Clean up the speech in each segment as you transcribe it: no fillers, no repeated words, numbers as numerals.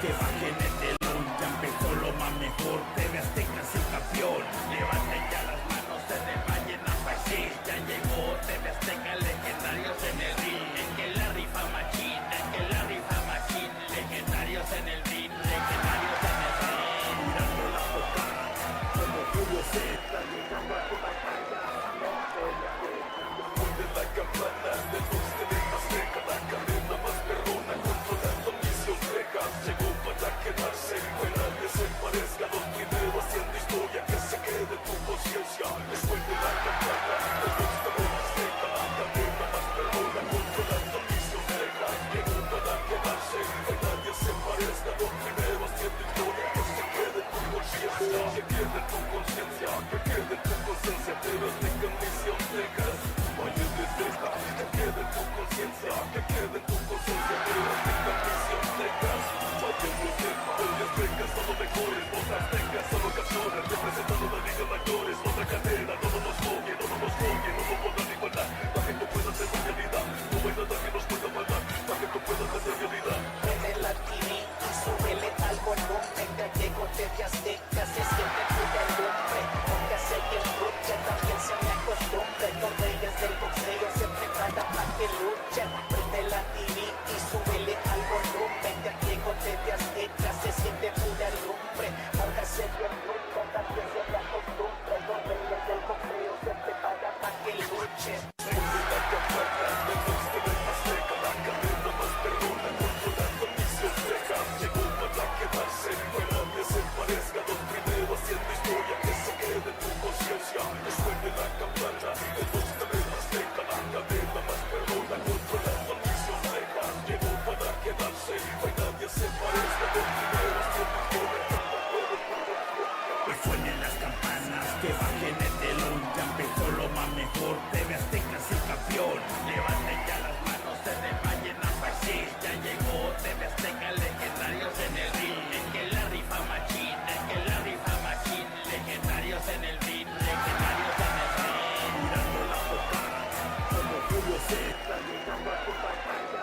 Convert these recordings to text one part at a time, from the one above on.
que bajen el telón, ya empezó lo más mejor. TV Azteca es el campeón, levanten ya las manos, se le vayan a país. Ya llegó TV Azteca, legendarios en el ring. Es que la rifa machín, es que la rifa machín. Legendarios en el ring, legendarios en el ring. Mirando la boca, como Julio Z, llegando a tu batalla. Muerde la campana del box TV Azteca, la cadena más perrona, controlando misiones lejas. Llegó para quedarse, que nadie se parezca. Los primeros haciendo historia, que se quede tu conciencia. Muerde la campana del box TV Azteca, la cadena más perrona, controlando misiones lejas. Llegó para quedarse, que nadie se parezca. Los primeros haciendo historia, que se quede tu conciencia. Que quede tu conciencia, que quede tu conciencia. Pero Azteca misiones lejas. Valle de Texas, que quede tu conciencia, que quede tu conciencia. Pero Azteca misiones lejas. Valle de Texas, hoy Azteca son los mejores. Los Aztecas son los campeones, representando la Liga Mayores. Otra cadena, no nos coguen, no nos coguen, no nos pongan igualdad. Para que tú puedas hacer realidad, no hay nada que nos pueda matar. Para que tú puedas hacer realidad. Prende la TV y súbele al volumen. Ya llegó TV Azteca, se siente pura el hombre. Póngase bien lucha, también se me acostumbre. Los reyes del boxeo se preparan para que luchen. Prende la TV y súbele al volumen. Ya llegó TV Azteca, se siente pura el hombre. Póngase bien lucha, también se me acostumbre. Los reyes del boxeo se preparan para que luchen. Muerde la campana del box TV Azteca, la cadena más perrona, controlando misiones lejas. Llegó para quedarse, que nadie se parezca. Los primeros haciendo historia, que se quede tu conciencia. Muerde la campana del box TV Azteca, la cadena más perrona, controlando misiones lejas. Llegó para quedarse, que nadie se parezca. Los primeros haciendo historia. Que suenen las campanas, que bajen el telón, ya empezó lo más mejor. TV Azteca es el campeón, levanten ya las manos, se le vayan a país. Ya llegó TV Azteca, legendarios en el ring. Es que la rifa machín, es que la rifa machín. Legendarios en el ring, legendarios en el ring. Mirando la boca, como Julio Z, llegando a tu batalla.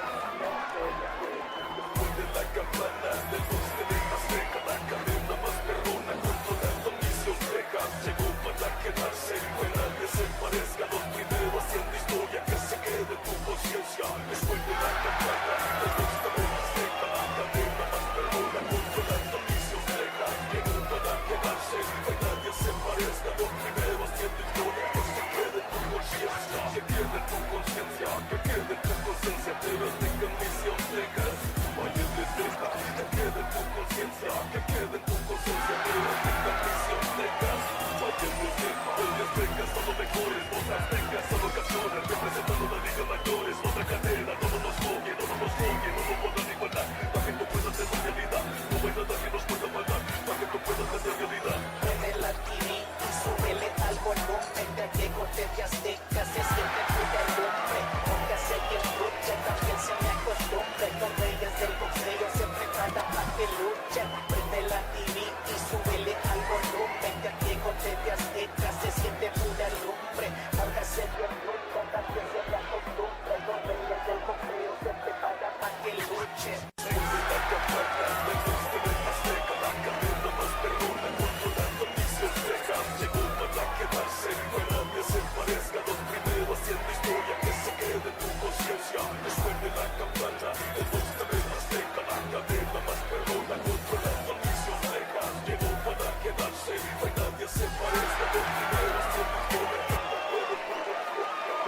Muerde la campana del box TV Azteca, la cadena más perrona, controlando misiones lejas. Llegó para quedarse, que nadie se parezca. Los primeros haciendo historia, que se quede tu conciencia. Muerde la campana del box TV Azteca, la cadena más perrona, controlando misiones lejas. Llegó para quedarse, que nadie se parezca. Los primeros haciendo historia, que se quede tu conciencia. Que quede tu conciencia, que quede tu conciencia. Pero Azteca misiones lejas. Valle de Texas, que quede tu conciencia, que quede tu conciencia. Pero Azteca misiones lejas. Valle de Texas, hoy Azteca son los mejores. Los Aztecas son los campeones, representando la Liga Mayores. Otra cadena, no nos coguen, no nos coguen, no nos pongan igualdad. Para que tú puedas hacer realidad, no hay nada que nos pueda matar. Para que tú puedas hacer realidad. Prende la TV y súbele al volumen. Ya llegó TV Azteca, se siente pura el hombre. Póngase bien lucha, también se me acostumbre. Los reyes del boxeo se preparan para que luchen. Prende la TV y súbele al volumen. Ya llegó TV Azteca, se siente pura el hombre. Póngase bien lucha, también se me acostumbre. Los reyes del boxeo se preparan para que luchen. Muerde la campana del box TV Azteca, la cadena más perrona, controlando misiones lejas. Llegó para quedarse, que nadie se parezca. Los primeros haciendo historia, que se quede tu conciencia. Muerde la campana del box TV Azteca, la cadena más perrona, controlando misiones lejas. Llegó para quedarse, que nadie se parezca. Los primeros haciendo historia.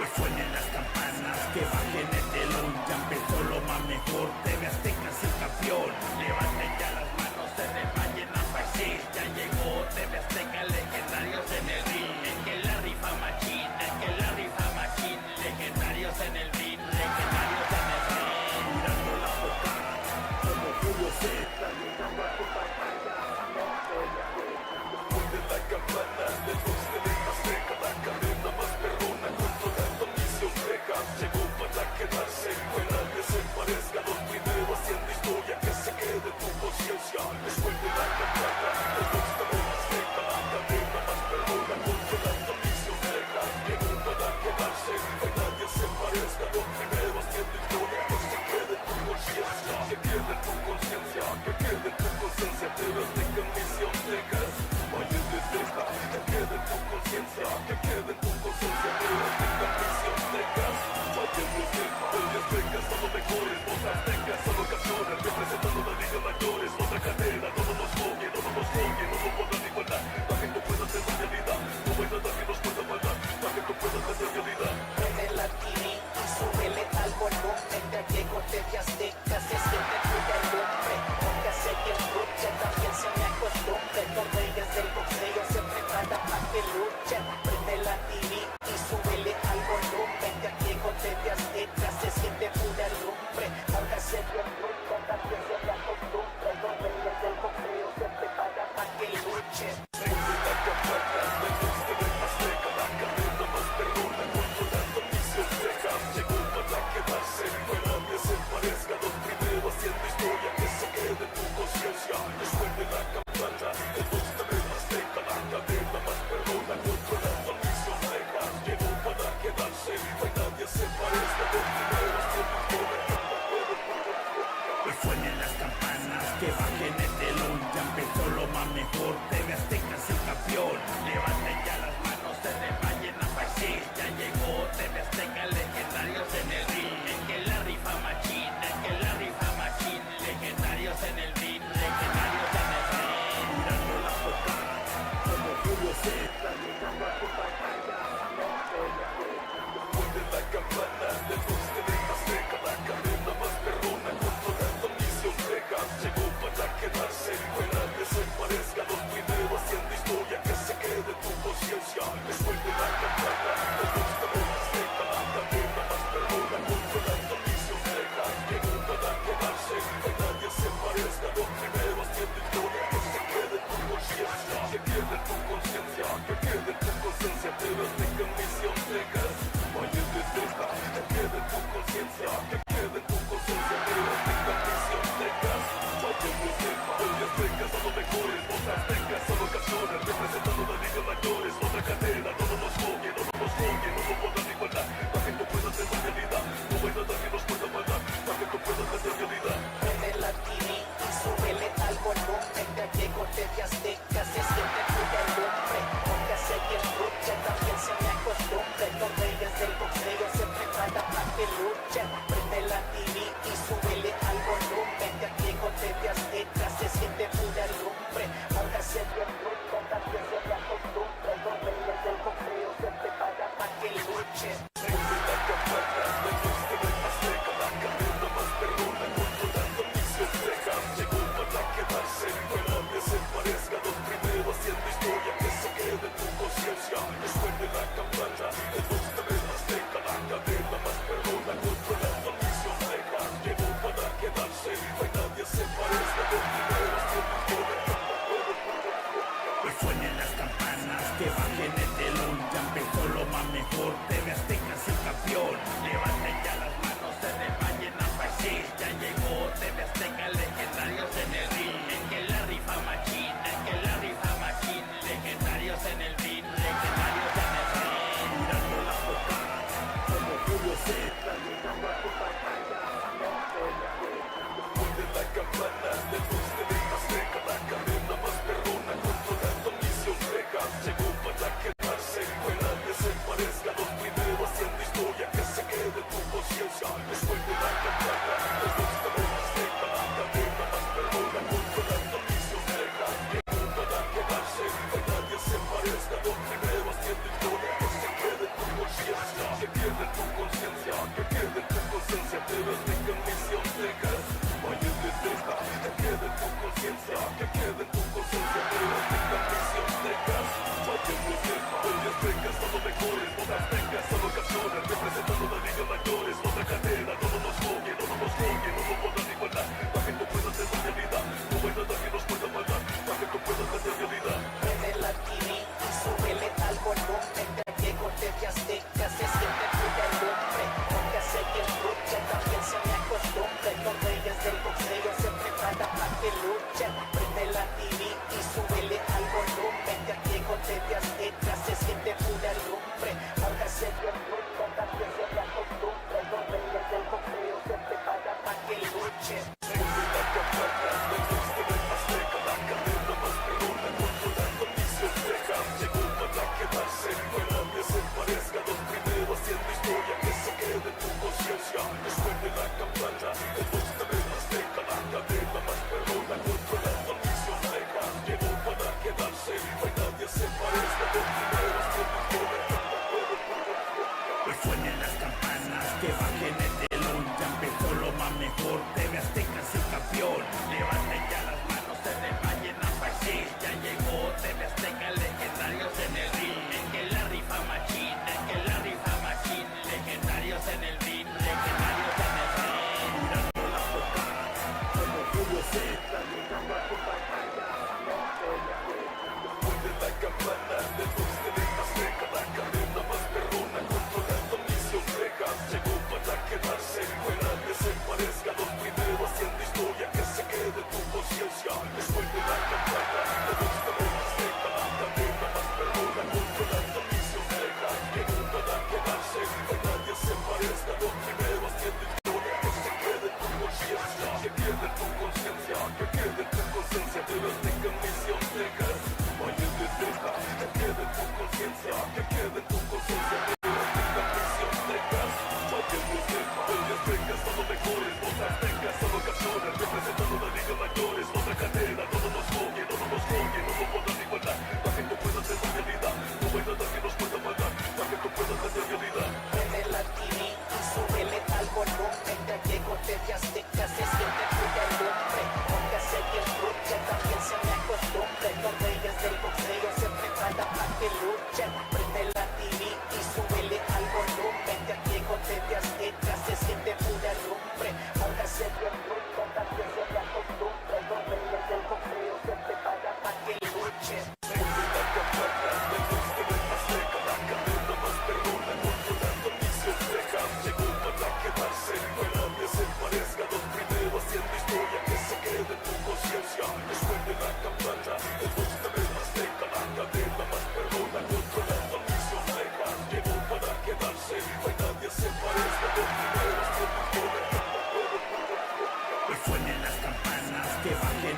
que suenen las campanas, que bajen el telón, ya empezó lo más mejor. TV Azteca es el campeón, levanten ya las manos, se le vayan a país. Ya llegó TV Azteca, legendarios en el ring. Es que la rifa machín, es que la rifa machín. Legendarios en el ring, legendarios en el ring. Mirando la boca, como Julio Z, llegando a tu batalla. Muerde la campana del box TV Azteca, la cadena más perrona, controlando misiones lejas. Llegó para quedarse, que nadie se parezca. Los primeros haciendo historia, que se quede tu que bajen el telón, ya empezó lo más mejor. TV Azteca es el campeón, levanten ya las manos, se vayan a país. Ya llegó TV Azteca, legendarios en el ring. Es que la rifa machín, es que la rifa machín. Legendarios en el ring, legendarios en el ring. Mirando las tocadas, como Julio C. llegando a tu pantalla. Después de la campana, de luz TV Azteca, la cadena más perrona, controlando misión Texas. Llegó para quedarse, fuera desaparezca. Los primeros haciendo historia que se quede tu conciencia. Después de la campana, de luz TV Azteca, la cadena más perrona, controlando misión Texas. Llegó para quedarse, fuera desaparezca. Los primeros haciendo historia que se quede tu conciencia. Que quede tu conciencia, que quede tu conciencia. Pero tenga misión Texas. Valle de Texas, que quede tu conciencia, que quede tu conciencia. Pero tenga misión Texas. Valle de Texas, Valle Azteca son los mejores. Los aztecas son los campeones, representando la liga mayores. Otra cadena, no nos coguen, no nos coguen, no nos podrán igualar. Para que tú puedas hacer realidad, no hay nada que nos pueda matar. Para que tú puedas hacer realidad. Prende la TV y súbele al volumen. Ya llegó TV Azteca, se siente pura lumbre. Porque hace bien lucha, también se me acostumbre. Los reyes del boxeo se preparan para que luchen. Prende la TV y súbele al volumen. Ya llegó TV Azteca, se siente pura lumbre. Póngase bien lucha, también se me acostumbre. Los reyes del boxeo se preparan para que luchen. Después de la campana, de luz TV Azteca, la cadena más perrona, controlando misión Texas. Llegó para quedarse, fuera desaparezca. Los primeros haciendo historia que se quede tu conciencia. Después de la campana, de luz TV Azteca, la cadena más perrona, controlando misión Texas. Llegó para quedarse, fuera desaparezca. Los primeros haciendo historia. Que suenen las campanas, que bajen el telón, ya empezó lo más mejor. TV Azteca es el campeón, levanten ya las manos, se vayan a país. Ya llegó TV Azteca, legendarios en el ring. Es que la rifa machín, es que la rifa machín. Legendarios en el ring, legendarios en el ring. Mirando las tocadas, como Julio C. llegando a tu pantalla. Después de la campana, de luz TV Azteca, la cadena más perrona, controlando misión Texas. Llegó para quedarse, fuera desaparezca. Los primeros haciendo historia que se quede tu conciencia. Después de la campana, de luz TV Azteca, la cadena más perrona, controlando misión Texas. Llegó para quedarse, fuera desaparezca. Los primeros haciendo historia que se quede tu conciencia. Que quede tu conciencia, que quede tu conciencia. Pero tenga misión Texas. Valle de Texas, que quede tu conciencia, que quede tu conciencia. Pero tenga misión Texas. Valle de Texas, Valle Azteca son los mejores. Los aztecas son los campeones, representando la liga mayores. Otra cadena, no nos coguen, no nos coguen, no nos podrán igualar. Para que tú puedas hacer realidad, no hay nada que nos pueda matar. Para que tú puedas hacer realidad. Prende la TV y súbele al volumen. Ya llegó TV Azteca, se siente pura lumbre. Porque hace bien lucha, también se me acostumbre. Los reyes del boxeo se preparan para que luchen. Prende la TV y súbele al volumen. Ya llegó TV Azteca, se siente pura lumbre. Porque hace bien lucha, también se me acostumbre. Los reyes del boxeo se preparan para que luchen. Después de la campana, de luz TV Azteca, la cadena más perrona, controlando misión Texas. Llegó para quedarse, fuera desaparezca. Los primeros haciendo historia que se quede tu conciencia. Después de la campana, de luz TV Azteca, la cadena más perrona, controlando misión Texas.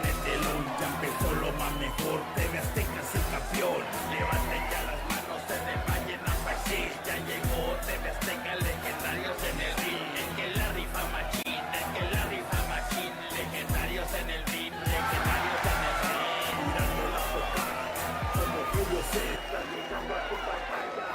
en el telón, ya empezó lo más mejor. TV Azteca es el campeón. Levanten ya las manos, se desmayen a país. Ya llegó TV Azteca, legendarios en el ring. Es que la rifa machín, es que la rifa machín. Legendarios en el ring, legendarios en el ring. Mirando la foca, como Julio Z, llegando a tu pantalla.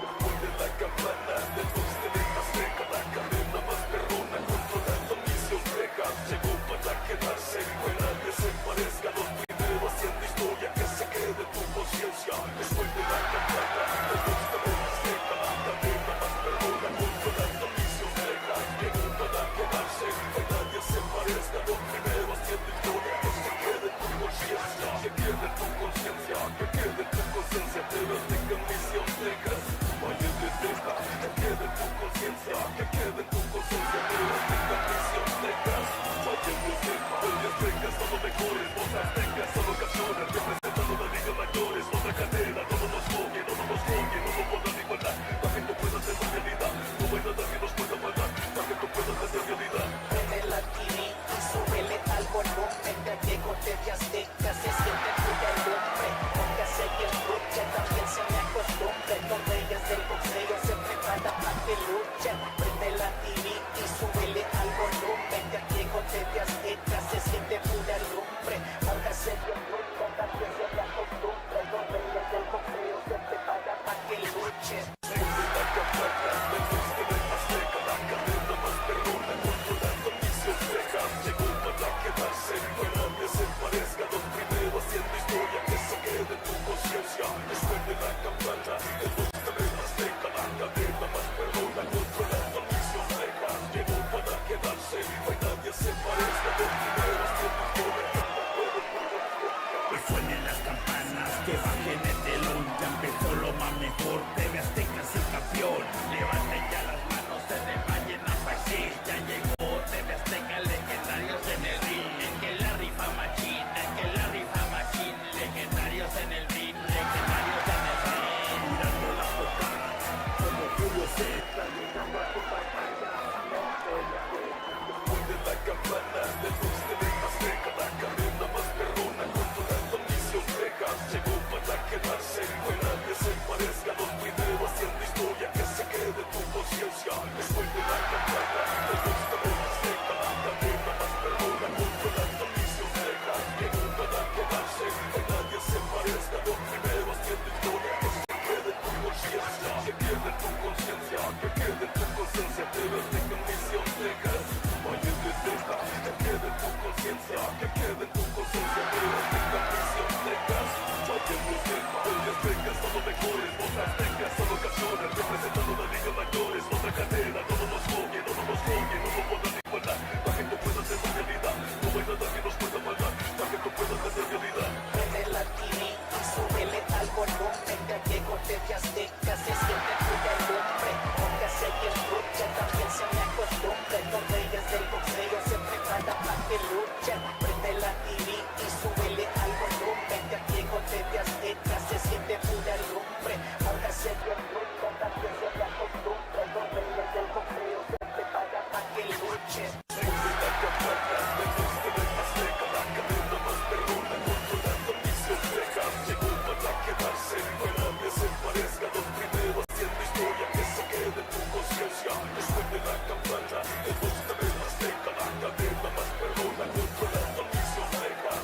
Después de la campana del box TV Azteca, la cadena más perrona controlando misión Texas. Llegó para quedarse, que nadie se parezca. Los primeros haciendo historia que se quede tu conciencia. Después de la campana del box TV Azteca, la cadena más perrona controlando misión Texas. Llegó para quedarse, que nadie se parezca. Los primeros haciendo historia que se quede tu conciencia. Que quede tu conciencia, que quede tu conciencia. Pero tenga misión Texas. Vaya de Texas, que quede tu conciencia, que quede tu conciencia. Pero tenga misión Texas. Vaya de Texas, hoy Aztecas son los mejores. Los Aztecas son los campeones, representando la liga mayores. Otra cadena, no nos coguen, no nos coguen, no nos puedan igualar. Para que tú puedas hacer realidad, no hay nada que nos pueda matar. Para que tú puedas hacer realidad. Prende la TV y súbele al volumen. Ya llegó TV Azteca, se siente pura el hombre. Porque hace que el lucha también se me acostumbre. Los reyes del boxeo se preparan para que luchen. Prende la TV y súbele al volumen. Ya llegó TV Azteca, se siente pura el hombre. Porque hace que el lucha también se me acostumbre. Los reyes del boxeo se preparan para que luchen. Desde la campana del box TV Azteca, la cadena más perrona controlando misión Texas. Llegó para quedarse, que nadie se parezca. Los primeros haciendo historia que se quede tu conciencia. Después de la campana del box TV Azteca, la cadena más perrona controlando misión Texas. Llegó para quedarse, que nadie se parezca. Los primeros haciendo historia que se quede tu conciencia. Que suenen las campanas, que bajen el telón, ya empezó lo más mejor. TV Azteca es el campeón. Levanten ya las manos, se desmayen a país. Ya llegó TV Azteca, legendarios en el ring. Es que la rifa machín, es que la rifa machín. Legendarios en el ring, legendarios en el ring. Mirando la foca, como Julio Z, llegando a tu pantalla. Después de la campana del box TV Azteca, la cadena más perrona controlando misión Texas. Llegó para quedarse, que nadie se parezca. Los primeros haciendo historia que se quede tu conciencia. Después de la campana del box TV Azteca, la cadena más perrona controlando misión Texas. Llegó para quedarse, que nadie se parezca. Los primeros haciendo historia que se quede tu conciencia. Que quede tu conciencia, que quede tu conciencia. Pero tenga misión Texas. Vaya de Texas, que quede tu conciencia, que quede tu conciencia. Pero tenga misión Texas. Vaya de Texas, hoy Aztecas son los mejores. Los Aztecas son los campeones, representando la liga mayores. Otra cadena, no nos coguen, no nos coguen, no nos puedan igualar. Para que tú puedas hacer realidad, no hay nada que nos pueda matar. Para que tú puedas hacer realidad. Prende la TV y súbele al volumen. Ya llegó TV Azteca, se siente pura el hombre. Porque hace que el lucha también se me acostumbre. Los reyes del boxeo se preparan para que luchen. Prende la TV y súbele al volumen. Ya llegó TV Azteca, se siente pura el hombre. Porque hace que el lucha también se me acostumbre. Los reyes del boxeo se preparan para que luchen. Desde la campana del box TV Azteca, la cadena más perrona controlando misión Texas. Llegó para quedarse, que nadie se parezca. Los primeros haciendo historia que se quede tu conciencia. Después de la campana del box TV Azteca, la cadena más perrona controlando misión Texas.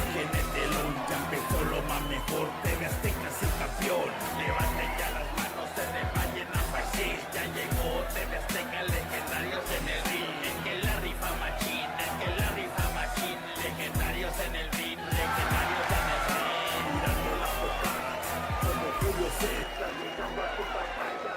bajen el telón, ya empezó lo más mejor. TV Azteca es el campeón. Levanten ya las manos, se desmayen a Paisís. Ya llegó TV Azteca, legendarios en el ring. Es que la rifa machín, es que la rifa machín. Legendarios en el ring, legendarios en el ring. Mirando la portada, como Julio Z, llegando a tu pantalla.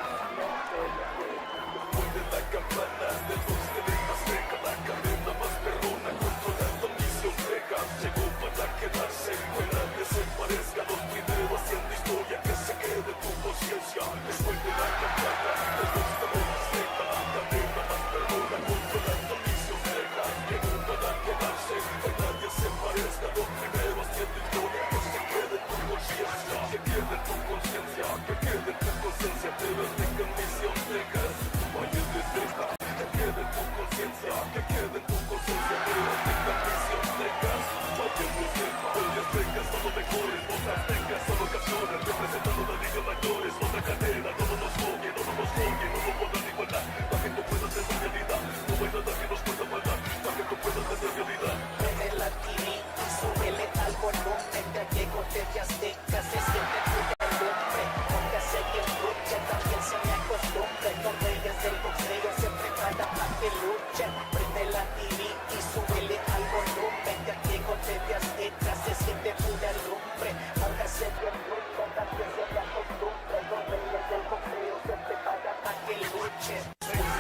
Suene la campana de luz de TV Azteca, la cadena más perrona, controlando misión Texas. Llegó para quedarse, que nadie se parezca. Los primeros haciendo historia, que se quede tu conciencia. Suene la campana de luz de TV Azteca, la cadena más perrona, controlando misión Texas. Llegó para quedarse, que nadie se parezca. Los primeros haciendo historia, que se quede tu conciencia. Que quede tu conciencia, que quede tu conciencia. TV Azteca misión Texas. Valle de Texas, que quede tu conciencia, que quede tu conciencia. TV Azteca misión Texas. Valle de Texas, TV Azteca son los mejores. Voz Azteca son los campeones, representando la Liga Mayores. Otra cadena, no nos juzguen, no nos juzguen, no nos pongan igualdad. Para que tú puedas hacer realidad, no hay nada que nos pueda matar. Para que tú puedas hacer realidad. Prende la TV y súbele al volumen. Ya llegó TV Azteca, se siente tu lumbre. Póngase bien lucha, también se me acostumbre. Los reyes del boxeo se preparan para que luchen. Prende la TV y súbele al volumen. Ya llegó TV Azteca, se siente pura lumbre. Póngase bien lucha, también se me acostumbre. Los reyes del boxeo se preparan para que luchen.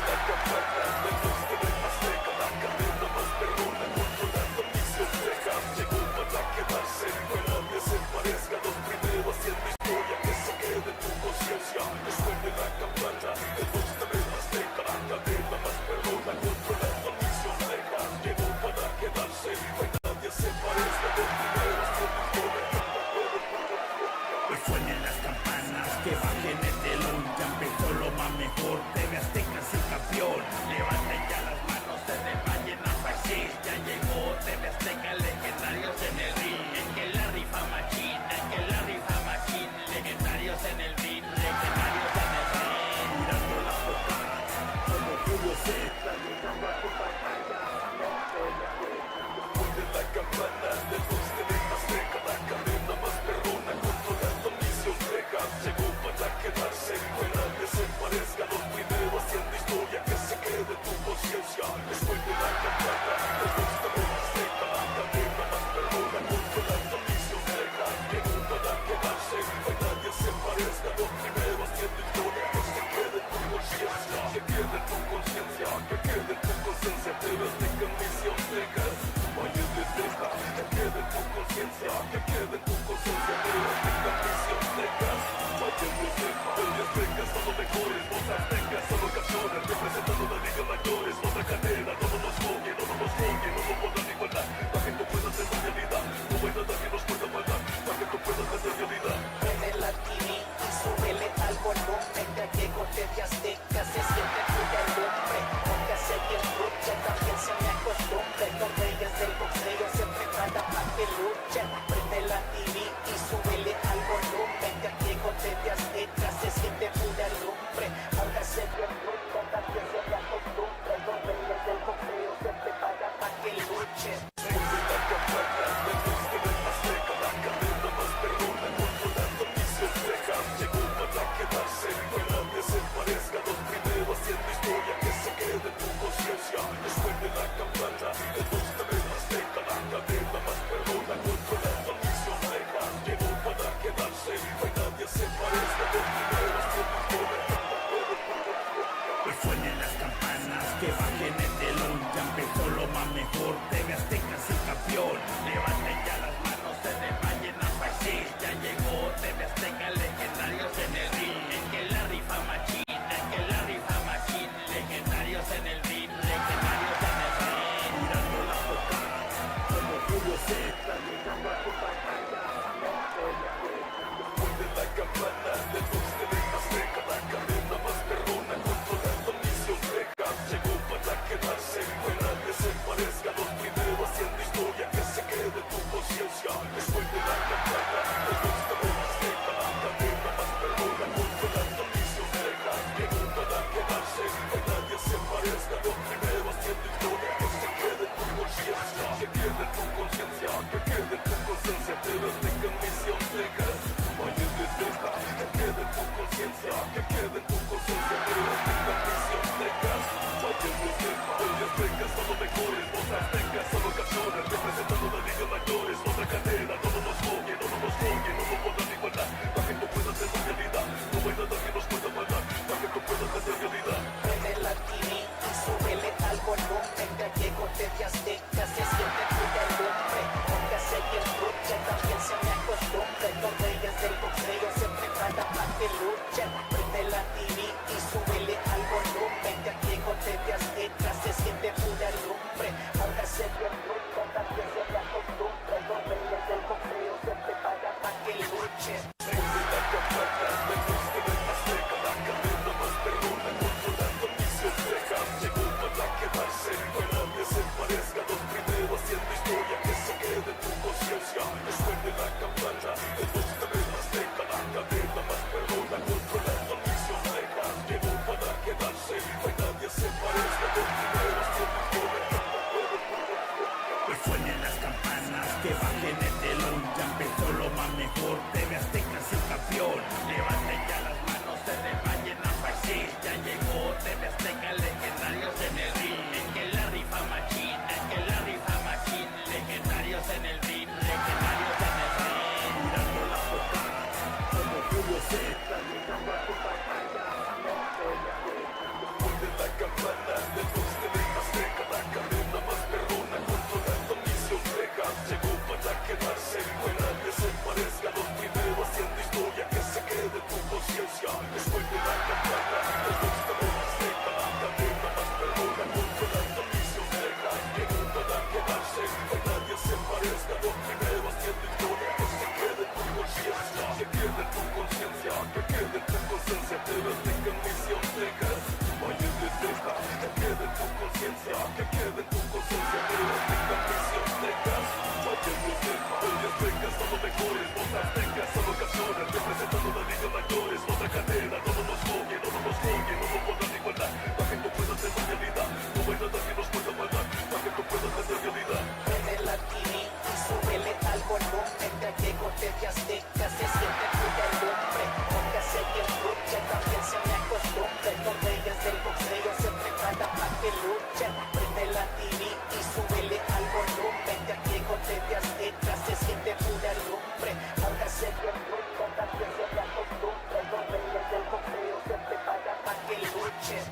La campana de luz de TV Azteca, la cadena más perrona, controlando misión Texas. Llegó para quedarse, que nadie se parezca. Los primeros haciendo historia, que se quede tu conciencia. Que suene la campana de luz de TV Azteca, la cadena más perrona, controlando misión Texas. Llegó para quedarse, que nadie se parezca. Los primeros haciendo historia, que se quede tu conciencia. Que suenen las campanas, que bajen el telón, ya empezó lo más mejor. TV Azteca es el campeón. Levanten ya las manos, se desmayen a Paisís. Ya llegó TV Azteca, legendarios en el ring. Es que la rifa machín, es que la rifa machín. Legendarios en el ring, legendarios en el ring. Mirando la portada, como Julio Z, llegando a tu pantalla. Suene la campana de luz de TV Azteca, la cadena más perrona, controlando misión Texas. Llegó para quedarse, que nadie se parezca. Los primeros haciendo historia, que se quede tu conciencia. Suene la campana de luz de TV Azteca, la cadena más perrona, controlando misión Texas. Llegó para quedarse, que nadie se parezca. Los primeros haciendo historia, que se quede tu conciencia. Que quede tu conciencia, que quede tu conciencia. TV Azteca misión Texas. Valle de Texas, que quede tu conciencia, que quede tu conciencia. TV Azteca misión Texas. Valle de Texas, TV Azteca son los mejores. Voz Azteca son los campeones, representando la Liga Mayores. Otra cadena, no nos juzguen, no nos juzguen, no nos pongan igualdad. Para que tú puedas hacer realidad, no hay nada que nos pueda matar. Para que tú puedas hacer realidad. Prende la TV y súbele al volumen. Ya llegó TV Azteca, se siente pura lumbre. Póngase bien lucha, también se me acostumbre. Los reyes del boxeo se preparan para que luchen. Prende la TV Aztecas son los mejores, Voz Azteca solo canciones, representando la Liga Mayores, otra cadena, no nos juzguen, no nos juzguen, no nos podrán igualar, para que tú puedas hacer realidad, no hay nada que nos pueda matar, para que tú puedas hacer realidad. Prende la TV y súbele al volumen, ya llegó TV Azteca, se siente pura el hombre, porque hace bien lucha, también se me acostumbre, los reyes del boxeo se preparan para que luchen. Prende la TV y súbele al volumen, ya llegó TV Azteca, se siente pura el hombre, porque hace bien lucha, también se me acostumbre, los reyes del boxeo se preparan para que luchen.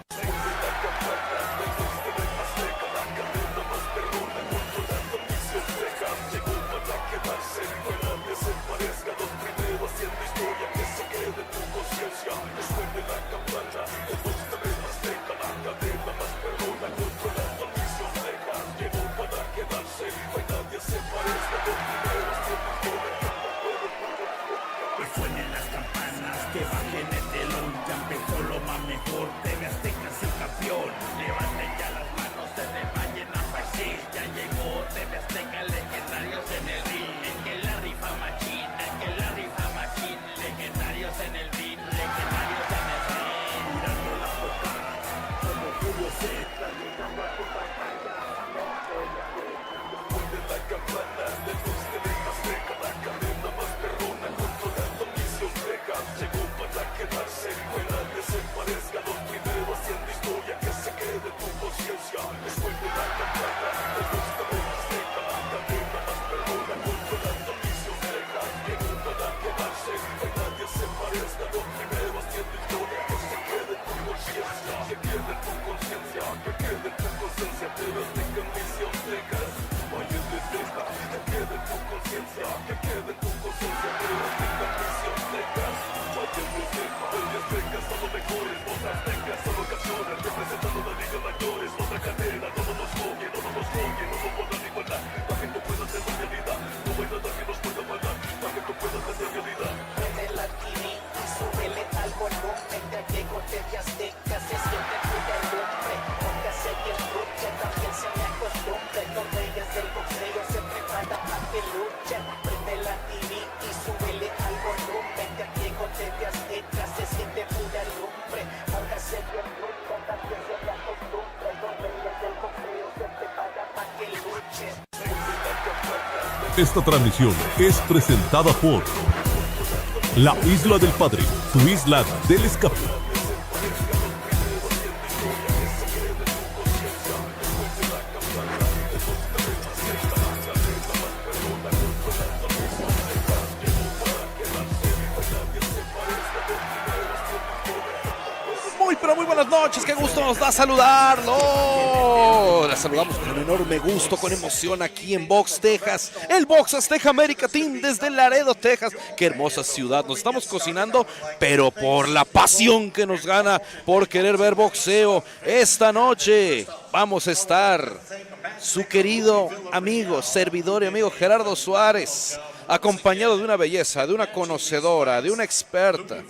Que suenen las campanas, que bajen el telón, ya empezó lo más mejor, TV Azteca es el campeón, levanten ya las manos, se desmayen a país, ya llegó TV Azteca, legendarios en el ring, el que la rifa machín, el que la rifa machín, legendarios en el ring, legendarios en el ring, mirando la boca, como Julio Z, llegando a tu pantalla, Mueve la campana de luz de TV Azteca, la cadena más perrona, controlando misión Texas. Llegó para quedarse, no hay nadie se parezca. Los primeros haciendo historia, que se quede tu conciencia. Mueve la campana de luz de TV Azteca, la cadena más perrona, controlando misión Texas. Llegó para quedarse, no hay nadie se parezca. Los primeros haciendo historia, que se quede tu conciencia. Que quede tu conciencia, que quede tu conciencia. Pero Azteca misión Texas. Valle de Texas, que quede tu conciencia, que quede tu conciencia, pero Azteca misión Texas. Valle de Texas, TV Azteca son los mejores, Voz Azteca solo canciones, representando la Liga Mayores, otra cadena, no nos juzguen, no nos juzguen, no nos podrán igualar, para que tú puedas hacer realidad, no hay nada que nos pueda matar, para que tú puedas hacer realidad. Prende la TV y súbele al volumen, ya llegó TV Azteca, se siente pura el hombre, porque hace bien lucha, también se me acostumbre, los reyes del boxeo se preparan para que luchen. Prende la TV y súbele al volumen, ya llegó TV Azteca, se siente pura el hombre, porque hace bien lucha, también se me acostumbre, los reyes del boxeo se preparan para que luchen. Esta transmisión es presentada por La Isla del Padre, tu isla del escape. Muy buenas noches, qué gusto nos da saludarlo. La saludamos con enorme gusto, con emoción aquí en Box, Texas. El Box Azteca América Team desde Laredo, Texas. Qué hermosa ciudad. Nos estamos cocinando, pero por la pasión que nos gana por querer ver boxeo. Esta noche vamos a estar su querido amigo, servidor y amigo Gerardo Suárez, acompañado de una belleza, de una conocedora, de una experta,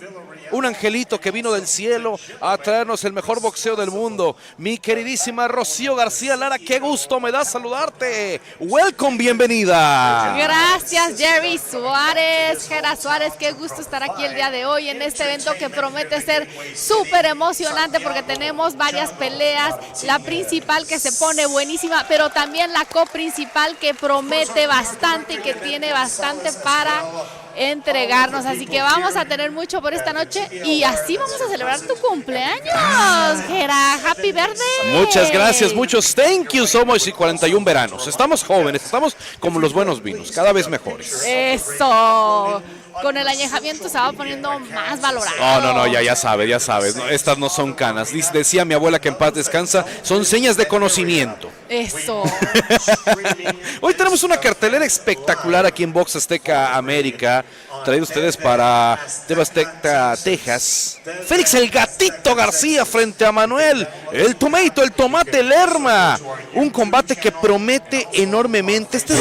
un angelito que vino del cielo a traernos el mejor boxeo del mundo, mi queridísima Rocío García Lara. Qué gusto me da saludarte. Welcome, bienvenida. Gracias, Jerry Suárez, Gera Suárez, qué gusto estar aquí el día de hoy en este evento que promete ser súper emocionante porque tenemos varias peleas, la principal que se pone buenísima, pero también la coprincipal que promete bastante y que tiene bastante para entregarnos, así que vamos a tener mucho por esta noche y así vamos a celebrar tu cumpleaños, Gera. Happy birthday. Muchas gracias, muchos thank you so much. Y 41 veranos, estamos jóvenes, estamos como los buenos vinos, cada vez mejores. Eso, con el añejamiento se va poniendo más valorado. No, ya sabes, no, estas no son canas. Decía mi abuela que en paz descansa, son señas de conocimiento. Eso. Hoy tenemos una cartelera espectacular aquí en Box Azteca América, traído ustedes para Tv Azteca Texas. Félix el Gatito García frente a Manuel el Tomato, el Tomate Lurma. Un combate que promete enormemente. Este es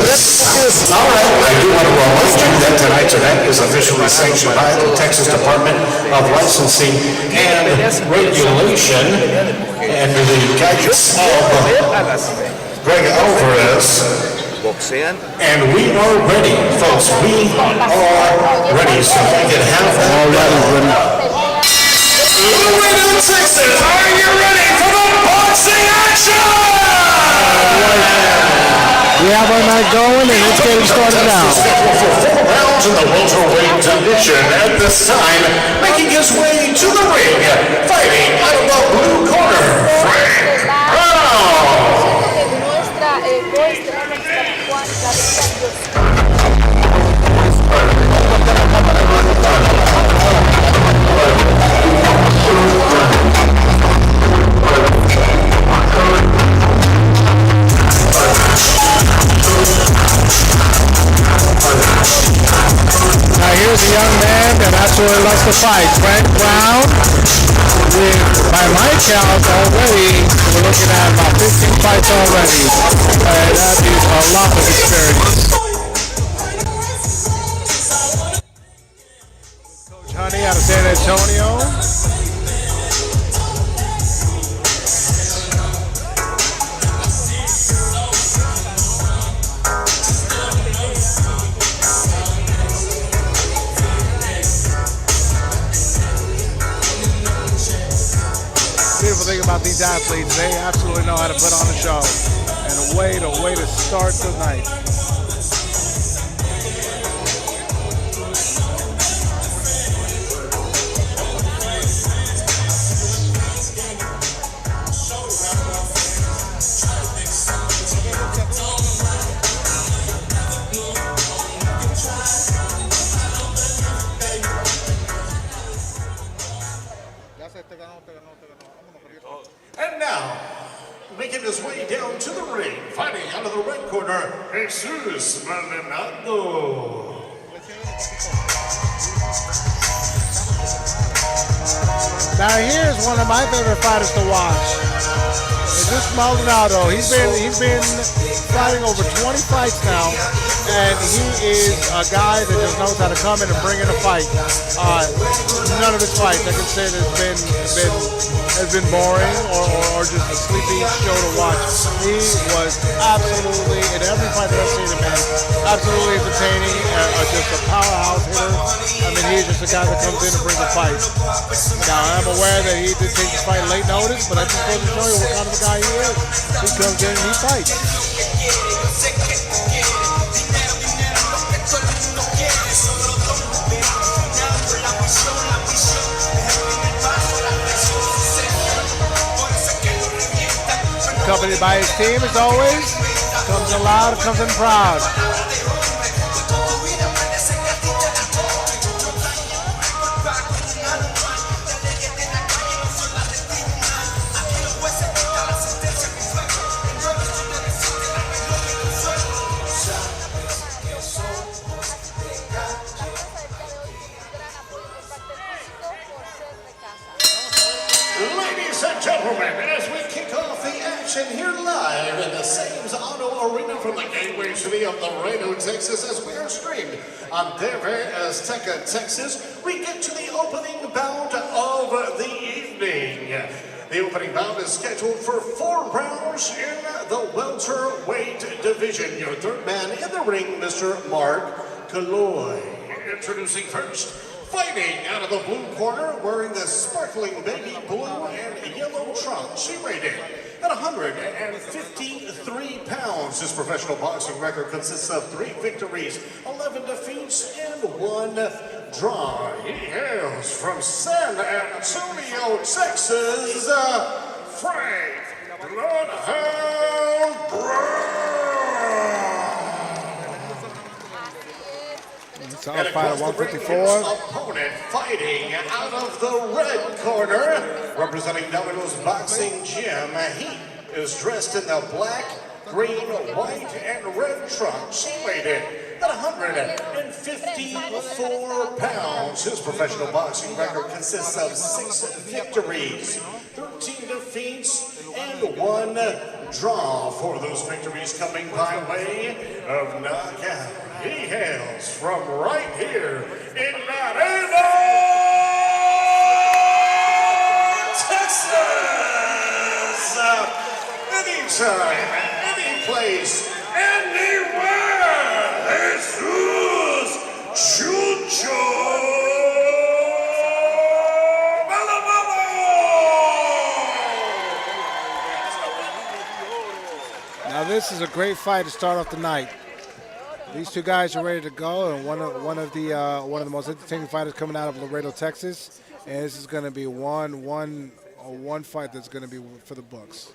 All right, I do want to remind you that tonight's event is officially sanctioned by the Texas Department of Licensing and Regulation under the guidance of Greg Alvarez. Boxean. And we are ready, folks. We are ready, so we can have that. Laredo, Texas, are you ready for the boxing action? We have our night going, and it's getting started now. Scheduled for 4 rounds in the welterweight division. At this time, making his way to the ring, fighting out of the blue corner, Frank Brown. Now here's a young man that absolutely loves to fight, Frank Brown. By my count already, we're looking at about 15 fights already. And that is a lot of experience. Coach Honey out of San Antonio. Beautiful thing about these athletes, they absolutely know how to put on a show. And a way to start the night. And now, making his way down to the ring, fighting out of the red corner, Jesus Maldonado. Now here's one of my favorite fighters to watch. Is this Maldonado? He's been fighting over 20 fights now, and he is a guy that just knows how to come in and bring in a fight. None of his fights, I can say, has been boring or just a sleepy show to watch. He was absolutely, in every fight that I've seen him in, absolutely entertaining, just a powerhouse hitter. I mean, he's just a guy that comes in and brings a fight. Now, I'm aware that he did take his fight late notice, but I just wanted to show you what kind of a guy he is. He comes in and he fights. Accompanied by his team, as always, comes in loud, comes in proud. Ladies and gentlemen, as we kick off the action here live in the Sam's Auto Arena from the gateway city of Laredo, Texas, as we are streamed on Tv Azteca Texas, we get to the opening bout of the evening. The opening bout is scheduled for 4 rounds in the welterweight division. Your third man in the ring, Mr. Mark Kaloy. Introducing first, fighting out of the blue corner, wearing the sparkling baby blue and yellow trunks. She weighed in at 153 pounds. His professional boxing record consists of 3 victories, 11 defeats, and 1 draw. He hails from San Antonio, Texas, Frank Bloodhound Brown. South fighter 154. Opponent fighting out of the red corner, representing Domino's Boxing Gym. He is dressed in the black, green, white, and red trunks. She weighed in at 154 pounds. His professional boxing record consists of 6 victories, 13 defeats, and 1 draw. For those victories coming by way of knockout. He hails from right here in Laredo, Texas. Anytime, any place anywhere, Jesus Chucho Now this is a great fight to start off the night. These two guys are ready to go, and one of the most entertaining fighters coming out of Laredo, Texas. And this is going to be one fight that's going to be for the books.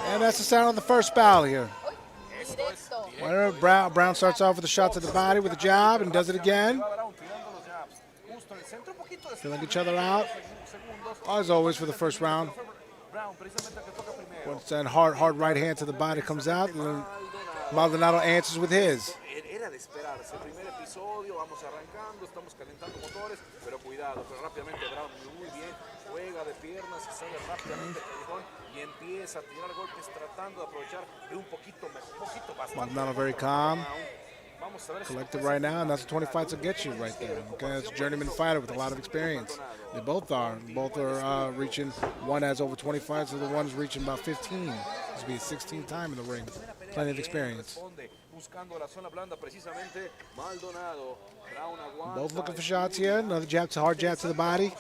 And that's the sound of the first foul here. Brown starts off with a shot to the body with a jab and does it again. Feeling each other out. As always for the first round. Once that hard right hand to the body comes out, and then Maldonado answers with his. Maldonado very calm, collected right now, and that's 20 fights will get you right there. Okay, that's a journeyman fighter with a lot of experience. They both are. Both are reaching. One has over 20 fights, and the one's reaching about 15. This will be his 16th time in the ring. Plenty of experience. Both looking for shots here. Another jab, hard jab to the body.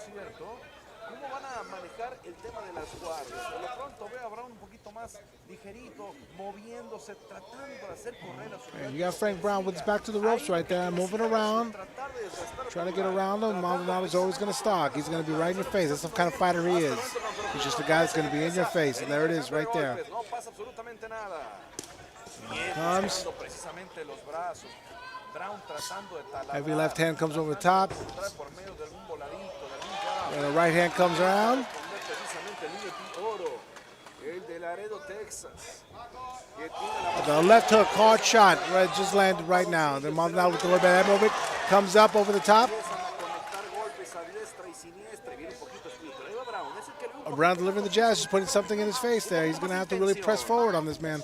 And you got Frank Brown with his back to the ropes right there, moving around, trying to get around him. Maldonado's always going to stalk. He's going to be right in your face. That's the kind of fighter he is. He's just a guy that's going to be in your face, and there it is right there. Here comes. Heavy left hand comes over the top. And the right hand comes around. The left hook, hard shot, right, just landed right now. Then Maldonado with the little bit of that movement, comes up over the top. Brown delivering the jazz, just putting something in his face there. He's going to have to really press forward on this man.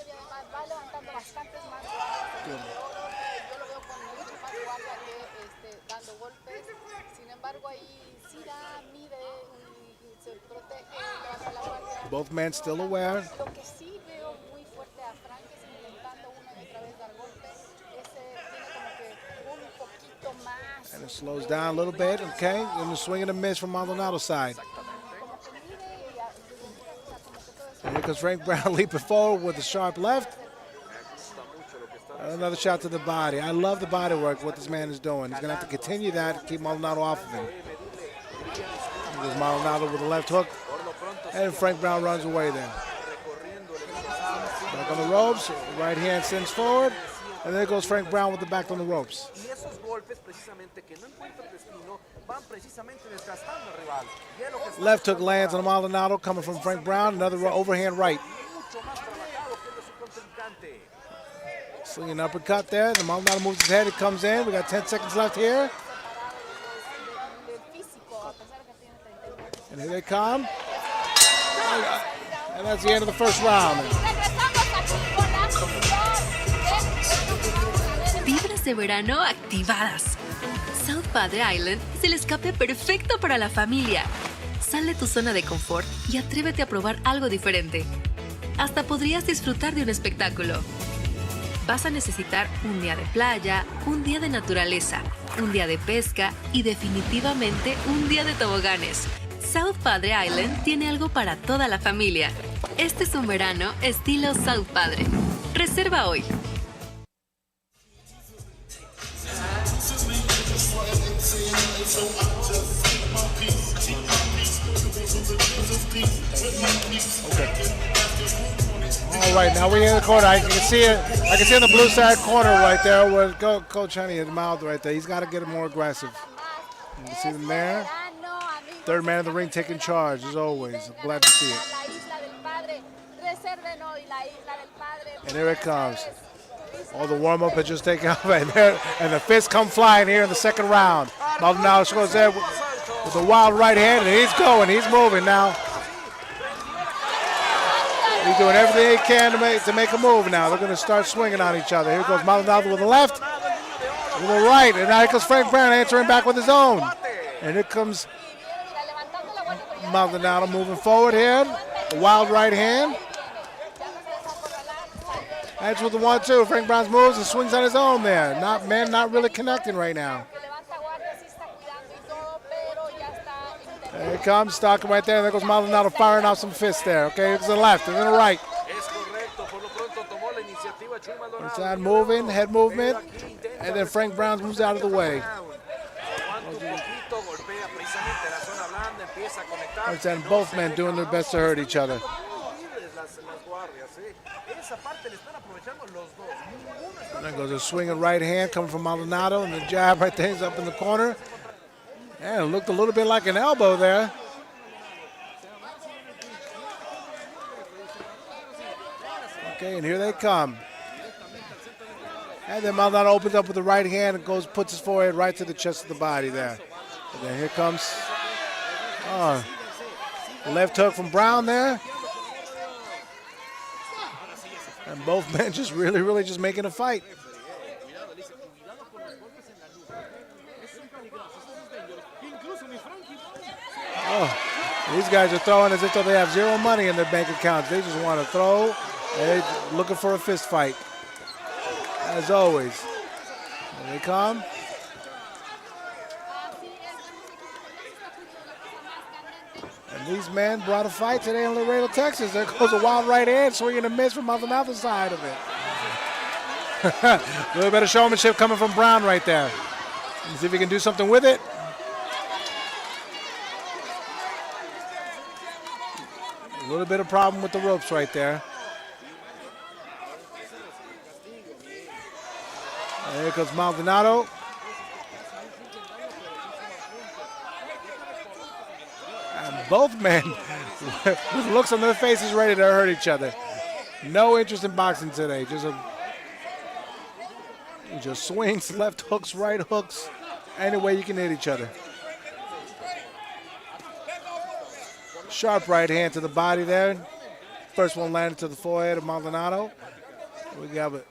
Both men still aware. And it slows down a little bit, okay? And the swing and a miss from Maldonado's side. And here comes Frank Brown leaping forward with a sharp left. Another shot to the body. I love the body work, what this man is doing. He's going to have to continue that to keep Maldonado off of him. There's Maldonado with a left hook. And Frank Brown runs away then. Back on the ropes, right hand sends forward, and there goes Frank Brown with the back on the ropes. Left hook lands on Maldonado coming from Frank Brown, another overhand right. Swinging uppercut there, the Maldonado moves his head, it comes in, we got 10 seconds left here. And here they come. And that's the end of the first round. Vibras de verano activadas. South Padre Island es el escape perfecto para la familia. Sal de tu zona de confort y atrévete a probar algo diferente. Hasta podrías disfrutar de un espectáculo. Vas a necesitar un día de playa, un día de naturaleza, un día de pesca y definitivamente un día de toboganes. South Padre Island tiene algo para toda la familia. Este es un verano estilo South Padre. Reserva hoy. All right, now we're in the corner. I can see it. I can see in the blue side corner right there where Coach Honey is mouth right there. He's got to get it more aggressive. You can see them there. Third man in the ring taking charge, as always. I'm glad to see it. And there it comes. All the warm-up had just taken off, and the fists come flying here in the second round. Maldonado goes there with a wild right hand, and he's going. He's moving now. He He's doing everything he can to make a move now. They're going to start swinging on each other. Here goes Maldonado with the left, with the right, and now here comes Frank Brown answering back with his own. And here comes Maldonado moving forward here. A wild right hand. Edge with the 1-2. Frank Brown's moves and swings on his own there. Not really connecting right now. There he comes, stalking right there. There goes Maldonado firing off some fists there. Okay, here's the left, and then the right. Inside moving, head movement, and then Frank Brown moves out of the way. And both men doing their best to hurt each other. And there goes a swinging right hand coming from Maldonado, and the jab right there is up in the corner. And it looked a little bit like an elbow there. Okay, and here they come. And then Maldonado opens up with the right hand and puts his forehead right to the chest of the body there. And then here comes left hook from Brown there. And both men just really just making a fight. Oh, these guys are throwing as if they have zero money in their bank accounts. They just want to throw. They're looking for a fist fight, as always. Here they come. And these men brought a fight today in Laredo, Texas. There goes a wild right hand, swinging a miss from Maldonado side of it. A little bit of showmanship coming from Brown right there. Let's see if he can do something with it. A little bit of problem with the ropes right there. And here comes Maldonado. And both men, with looks on their faces, ready to hurt each other. No interest in boxing today. Just swings, left hooks, right hooks. Any way you can hit each other. Sharp right hand to the body there. First one landed to the forehead of Maldonado. We got a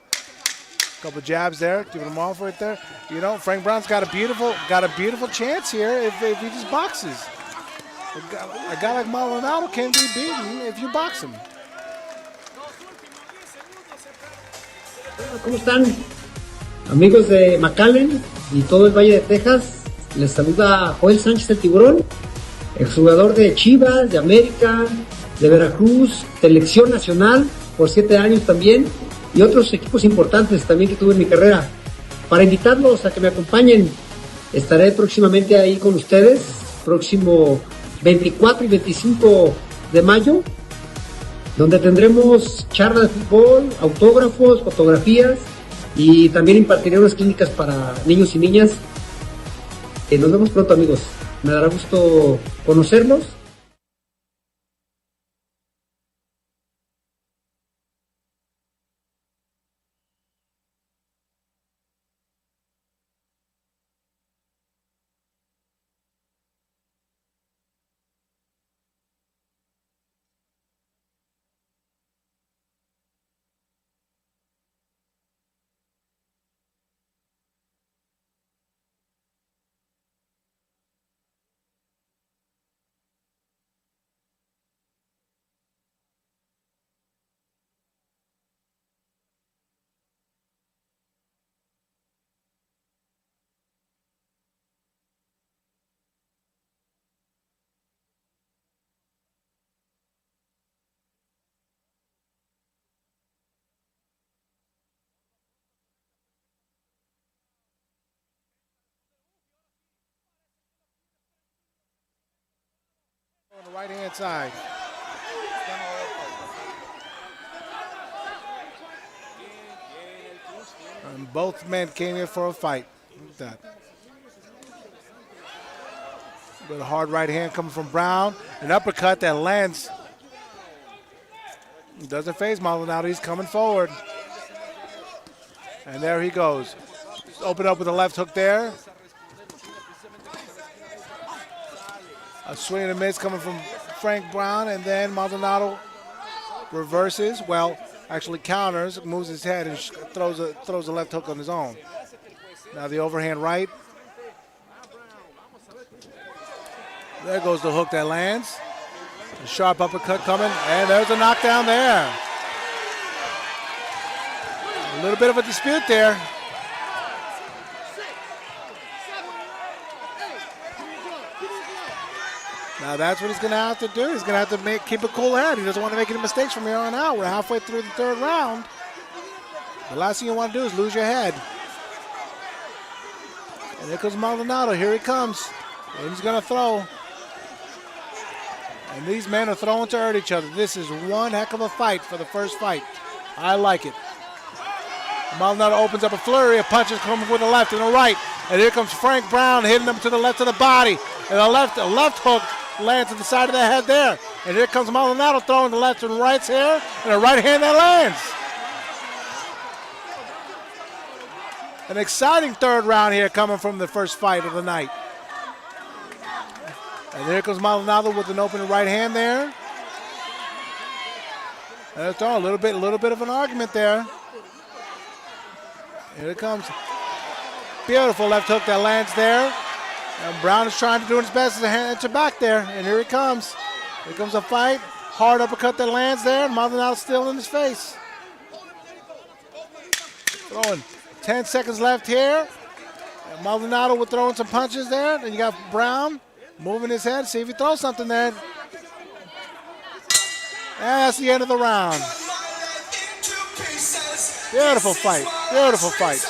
couple jabs there, giving him off right there. You know, Frank Brown's got a beautiful chance here if he just boxes. A guy like Maldonado can be beaten if you box him. ¿Cómo están? Amigos de McAllen y todo el Valle de Texas, les saluda Joel Sánchez el Tiburón, exjugador de Chivas, de América, de Veracruz, selección nacional por 7 años también, y otros equipos importantes también que tuve en mi carrera. Para invitarlos a que me acompañen, estaré próximamente ahí con ustedes, próximo 24 y 25 de mayo, donde tendremos charla de fútbol, autógrafos, fotografías, y también impartiré unas clínicas para niños y niñas. Nos vemos pronto, amigos. Me dará gusto conocerlos. On the right-hand side. And both men came here for a fight. Look at that. With a hard right hand coming from Brown. An uppercut that lands. He doesn't phase Maldonado. He's coming forward. And there he goes. Open up with a left hook there. A swing and a miss coming from Frank Brown, and then Maldonado reverses, well, actually counters, moves his head, and throws a left hook on his own. Now the overhand right. There goes the hook that lands. A sharp uppercut coming, and there's a knockdown there. A little bit of a dispute there. Now that's what he's going to have to do. He's going to have to keep a cool head. He doesn't want to make any mistakes from here on out. We're halfway through the third round. The last thing you want to do is lose your head. And there comes Maldonado. Here he comes. And he's going to throw. And these men are throwing to hurt each other. This is one heck of a fight for the first fight. I like it. Maldonado opens up a flurry of punches coming with the left and the right. And here comes Frank Brown hitting him to the left of the body. And a left hook lands to the side of the head there. And here comes Maldonado throwing the left and rights here. And a right hand that lands. An exciting third round here coming from the first fight of the night. And here comes Maldonado with an open right hand there. And it's all a little bit of an argument there. Here it comes. Beautiful left hook that lands there. And Brown is trying to do his best to enter back there. And here he comes. Here comes a fight. Hard uppercut that lands there. And Maldonado's still in his face. Throwing 10 seconds left here. And Maldonado with throwing some punches there. Then you got Brown moving his head. See if he throws something there. And that's the end of the round. Beautiful fight. Beautiful fight.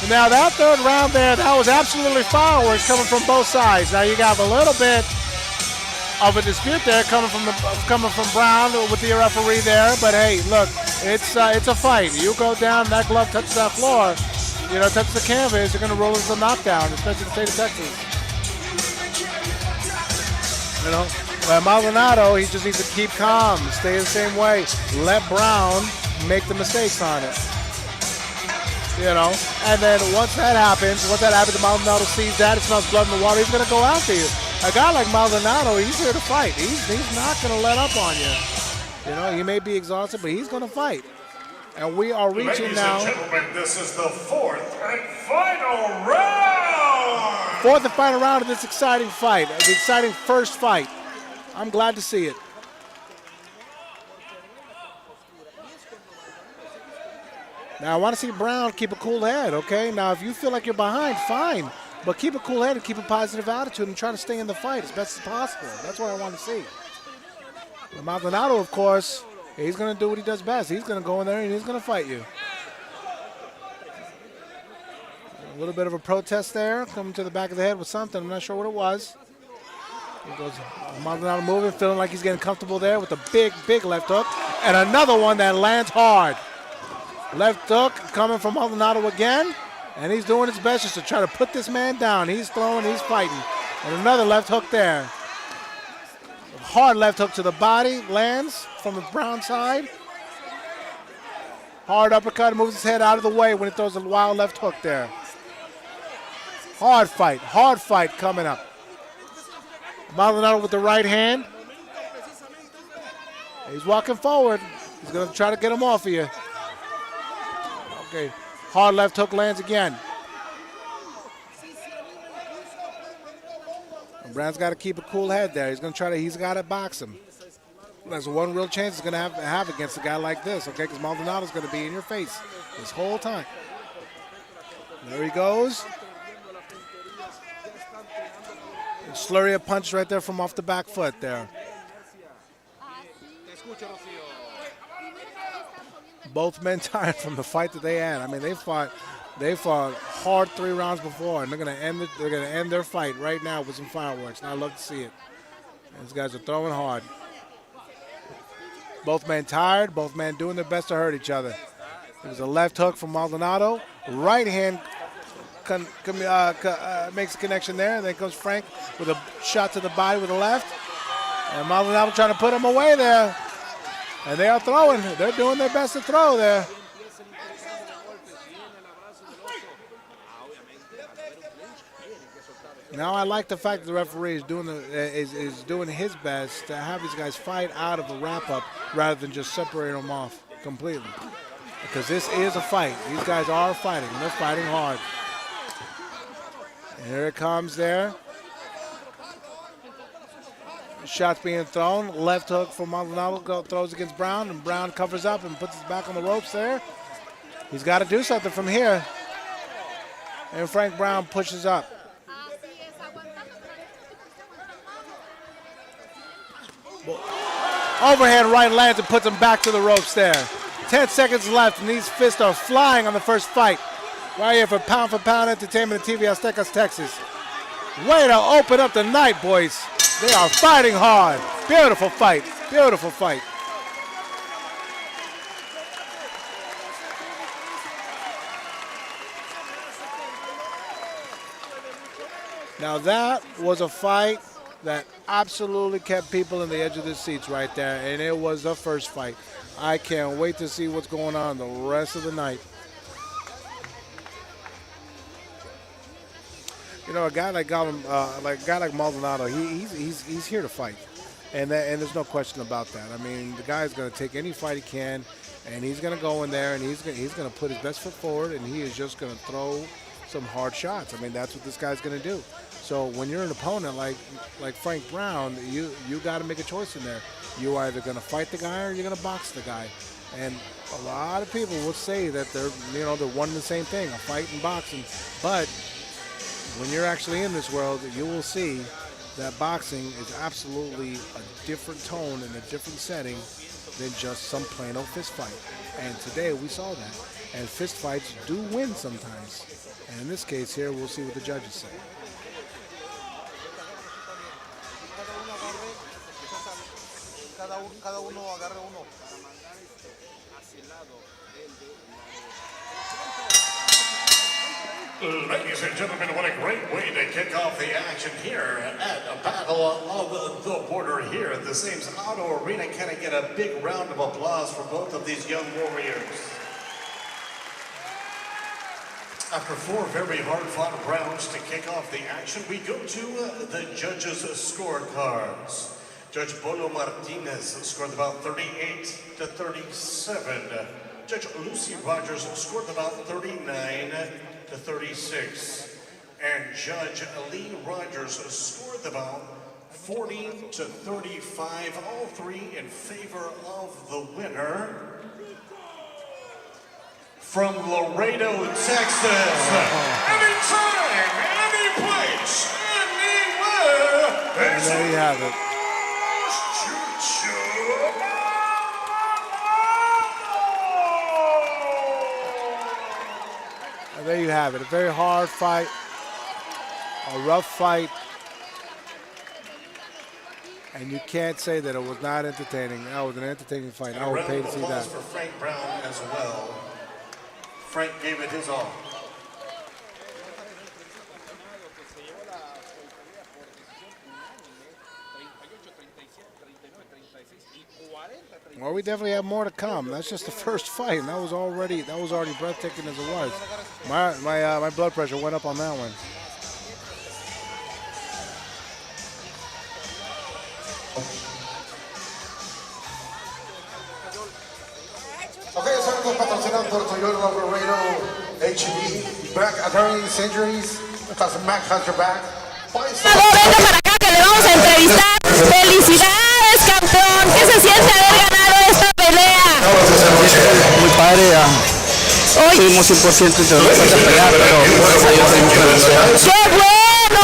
Now that third round there, that was absolutely fireworks coming from both sides. Now you got a little bit of a dispute there coming from Brown with the referee there. But hey, look, it's a fight. You go down, that glove touches that floor, touches the canvas, you're going to roll as a knockdown, especially the state of Texas. But Maldonado, he just needs to keep calm, stay the same way. Let Brown make the mistakes on it. And then once that happens, Maldonado sees that, it smells blood in the water, he's going to go after you. A guy like Maldonado, he's here to fight. He's not going to let up on you. He may be exhausted, but he's going to fight. And we are reaching now. Ladies and gentlemen, this is the fourth and final round. Fourth and final round of this exciting fight, the exciting first fight. I'm glad to see it. Now, I want to see Brown keep a cool head, okay? Now, if you feel like you're behind, fine. But keep a cool head and keep a positive attitude and try to stay in the fight as best as possible. That's what I want to see. And Maldonado, of course, he's going to do what he does best. He's going to go in there and he's going to fight you. A little bit of a protest there, coming to the back of the head with something. I'm not sure what it was. Here goes Maldonado moving, feeling like he's getting comfortable there with a big left hook. And another one that lands hard. Left hook coming from Maldonado again. And he's doing his best just to try to put this man down. He's throwing, he's fighting. And another left hook there. Hard left hook to the body, lands from the Brown side. Hard uppercut, moves his head out of the way when he throws a wild left hook there. Hard fight coming up. Maldonado with the right hand. He's walking forward. He's going to try to get him off of you. Okay, hard left hook lands again. And Brown's got to keep a cool head there. He's going to try to, he's got to box him. That's one real chance he's going to have against a guy like this, okay, because Maldonado's going to be in your face this whole time. There he goes. A slurry of punch right there from off the back foot there. Both men tired from the fight that they had. I mean, they fought hard 3 rounds before, and they're gonna end their fight right now with some fireworks. And I love to see it. These guys are throwing hard. Both men tired. Both men doing their best to hurt each other. There's a left hook from Maldonado. Right hand makes a connection there. And then comes Frank with a shot to the body with a left. And Maldonado trying to put him away there. And they are throwing. They're doing their best to throw there. Now I like the fact that the referee is doing his best to have these guys fight out of the wrap-up rather than just separate them off completely. Because this is a fight. These guys are fighting. They're fighting hard. And here it comes there. Shots being thrown. Left hook for Maldonado throws against Brown, and Brown covers up and puts his back on the ropes there. He's got to do something from here. And Frank Brown pushes up. Overhand right lands and puts him back to the ropes there. 10 seconds left, and these fists are flying on the first fight. Right here for Pound Entertainment at TV Azteca Texas. Way to open up the night, boys. They are fighting hard. Beautiful fight. Beautiful fight. Now that was a fight that absolutely kept people in the edge of their seats right there, and it was the first fight. I can't wait to see what's going on the rest of the night. You know, a guy like Maldonado, he's here to fight, and there's no question about that. I mean, the guy's going to take any fight he can, and he's going to go in there and he's going to put his best foot forward, and he is just going to throw some hard shots. I mean, that's what this guy's going to do. So when you're an opponent like Frank Brown, you got to make a choice in there. You're either going to fight the guy or you're going to box the guy. And a lot of people will say that they're one and the same thing, a fight and boxing. But when you're actually in this world, you will see that boxing is absolutely a different tone and a different setting than just some plain old fist fight. And today we saw that. And fist fights do win sometimes. And in this case here, we'll see what the judges say. Ladies and gentlemen, what a great way to kick off the action here at a battle of the border here at the Sames Auto Arena. Can I get a big round of applause for both of these young warriors? After 4 very hard-fought rounds to kick off the action, we go to the judges' scorecards. Judge Bolo Martinez scored about 38-37. Judge Lucy Rogers scored about 39-36. And Judge Lee Rogers scored about 40-35, all three in favor of the winner. From Laredo, Texas, anytime, any place, anywhere. And there you have it. And there you have it. A very hard fight, a rough fight, and you can't say that it was not entertaining. That was an entertaining fight. I would pay to see that. For Frank Brown as well. Frank gave it his all. Well, we definitely have more to come. That's just the first fight, and that was already breathtaking as it was. My blood pressure went up on that one. Okay, estamos patrocinados por Toyota Laredo HB. Back attorneys, injuries. That's Mac has your back. Venga para acá que le vamos a entrevistar. ¡Felicidades, campeón! ¿Qué se siente haber ganado esta pelea? Muy padre, fuimos 100% de esta pelea, pero gracias a Dios dimos la victoria. ¡Qué bueno!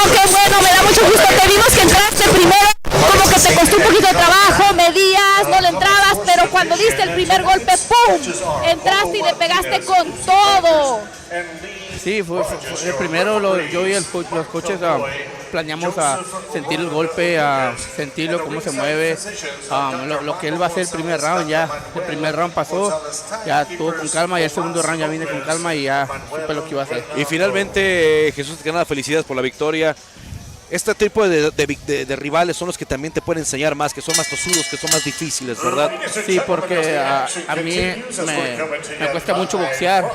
Me da mucho gusto. Te vimos que entraste primero, como que te costó un poquito de trabajo, medías, no le entrabas, pero cuando diste el primer golpe, ¡pum! Entraste y le pegaste con todo. Sí, fue el primero, yo y los coaches planeamos a sentir el golpe, a sentirlo, cómo se mueve, lo que él va a hacer el primer round. Ya el primer round pasó, ya estuvo con calma, y el segundo round ya vine con calma y ya supe lo que iba a hacer. Y finalmente, Jesús Canada, felicidades por la victoria. este tipo de rivales son los que también te pueden enseñar más, que son más tosudos, que son más difíciles, ¿verdad? Sí, porque a mí me cuesta mucho boxear.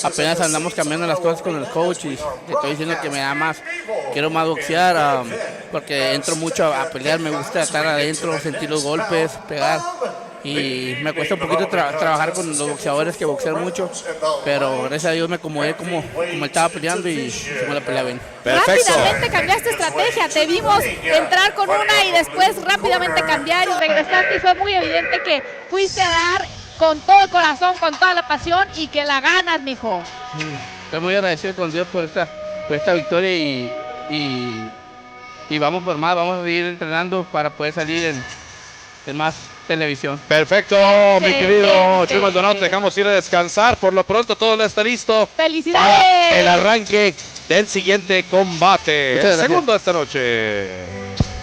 Apenas andamos cambiando las cosas con el coach y te estoy diciendo que me da más, quiero más boxear, porque entro mucho a pelear, me gusta estar adentro, sentir los golpes, pegar. Y me cuesta un poquito trabajar con los boxeadores que boxean mucho, pero gracias a Dios me acomodé como él estaba peleando y hicimos la pelea bien. Perfecto. Rápidamente cambiaste estrategia, te vimos entrar con una y después rápidamente cambiar y regresaste y fue muy evidente que fuiste a dar con todo el corazón, con toda la pasión y que la ganas, mijo. Estoy muy agradecido con Dios por esta victoria y vamos por más, vamos a seguir entrenando para poder salir en más televisión. Perfecto, mi querido Chuy Maldonado, te dejamos ir a descansar. Por lo pronto todo está listo. ¡Felicidades! Para el arranque del siguiente combate. El segundo de esta noche.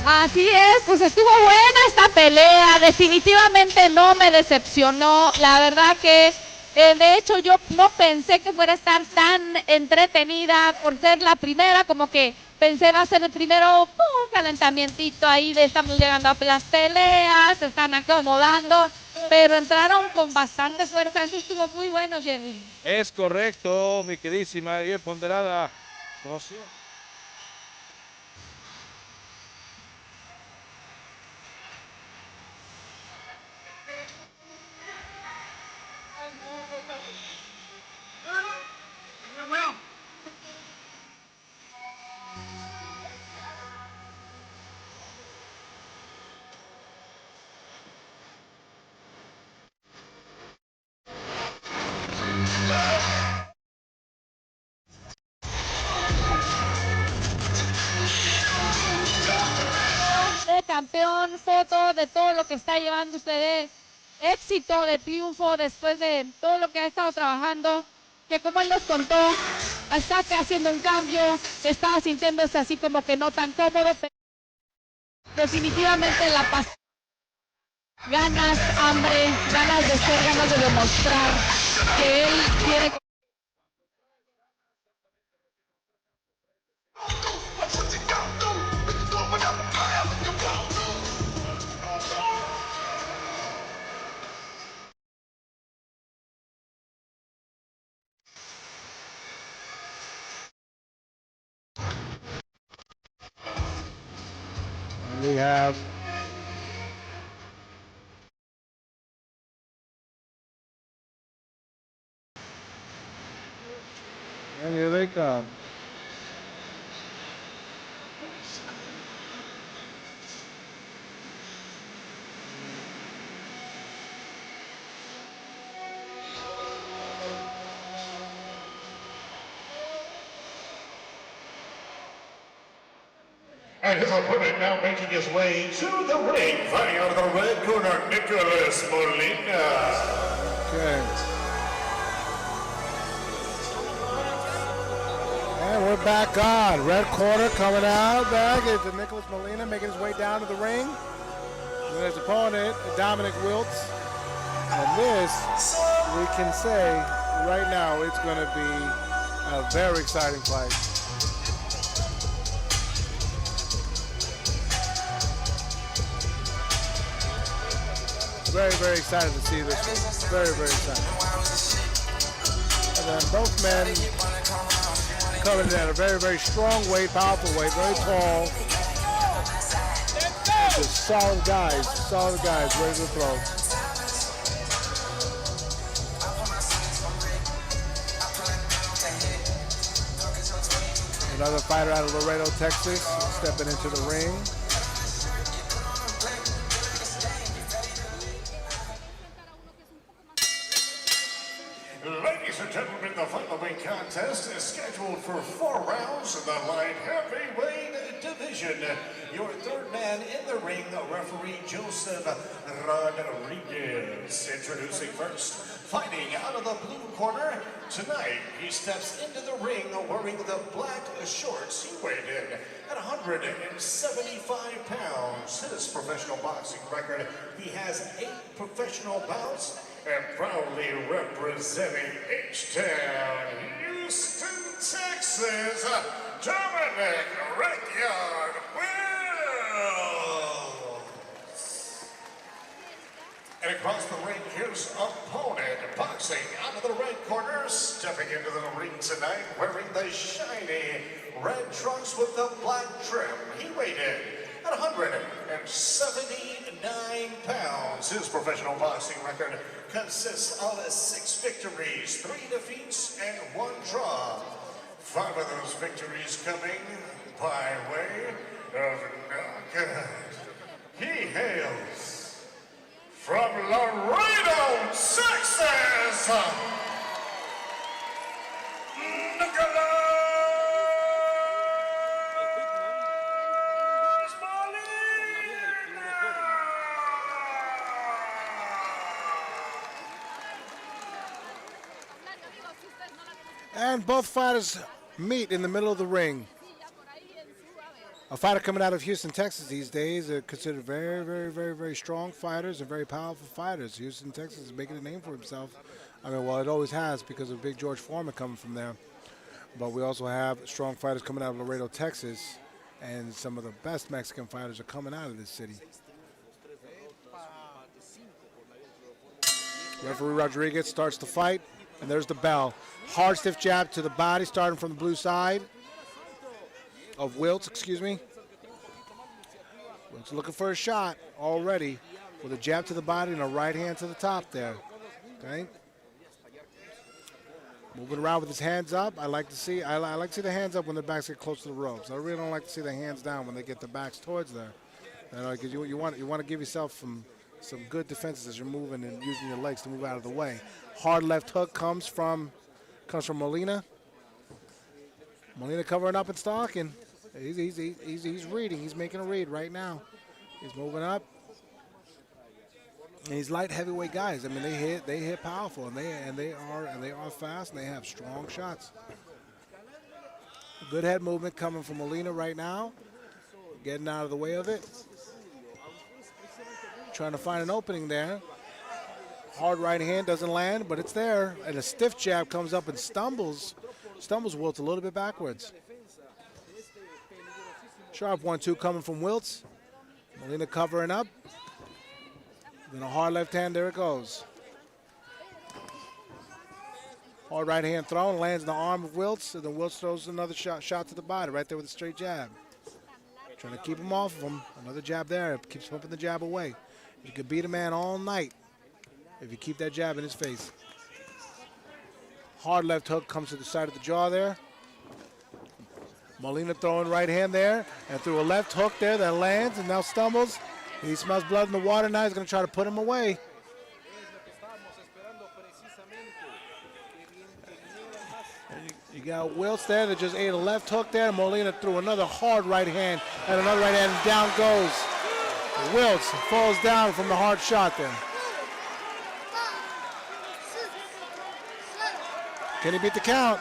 Así es, pues estuvo buena esta pelea, definitivamente no me decepcionó, la verdad que de hecho yo no pensé que fuera a estar tan entretenida por ser la primera, como que pensé va a ser el primero, un calentamientito ahí de estamos llegando a las peleas, se están acomodando, pero entraron con bastante fuerza, eso estuvo muy bueno, Jerry. Es correcto, mi queridísima y bien ponderada Rocío. De campeón, foto de todo lo que está llevando usted, éxito, de triunfo después de todo lo que ha estado trabajando, que como él nos contó, está haciendo un cambio, estaba sintiéndose así como que no tan cómodo, pero definitivamente la paz, ganas, hambre, ganas de ser, ganas de demostrar que él tiene. We have and here they come. And his opponent now making his way to the ring, fighting out of the red corner, Molina. Okay. And we're back on. Red corner coming out. Back is Molina making his way down to the ring. And his opponent, Dominic Wiltz. And this, we can say right now, it's going to be a very exciting fight. Very, very excited to see this one. Very, very excited. And then both men coming in at a very, very strong weight, powerful weight, very tall. Just solid guys ready to throw. Another fighter out of Laredo, Texas, stepping into the ring. Ladies and gentlemen, the following contest is scheduled for 4 rounds in the light heavyweight division. Your third man in the ring, referee Joseph Rodriguez. Introducing first, fighting out of the blue corner, tonight he steps into the ring wearing the black shorts. He weighed in at 175 pounds. His professional boxing record, he has 8 professional bouts, and proudly representing H-Town, Houston, Texas. Texas, Dominic Rickyard Wiltz. And across the ring, his opponent, boxing out of the red corner, stepping into the ring tonight, wearing the shiny red trunks with the black trim. He weighed in at 179 pounds. His professional boxing record consists of 6 victories, 3 defeats, and 1 draw. 5 of those victories coming by way of knockout. He hails from Laredo, Texas, And both fighters meet in the middle of the ring. A fighter coming out of Houston, Texas these days are considered very, very, very, very strong fighters and very powerful fighters. Houston, Texas is making a name for himself. I mean, well, it always has because of Big George Foreman coming from there. But we also have strong fighters coming out of Laredo, Texas, and some of the best Mexican fighters are coming out of this city. Referee Rodriguez starts the fight, and there's the bell. Hard, stiff jab to the body, starting from the blue side of Wiltz, excuse me. Wiltz looking for a shot already with a jab to the body and a right hand to the top there. Okay. Moving around with his hands up. I like to see the hands up when their backs get close to the ropes. I really don't like to see the hands down when they get their backs towards there. Because you want to give yourself some good defenses as you're moving and using your legs to move out of the way. Hard left hook comes from Molina. Molina covering up and stalking. He's reading. He's making a read right now. He's moving up. And he's light heavyweight guys. I mean, they hit powerful, and they are fast, and they have strong shots. Good head movement coming from Molina right now. Getting out of the way of it. Trying to find an opening there. Hard right hand doesn't land, but it's there. And a stiff jab comes up and stumbles Wiltz a little bit backwards. Sharp 1-2 coming from Wiltz. Molina covering up. Then a hard left hand, there it goes. Hard right hand thrown, lands in the arm of Wiltz, and then Wiltz throws another shot to the body right there with a straight jab. Trying to keep him off of him. Another jab there, keeps pumping the jab away. You could beat a man all night if you keep that jab in his face. Hard left hook comes to the side of the jaw there. Molina throwing right hand there and threw a left hook there that lands and now stumbles. He smells blood in the water now. He's going to try to put him away. You got Wiltz there that just ate a left hook there. Molina threw another hard right hand and another right hand, and down goes. Wiltz falls down from the hard shot there. Can he beat the count?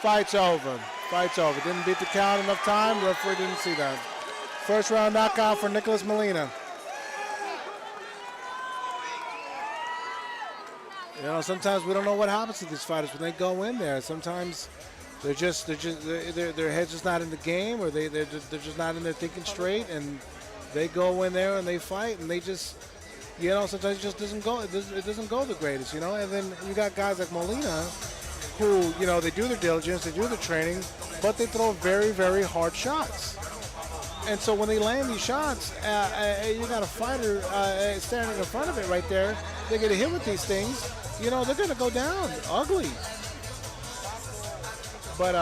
Fight's over. Fight's over. Didn't beat the count enough time. Referee didn't see that. First round knockout for Nicholas Molina. You know, sometimes we don't know what happens to these fighters when they go in there. Sometimes their head's just not in the game, or they're just not in there thinking straight, and they go in there and they fight, and they just, you know, sometimes it just doesn't go. It doesn't go the greatest, you know. And then you got guys like Molina, who, you know, they do their diligence, they do their training, but they throw very, very hard shots. And so when they land these shots, you got a fighter standing in front of it right there. They get hit with these things, you know, they're going to go down ugly. But,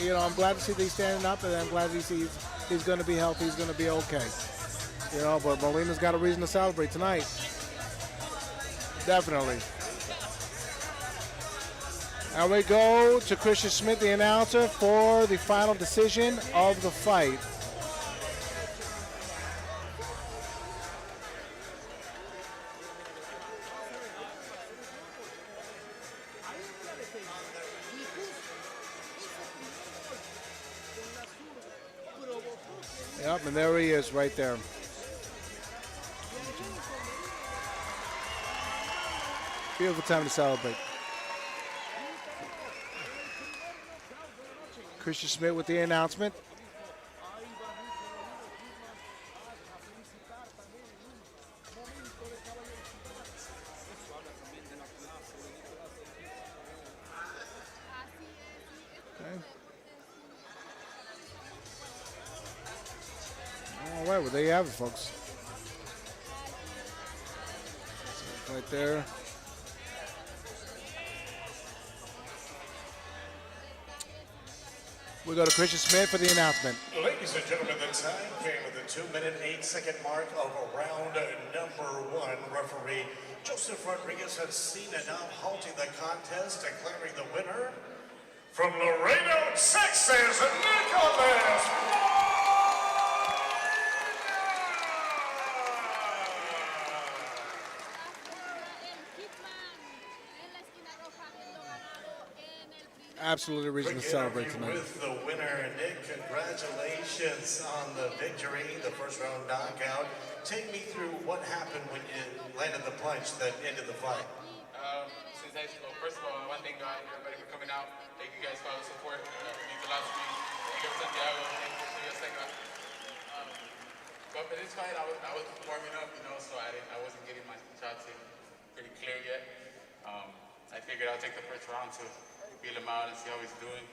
you know, I'm glad to see that he's standing up, and I'm glad to see he's going to be healthy. He's going to be okay. You know, but Molina's got a reason to celebrate tonight. Definitely. And we go to Christian Smith, the announcer, for the final decision of the fight. Yep, and there he is right there. Beautiful time to celebrate. Christian Smith with the announcement. All right, well, there you have it, folks. Right there. We go to Christian Smith for the announcement. Ladies and gentlemen, the time came at the 2-minute 8-second mark of round number 1. Referee Joseph Rodriguez has seen enough, halting the contest, declaring the winner from Laredo, Texas, Nicholas. Absolutely reason to celebrate tonight. With the winner, Nick, congratulations on the victory, the first round knockout. Take me through what happened when you landed the punch that ended the fight. Sensational. First of all, I want to thank everybody for coming out. Thank you guys for all the support. It means a lot to me. Thank you, Santiago. Thank you, Tv Azteca. But for this fight, I was warming up, so I wasn't getting my shots in pretty clear yet. I figured I'll take the first round to feel him out and see how he's doing.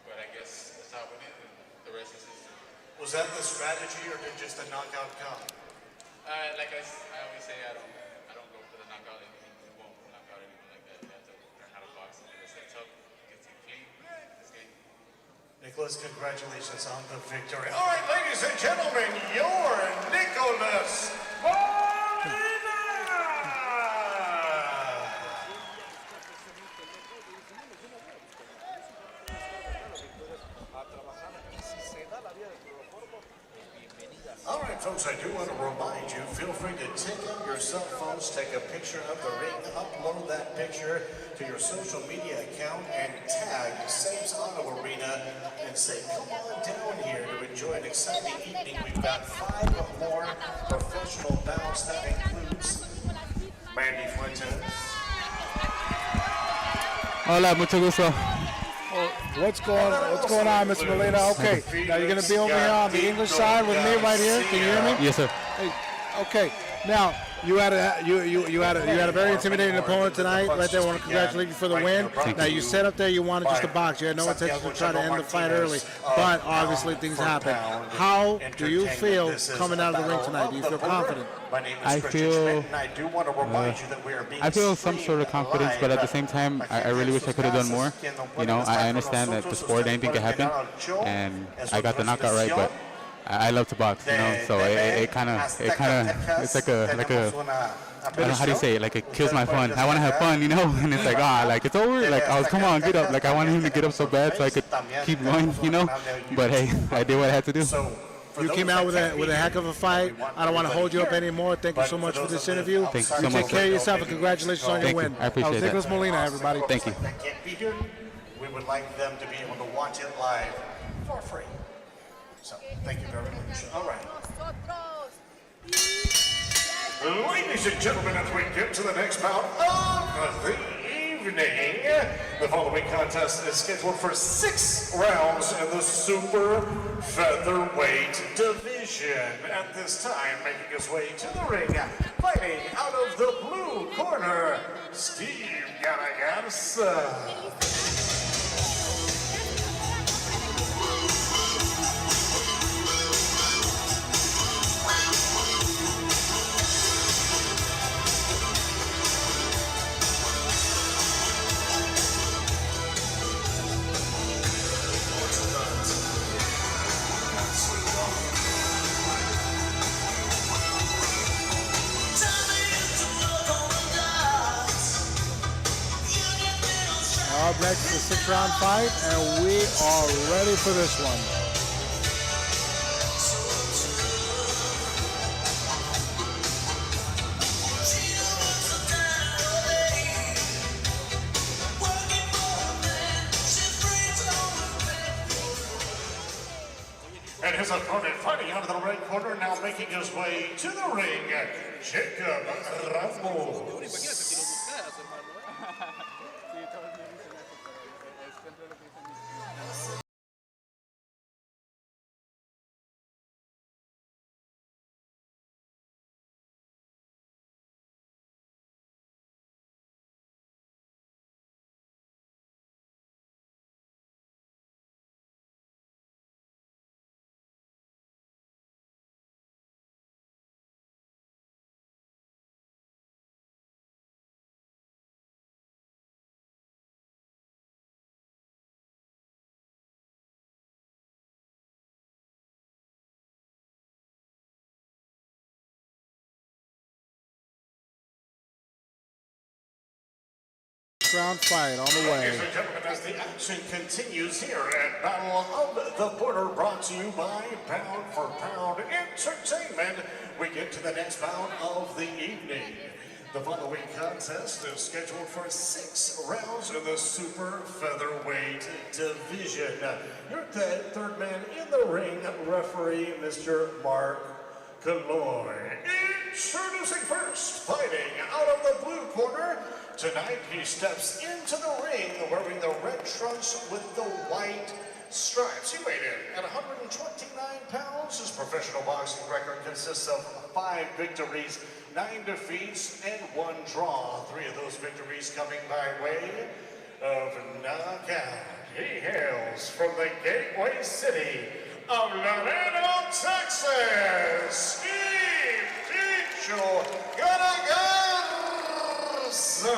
But I guess that's how it went in, and the rest is history. Was that the strategy, or did just a knockout come? Like I always say, I don't go for the knockout. It won't knock out anyone like that. You have to learn how to box. And like I said, tough, gets you clean. This game. Nicholas, congratulations on the victory. All right, ladies and gentlemen, your Nicholas Molina! All right, folks, I do want to remind you, feel free to take out your cell phones, take a picture of the ring, upload that picture to your social media account, and tag Saves Auto Arena and say, come on down here to enjoy an exciting evening. We've got 5 more professional bouts. That includes Mandy Fuentes. Hola, mucho gusto. What's going on, Mr. Molina? Okay, now you're going to be over here on the English side with me right here. Can you hear me? Yes, sir. Hey, okay, now you had a very intimidating opponent tonight, right there. I want to congratulate you for the win. Now you set up there, you wanted just a box. You had no intention to try to end the fight early, but obviously things happen. How do you feel coming out of the ring tonight? Do you feel confident? I feel some sort of confidence, but at the same time, I really wish I could have done more. I understand that the sport, anything can happen, and I got the knockout right, but I love to box, so it's like a, I don't know how do you say it, like it kills my fun. I want to have fun, and it's like, it's over, come on, get up. I wanted him to get up so bad so I could keep going, but hey, I did what I had to do. You came out with a heck of a fight. I don't want to hold you up anymore. Thank you so much for this interview. Thank you so much. Take care of yourself, and congratulations on your win. I appreciate it. Nicholas Molina, everybody. Thank you. That can't be here. We would like them to be able to watch it live for free. So, thank you very much. All right. Ladies and gentlemen, as we get to the next bout of the evening, the following contest is scheduled for 6 rounds in the super featherweight division. At this time, making his way to the ring, fighting out of the blue corner, Steve Garza. Up next is the 6-round fight, and we are ready for this one. And his opponent fighting out of the red corner, now making his way to the ring, Jacob Ramos. 6th round fight on the way. Ladies and gentlemen, as the action continues here at Battle of the Border, brought to you by Pound for Pound Entertainment, we get to the next bout of the evening. The following contest is scheduled for 6 rounds in the super featherweight division. Your third man in the ring, referee Mr. Mark Kaloy. Introducing first, fighting out of the blue corner. Tonight he steps into the ring wearing the red trunks with the white stripes. He weighed in at 129 pounds. His professional boxing record consists of 5 victories, 9 defeats, and 1 draw. 3 of those victories coming by way of knockout. He hails from the gateway city of Laredo, Texas. Garza.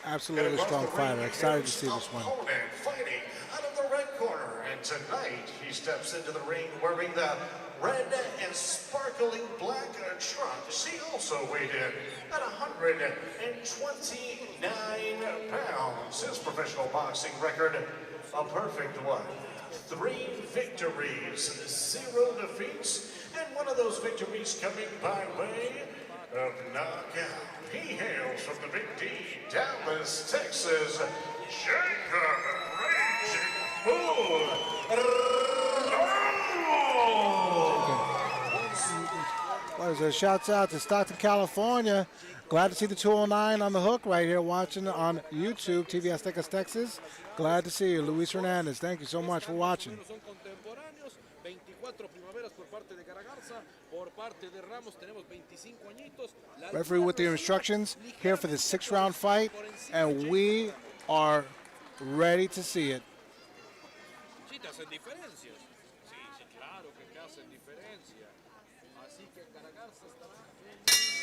Absolutely strong fighter. Excited to see this one. Fighting out of the red corner, and tonight he steps into the ring wearing the red and sparkling black trunks. He also weighed in at 129 pounds. His professional boxing record, a perfect one. 3 victories, 0 defeats, and one of those victories coming by way of knockout. He hails from the Big D, Dallas, Texas, Jacob Raging Bull Ramos. Well, shouts out to Stockton, California. Glad to see the 209 on the hook right here watching on YouTube, TV Azteca Texas. Glad to see you, Luis Hernandez. Thank you so much for watching. Referee with the instructions here for the 6th round fight, and we are ready to see it.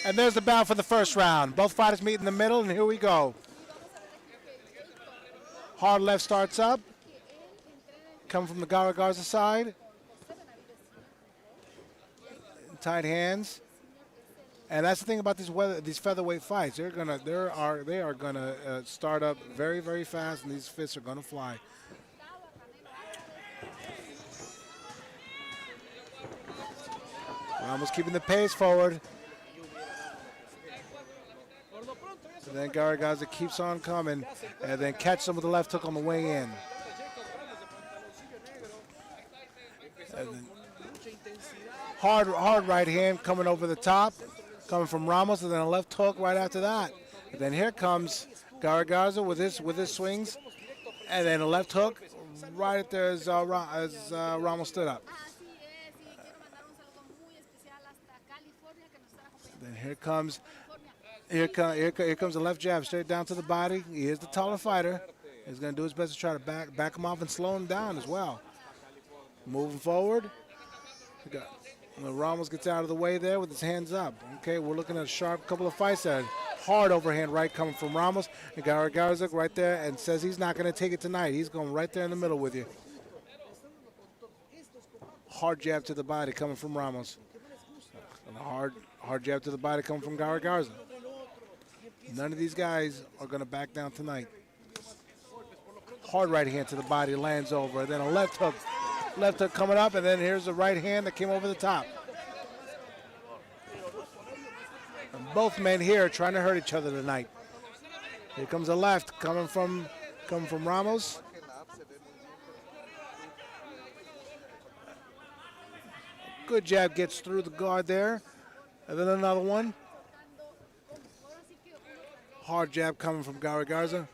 And there's the bout for the first round. Both fighters meet in the middle, and here we go. Hard left starts up. Coming from the Garza side. Tight hands. And that's the thing about these featherweight fights. They are gonna start up very, very fast, and these fists are gonna fly. Ramos keeping the pace forward. And then Garza keeps on coming, and then catch him with the left hook on the way in. And then hard right hand coming over the top, coming from Ramos, and then a left hook right after that. And then here comes Garza with his swings, and then a left hook right there as Ramos stood up. Then here comes the left jab straight down to the body. He is the taller fighter. He's going to do his best to try to back him off and slow him down as well. Moving forward. Ramos gets out of the way there with his hands up. Okay, we're looking at a sharp couple of fights there. Hard overhand right coming from Ramos. And Garza right there and says he's not going to take it tonight. He's going right there in the middle with you. Hard jab to the body coming from Ramos. And a hard jab to the body coming from Garza. None of these guys are going to back down tonight. Hard right hand to the body, lands over. Then a left hook coming up, and then here's the right hand that came over the top. And both men here trying to hurt each other tonight. Here comes a left coming from Ramos. Good jab gets through the guard there. And then another one. Hard jab coming from Garza.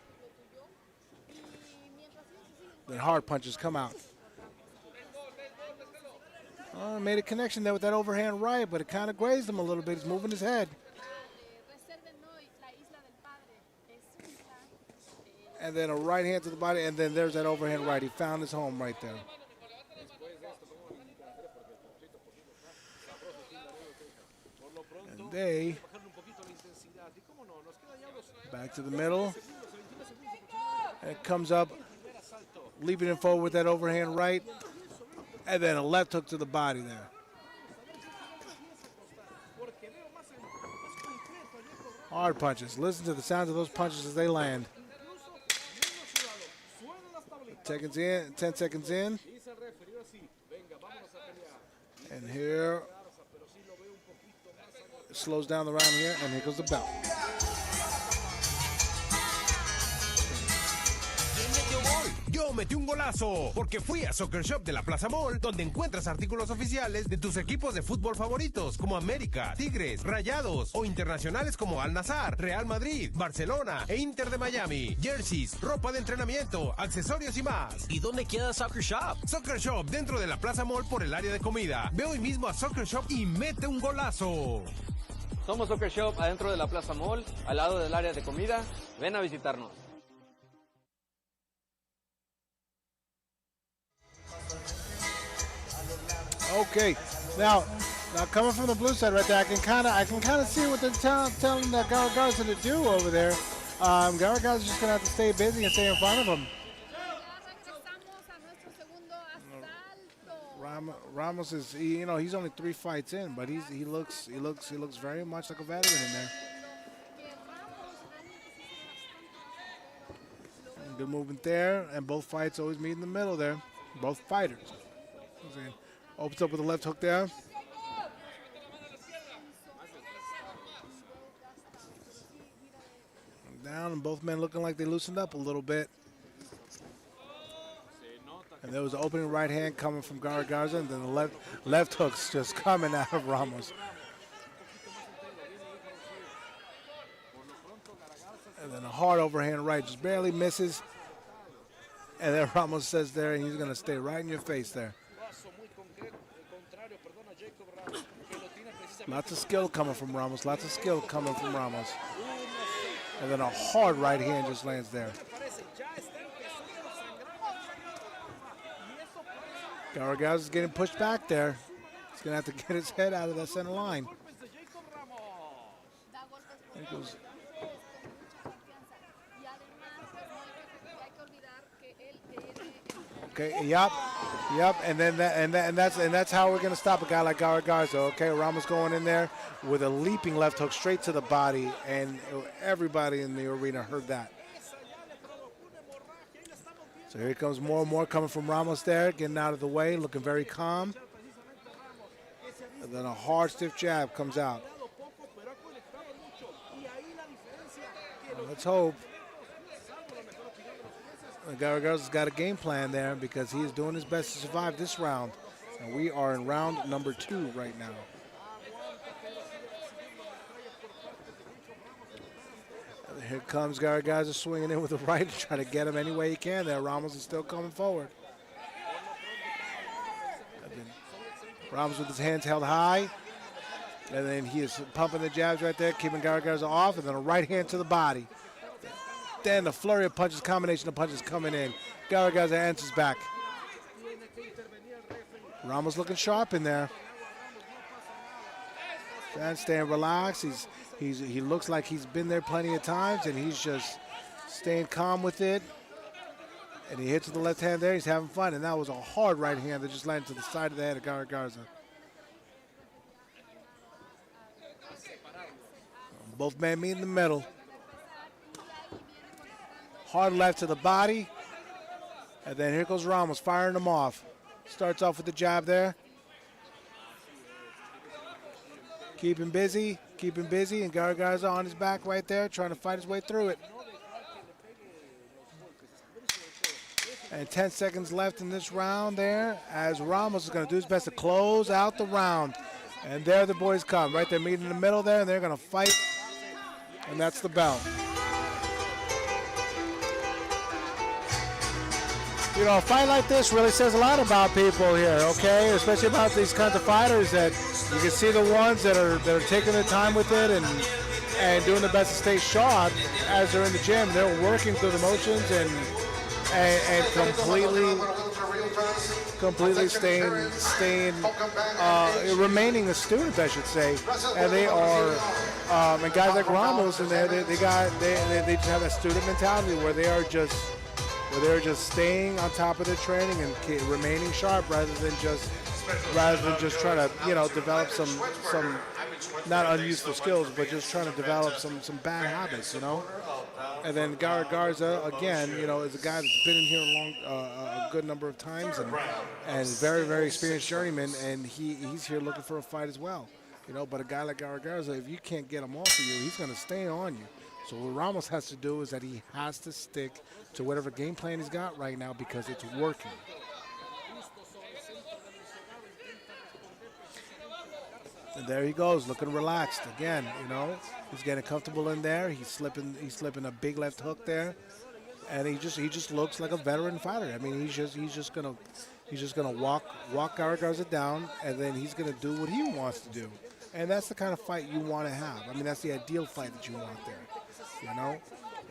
Then hard punches come out. Made a connection there with that overhand right, but it kind of grazed him a little bit. He's moving his head. And then a right hand to the body, and then there's that overhand right. He found his home right there. And they back to the middle. And it comes up, leaping it forward with that overhand right. And then a left hook to the body there. Hard punches. Listen to the sounds of those punches as they land. 10 seconds in. And here, it slows down the round here, and here goes the bell. Yo metí un golazo porque fui a Soccer Shop de la Plaza Mall, donde encuentras artículos oficiales de tus equipos de fútbol favoritos como América, Tigres, Rayados o internacionales como Al Nassr, Real Madrid, Barcelona e Inter de Miami, jerseys, ropa de entrenamiento, accesorios y más. ¿Y dónde queda Soccer Shop? Soccer Shop dentro de la Plaza Mall por el área de comida. Ve hoy mismo a Soccer Shop y mete un golazo. Somos Soccer Shop adentro de la Plaza Mall, al lado del área de comida. Ven a visitarnos. Okay, now coming from the blue side right there, I can kind of see what they're telling Garza to do over there. Garza's just gonna have to stay busy and stay in front of him. Ramos is, he's only 3 fights in, but he looks very much like a veteran in there. Good movement there, and both fights always meet in the middle there. Both fighters. Opens up with a left hook there. Down, and both men looking like they loosened up a little bit. And there was an opening right hand coming from Garza, and then the left hooks just coming out of Ramos. And then a hard overhand right, just barely misses. And then Ramos says there, and he's going to stay right in your face there. Lots of skill coming from Ramos. Lots of skill coming from Ramos. And then a hard right hand just lands there. Garza's getting pushed back there. He's going to have to get his head out of that center line. There goes. Okay, yep, and that's how we're gonna stop a guy like Garza. Okay, Ramos going in there with a leaping left hook straight to the body, and everybody in the arena heard that. So here comes more and more coming from Ramos there, getting out of the way, looking very calm. And then a hard, stiff jab comes out. Let's hope. Garza's got a game plan there because he is doing his best to survive this round. And we are in round number 2 right now. And here comes Garza swinging in with a right to try to get him any way he can there. Ramos is still coming forward. Ramos with his hands held high. And then he is pumping the jabs right there, keeping Garza off, and then a right hand to the body. Then the flurry of punches, combination of punches coming in. Garza answers back. Ramos looking sharp in there. And staying relaxed. He looks like he's been there plenty of times, and he's just staying calm with it. And he hits with the left hand there. He's having fun, and that was a hard right hand that just landed to the side of the head of Garza. Both men meet in the middle. Hard left to the body. And then here goes Ramos firing them off. Starts off with the jab there. Keep him busy, and Garza on his back right there, trying to fight his way through it. And 10 seconds left in this round there, as Ramos is going to do his best to close out the round. And there the boys come, right there, meeting in the middle there, and they're going to fight. And that's the bell. You know, a fight like this really says a lot about people here, okay? Especially about these kinds of fighters that you can see the ones that are taking their time with it and doing the best to stay sharp as they're in the gym. They're working through the motions and completely remaining a student, I should say. And they are, and guys like Ramos in there, they just have that student mentality where they are just staying on top of their training and remaining sharp rather than just trying to, develop some not unuseful skills, but just trying to develop some bad habits, you know. And then Garza, again, you know, is a guy that's been in here a good number of times and very, very experienced journeyman, and he's here looking for a fight as well. You know, but a guy like Garza, if you can't get him off of you, he's going to stay on you. So what Ramos has to do is that he has to stick to whatever game plan he's got right now because it's working. And there he goes, looking relaxed again. You know, he's getting comfortable in there. He's slipping a big left hook there, and he just looks like a veteran fighter. I mean, he's just gonna walk Garza down, and then he's gonna do what he wants to do. And that's the kind of fight you want to have. I mean, that's the ideal fight that you want there. You know,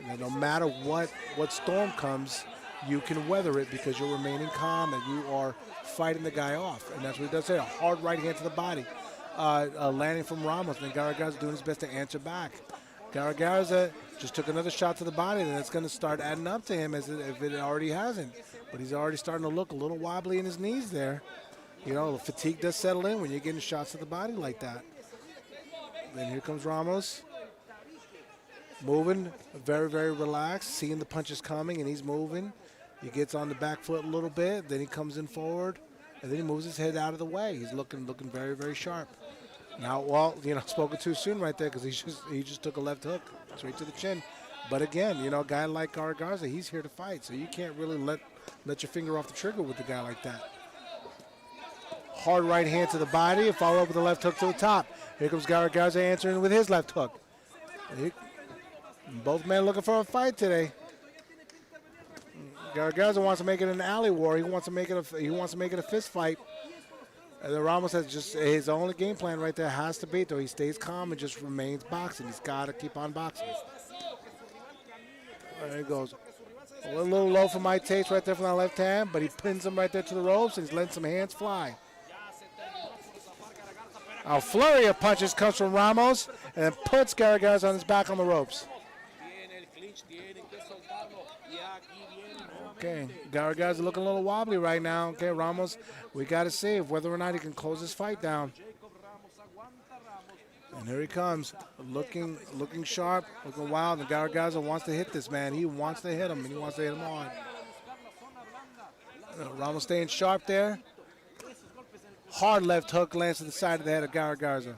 and no matter what storm comes, you can weather it because you're remaining calm and you are fighting the guy off. And that's what he does say, a hard right hand to the body, landing from Ramos. And Garza doing his best to answer back. Garza just took another shot to the body, and it's going to start adding up to him if it already hasn't. But he's already starting to look a little wobbly in his knees there. You know, the fatigue does settle in when you're getting shots to the body like that. Then here comes Ramos. Moving, very, very relaxed, seeing the punches coming, and he's moving. He gets on the back foot a little bit, then he comes in forward, and then he moves his head out of the way. He's looking very, very sharp. Now, well, you know, spoken too soon right there because he just took a left hook straight to the chin. But again, you know, a guy like Garza, he's here to fight, so you can't really let your finger off the trigger with a guy like that. Hard right hand to the body, follow up with the left hook to the top. Here comes Garza answering with his left hook. Both men looking for a fight today. Garza wants to make it an alley war. He wants to make it a fist fight. And then Ramos has just his only game plan right there has to be though he stays calm and just remains boxing. He's got to keep on boxing. There he goes. A little low for my taste right there from that left hand, but he pins him right there to the ropes and he's letting some hands fly. A flurry of punches comes from Ramos and then puts Garza on his back on the ropes. Okay, Garza's looking a little wobbly right now. Okay, Ramos, we got to see whether or not he can close this fight down. And here he comes, looking sharp, looking wild. And Garza wants to hit this man. He wants to hit him, and he wants to hit him hard. Ramos staying sharp there. Hard left hook lands to the side of the head of Garza.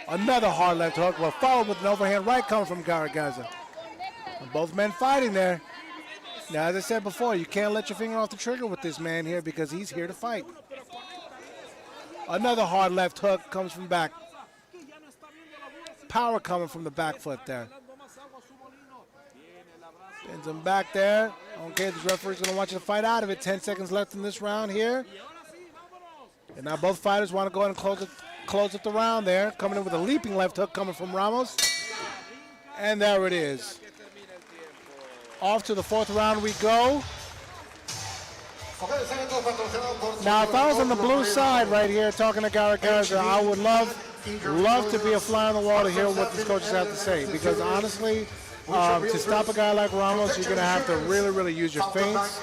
Another hard left hook, well, followed with an overhand right coming from Garza. And both men fighting there. Now, as I said before, you can't let your finger off the trigger with this man here because he's here to fight. Another hard left hook comes from back. Power coming from the back foot there. Pins him back there. Okay, this referee's going to want you to fight out of it. 10 seconds left in this round here. And now both fighters want to go ahead and close up the round there. Coming in with a leaping left hook coming from Ramos. And there it is. Off to the fourth round we go. Now, if I was on the blue side right here talking to Garza, I would love to be a fly on the wall to hear what these coaches have to say. Because honestly, to stop a guy like Ramos, you're going to have to really, really use your feints.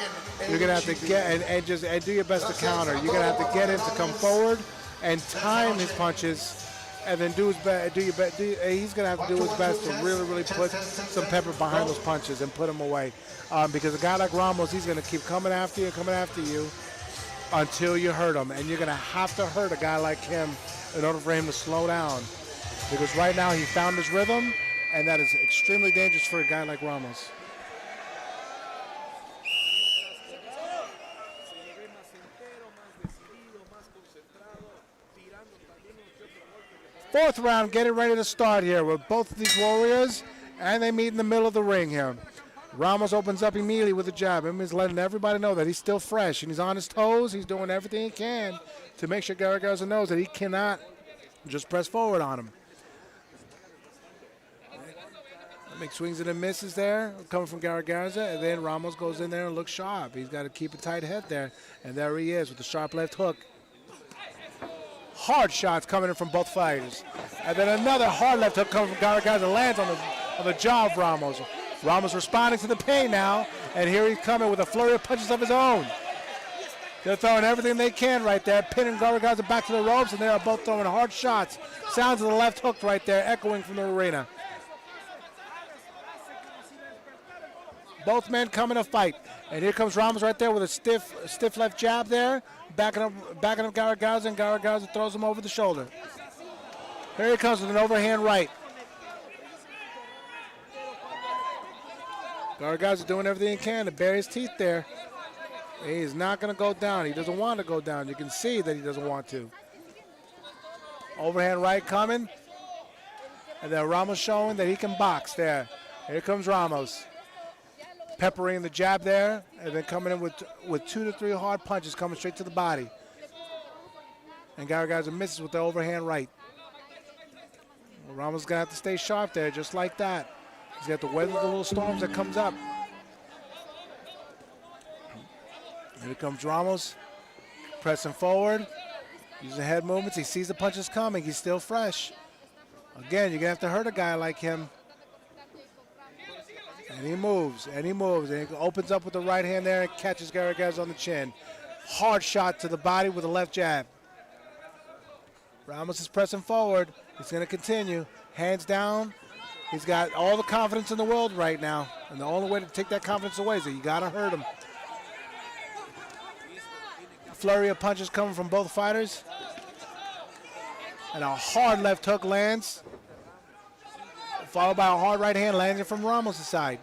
You're going to have to get and do your best to counter. You're going to have to get him to come forward and time his punches. And then do his best. He's going to have to do his best to really, really put some pepper behind those punches and put them away. Because a guy like Ramos, he's going to keep coming after you until you hurt him. And you're going to have to hurt a guy like him in order for him to slow down. Because right now he found his rhythm, and that is extremely dangerous for a guy like Ramos. Fourth round getting ready to start here with both of these warriors, and they meet in the middle of the ring here. Ramos opens up immediately with a jab. He's letting everybody know that he's still fresh and he's on his toes. He's doing everything he can to make sure Garza knows that he cannot just press forward on him. Make swings and misses there, coming from Garza, and then Ramos goes in there and looks sharp. He's got to keep a tight head there, and there he is with the sharp left hook. Hard shots coming in from both fighters. And then another hard left hook coming from Garza lands on the jaw of Ramos. Ramos responding to the pain now, and here he's coming with a flurry of punches of his own. They're throwing everything they can right there, pinning Garza back to the ropes, and they are both throwing hard shots. Sounds of the left hook right there, echoing from the arena. Both men coming to fight. And here comes Ramos right there with a stiff left jab there, backing up Garza, and Garza throws him over the shoulder. Here he comes with an overhand right. Garza doing everything he can to bury his teeth there. He's not going to go down. He doesn't want to go down. You can see that he doesn't want to. Overhand right coming. And then Ramos showing that he can box there. Here comes Ramos. Peppering the jab there, and then coming in with 2 to 3 hard punches coming straight to the body. And Garza misses with the overhand right. Well, Ramos is going to have to stay sharp there, just like that. He's got to weather the little storms that comes up. Here comes Ramos, pressing forward, using head movements. He sees the punches coming. He's still fresh. Again, you're going to have to hurt a guy like him. And he moves, and he moves, and he opens up with the right hand there and catches Garza on the chin. Hard shot to the body with a left jab. Ramos is pressing forward. He's going to continue. Hands down. He's got all the confidence in the world right now. And the only way to take that confidence away is that you got to hurt him. Flurry of punches coming from both fighters. And a hard left hook lands. Followed by a hard right hand landing from Ramos' side.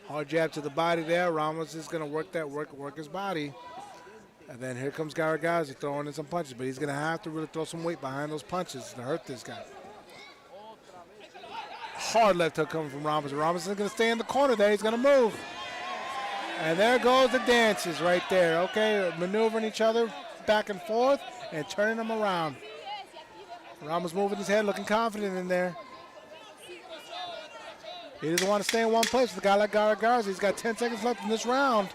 Hard jab to the body there. Ramos is going to work his body. And then here comes Garza throwing in some punches, but he's going to have to really throw some weight behind those punches to hurt this guy. Hard left hook coming from Ramos. Ramos is going to stay in the corner there. He's going to move. And there goes the dances right there. Okay, maneuvering each other back and forth and turning them around. Ramos moving his head, looking confident in there. He doesn't want to stay in one place with a guy like Garza. He's got 10 seconds left in this round.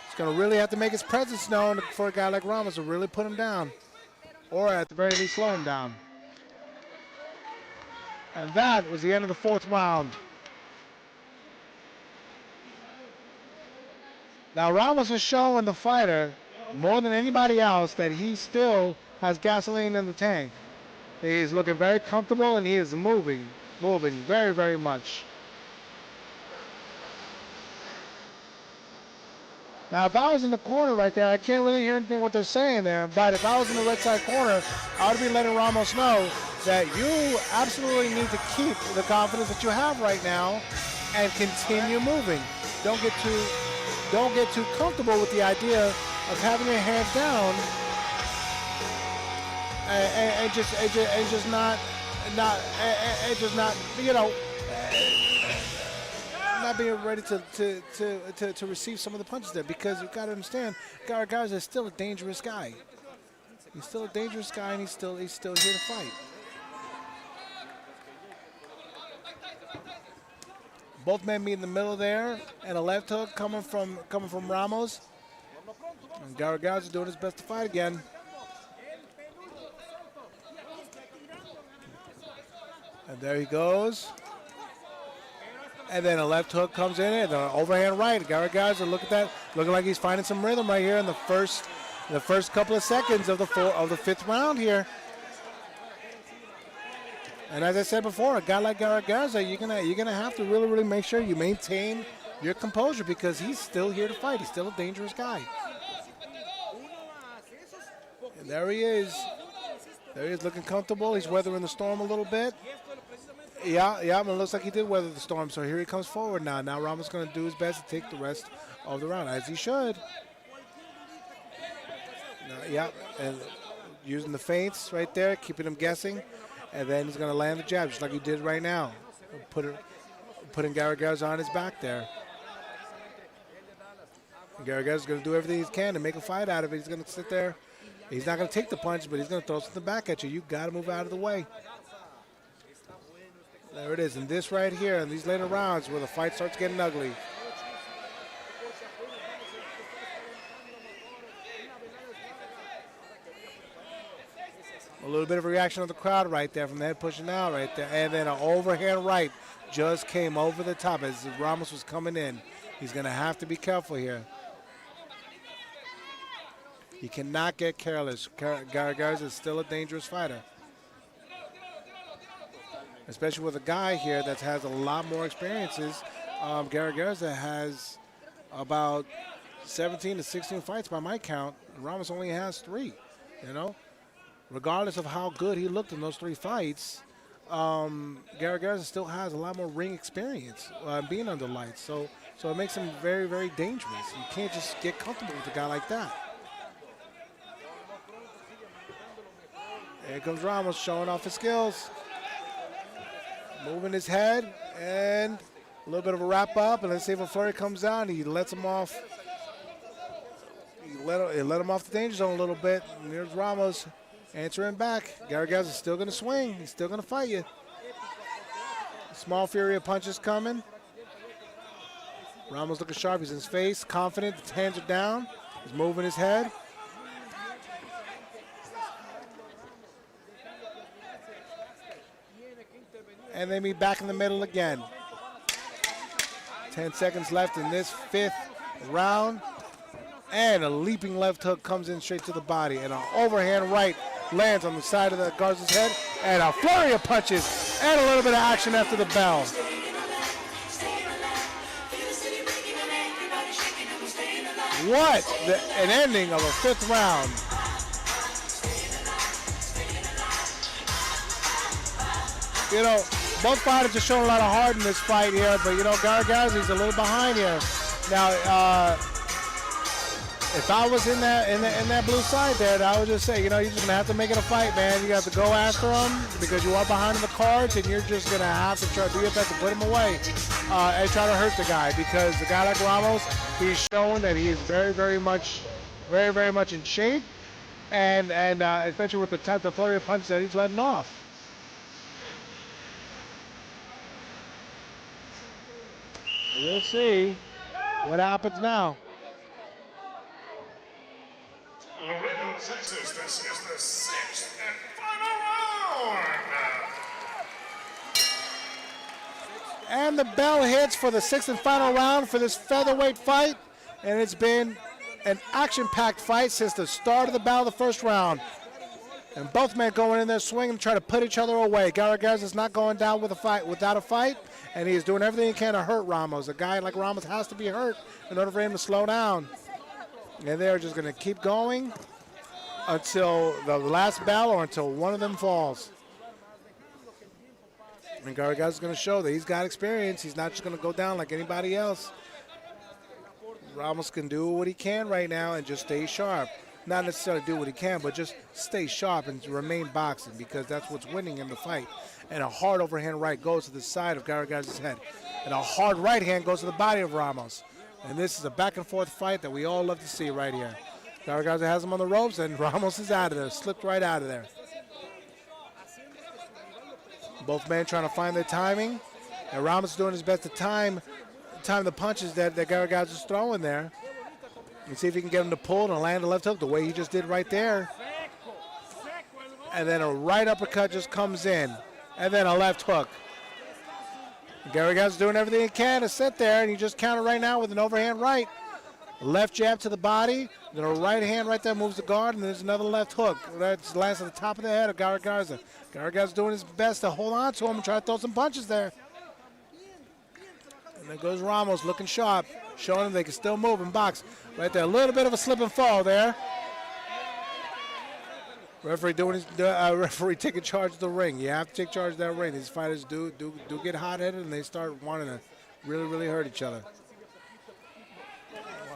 He's going to really have to make his presence known for a guy like Ramos to really put him down. Or at the very least slow him down. And that was the end of the 4th round. Now Ramos is showing the fighter more than anybody else that he still has gasoline in the tank. He's looking very comfortable and he is moving very, very much. Now, if I was in the corner right there, I can't really hear anything what they're saying there, but if I was in the red side corner, I would be letting Ramos know that you absolutely need to keep the confidence that you have right now and continue moving. Don't get too comfortable with the idea of having your hands down and just not you know, not being ready to receive some of the punches there, because you've got to understand Garza is still a dangerous guy. He's still a dangerous guy, and he's still here to fight. Both men meet in the middle there, and a left hook coming from Ramos. And Garza doing his best to fight again. And there he goes. And then a left hook comes in, and an overhand right. Garza, look at that, looking like he's finding some rhythm right here in the first couple of seconds of the 5th round here. And as I said before, a guy like Garza, you're gonna have to really make sure you maintain your composure, because he's still here to fight. He's still a dangerous guy. And there he is. There he is, looking comfortable. He's weathering the storm a little bit. Yeah, it looks like he did weather the storm. So here he comes forward now. Now Ramos is going to do his best to take the rest of the round, as he should. And using the feints right there, keeping him guessing. And then he's going to land the jab, just like he did right now. Putting Garza on his back there. Garza's going to do everything he can to make a fight out of it. He's going to sit there. He's not going to take the punch, but he's going to throw something back at you. You got to move out of the way. There it is. And this right here, in these later rounds, where the fight starts getting ugly. A little bit of a reaction of the crowd right there from the head pushing out right there. And then an overhand right just came over the top as Ramos was coming in. He's going to have to be careful here. He cannot get careless. Garza is still a dangerous fighter. Especially with a guy here that has a lot more experiences. Garza has about 17 to 16 fights by my count. Ramos only has 3, you know. Regardless of how good he looked in those 3 fights, Garza still has a lot more ring experience being under lights. So it makes him very, very dangerous. You can't just get comfortable with a guy like that. Here comes Ramos showing off his skills. Moving his head and a little bit of a wrap up. And let's see if a flurry comes down. He lets him off. He let him off the danger zone a little bit. And here's Ramos answering back. Garza is still going to swing. He's still going to fight you. Small fury of punches coming. Ramos looking sharp. He's in his face, confident. The hands are down. He's moving his head. And they meet back in the middle again. 10 seconds left in this 5th round. And a leaping left hook comes in straight to the body. And an overhand right lands on the side of the Garza's head. And a flurry of punches. And a little bit of action after the bell. What an ending of a 5th round. You know, both fighters are showing a lot of heart in this fight here, but you know, Garza's a little behind here. Now, if I was in that blue side there, I would just say, you know, you're just gonna have to make it a fight, man. You have to go after him because you are behind in the cards, and you're just gonna have to try to do your best to put him away and try to hurt the guy, because a guy like Ramos, he's shown that he is very, very much in shape, and especially with the type of flurry of punches that he's letting off. We'll see what happens now. Laredo, Texas, this is the 6th and final round. And the bell hits for the 6th and final round for this featherweight fight. And it's been an action-packed fight since the start of the battle of the 1st round. And both men going in there swinging, trying to put each other away. Garza is not going down with a fight without a fight. And he is doing everything he can to hurt Ramos. A guy like Ramos has to be hurt in order for him to slow down. And they're just going to keep going until the last bell or until one of them falls. And Garza is going to show that he's got experience. He's not just going to go down like anybody else. Ramos can do what he can right now and just stay sharp. Not necessarily do what he can, but just stay sharp and remain boxing, because that's what's winning in the fight. And a hard overhand right goes to the side of Garza's head. And a hard right hand goes to the body of Ramos. And this is a back and forth fight that we all love to see right here. Garza has him on the ropes, and Ramos is out of there, slipped right out of there. Both men trying to find their timing. And Ramos is doing his best to time the punches that Garza is throwing there. And see if he can get him to pull and land a left hook the way he just did right there. And then a right uppercut just comes in. And then a left hook. Garza's doing everything he can to sit there, and he just countered right now with an overhand right. Left jab to the body, then a right hand right there moves the guard, and there's another left hook. That lands at the top of the head of Garza. Garza's doing his best to hold on to him and try to throw some punches there. And there goes Ramos looking sharp, showing them they can still move and box. Right there, a little bit of a slip and fall there. Referee taking charge of the ring. You have to take charge of that ring. These fighters do get hot-headed, and they start wanting to really, really hurt each other.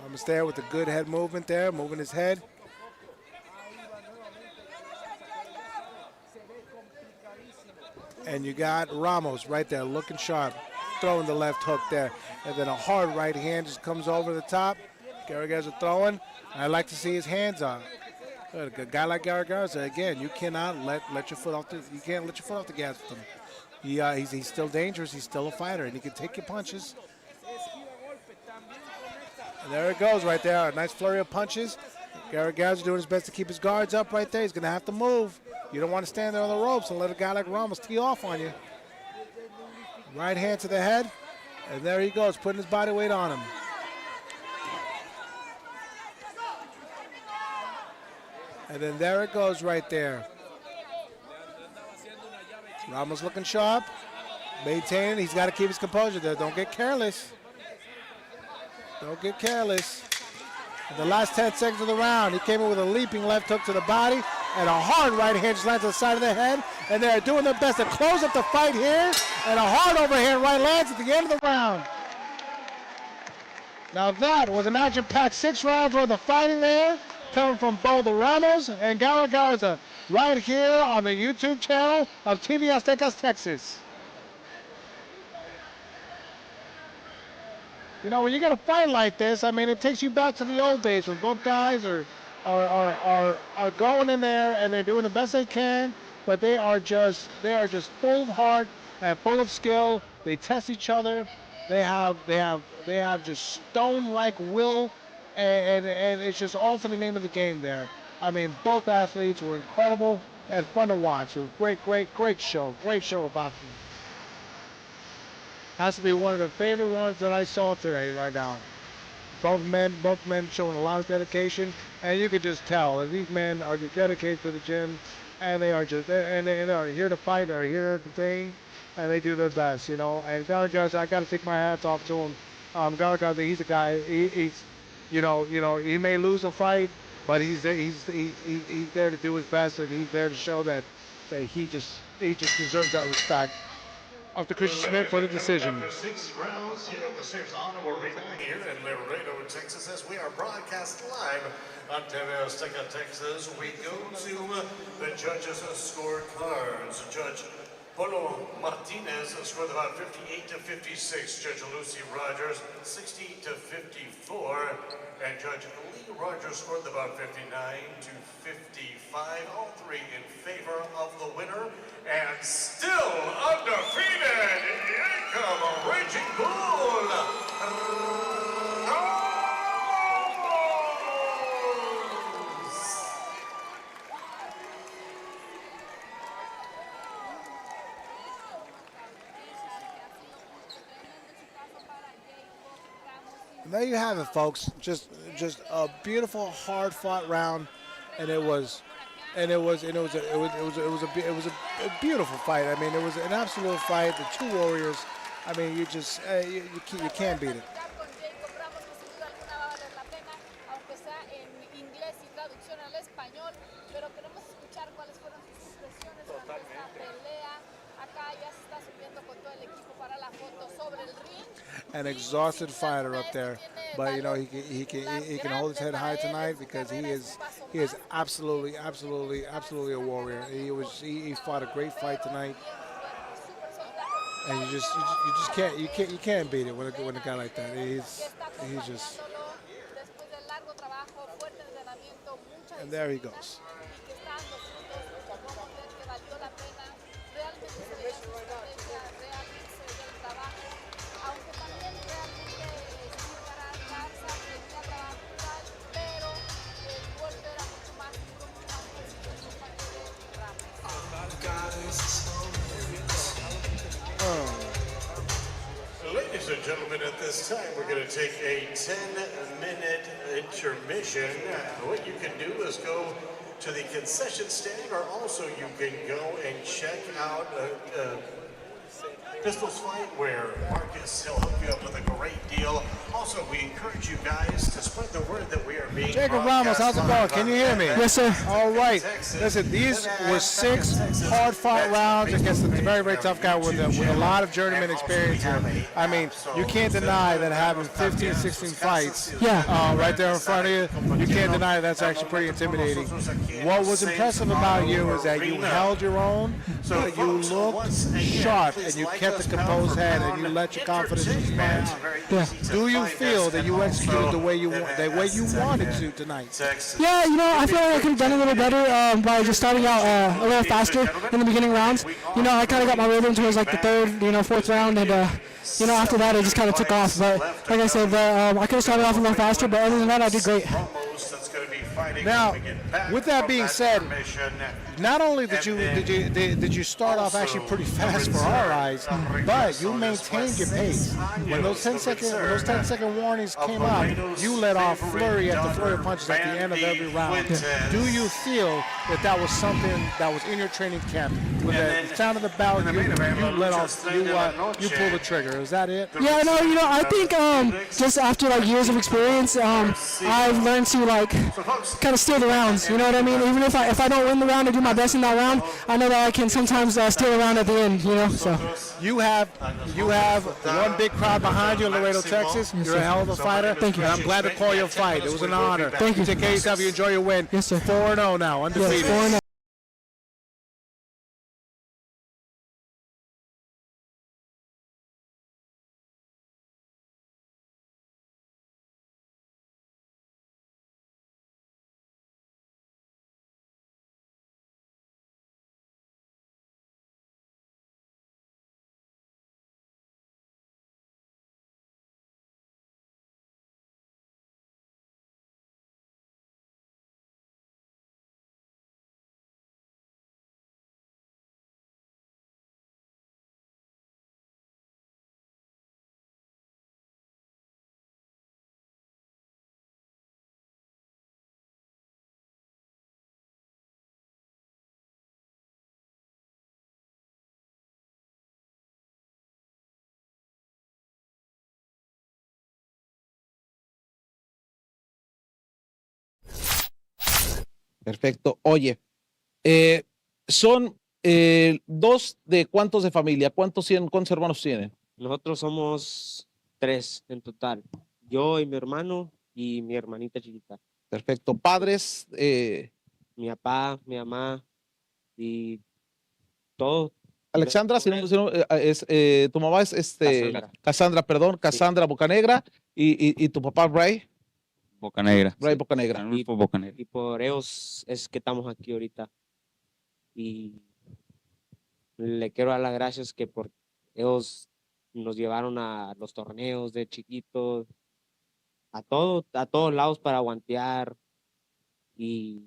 Ramos there with a good head movement there, moving his head. And you got Ramos right there looking sharp, throwing the left hook there. And then a hard right hand just comes over the top. Garza throwing. I like to see his hands up. A guy like Garza, again, you cannot let your foot off the gas with him. He's still dangerous. He's still a fighter, and he can take your punches. And there it goes right there. A nice flurry of punches. Garza doing his best to keep his guards up right there. He's going to have to move. You don't want to stand there on the ropes and let a guy like Ramos tee off on you. Right hand to the head, and there he goes, putting his body weight on him. And then there it goes right there. Ramos looking sharp, maintaining. He's got to keep his composure there. Don't get careless. Don't get careless. In the last 10 seconds of the round, he came in with a leaping left hook to the body and a hard right hand just lands to the side of the head. And they're doing their best to close up the fight here. And a hard overhand right lands at the end of the round. Now that was an action-packed 6 rounds worth of fighting there, coming from both Ramos and Garza, right here on the YouTube channel of TV Azteca Texas. You know, when you get a fight like this, I mean, it takes you back to the old days when both guys are going in there and they're doing the best they can, but they are just full of heart and full of skill. They test each other. They have just stone-like will, and it's just all for the name of the game there. I mean, both athletes were incredible and fun to watch. It was great show of boxing. Has to be one of the favorite ones that I saw today right now. Both men showing a lot of dedication, and you could just tell that these men are just dedicated to the gym, and they are here to fight, they're here to train, and they do their best, you know. And Garza, I got to take my hats off to him. Garza, he's a guy. He's you know, he may lose a fight, but he's there to do his best, and he's there to show that he just deserves that respect. Of the Christian Smith for the decision. 6 rounds here at the Sears Honorable Arena here in Laredo, Texas, as we are broadcast live on Tv Azteca Texas. We go to the judges' scorecards. Judge Polo Martinez scored about 58-56. Judge Lucy Rogers 60-54, and Judge Lee Rogers scored about 59-55. All three in favor of the winner, and still undefeated. Here come a Raging Bull. And there you have it, folks. Just a beautiful, hard-fought round, and it was a beautiful fight. I mean, it was an absolute fight. The two warriors. I mean, you can't beat it. An exhausted fighter up there, but you know he can hold his head high tonight because he is absolutely a warrior. He fought a great fight tonight, and you can't beat it with a guy like that. He's just, and there he goes. Ladies and gentlemen, at this time, we're going to take a 10-minute intermission. What you can do is go to the concession stand, or also you can go and check out Pistol's Fight, where Marcus, he'll hook you up with a great deal. Also, we encourage you guys to spread the word that we are being Jacob Ramos, how's it going? Can you hear me? Yes, sir. All right. Listen, these were 6 hard-fought rounds against a very, very tough guy with a lot of journeyman experience here. I mean, you can't deny that having 15, 16 fights right there in front of you, you can't deny that's actually pretty intimidating. What was impressive about you is that you held your own, but you looked sharp, and you kept the composed head, and you let your confidence expand. Yeah. Do you feel that you executed the way you wanted to tonight? Yeah, you know, I feel like I could have done a little better by just starting out a little faster in the beginning rounds. You know, I kind of got my rhythm towards like the third, 4th round, and you know, after that it just kind of took off. But like I said, I could have started off a little faster, but other than that, I did great. That's going to be Now, with that being said, not only did you start off actually pretty fast for our eyes, but you maintained your pace. When those 10-second warnings came out, you let off flurry after flurry of punches at the end of every round. Do you feel that was something that was in your training camp? With the sound of the bell, you let off, you pull the trigger. Is that it? Yeah, no, I think just after like years of experience, I've learned to like kind of steal the rounds. You know what I mean? Even if I don't win the round or do my best in that round, I know that I can sometimes steal a round at the end. So you have one big crowd behind you in Laredo, Texas. You're a hell of a fighter. Thank you. And I'm glad to call your fight. It was an honor. Thank you. Take care of yourself. You enjoy your win. Yes, sir. 4-0 now, undefeated. Yes, 4-0. Perfecto. Oye, son dos de cuántos de familia, cuántos hermanos tienen. Nosotros somos 3 en total. Yo y mi hermano y mi hermanita chiquita. Perfecto. Padres. Mi papá, mi mamá y todo. Alexandra, tu mamá es Cassandra, perdón, Cassandra Bocanegra y tu papá Bray. Bocanegra. Bray Bocanegra. Y por ellos es que estamos aquí ahorita. Y le quiero dar las gracias que por ellos nos llevaron a los torneos de chiquitos, a todos lados para aguantear y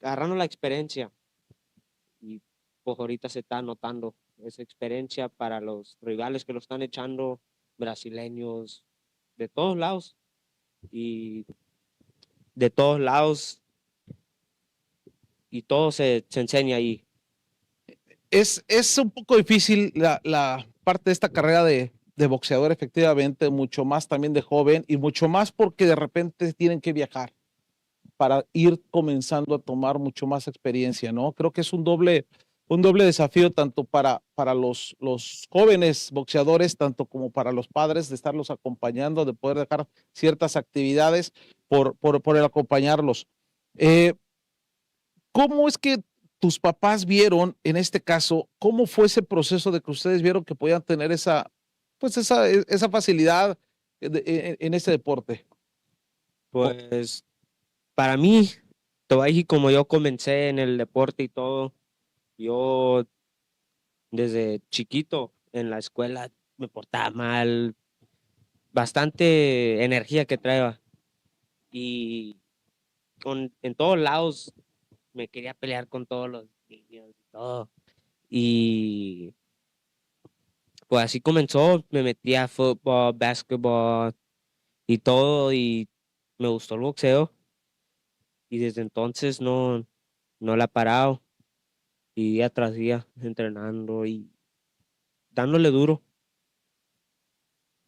agarrando la experiencia. Y pues ahorita se está notando esa experiencia para los rivales que lo están echando, brasileños, de todos lados. Y de todos lados y todo se enseña ahí. Es un poco difícil la parte de esta carrera de boxeador, efectivamente, mucho más también de joven y mucho más porque de repente tienen que viajar para ir comenzando a tomar mucho más experiencia, ¿no? Creo que es un doble desafío tanto para los jóvenes boxeadores, tanto como para los padres, de estarlos acompañando, de poder dejar ciertas actividades por el acompañarlos. ¿Cómo es que tus papás vieron, en este caso, cómo fue ese proceso de que ustedes vieron que podían tener esa facilidad en este deporte? Pues para mí, como yo comencé en el deporte y todo, yo desde chiquito en la escuela me portaba mal, bastante energía que traía y en todos lados me quería pelear con todos los niños y todo. Y pues así comenzó, me metí a fútbol, básquetbol y todo y me gustó el boxeo y desde entonces no la he parado. Y día tras día entrenando y dándole duro.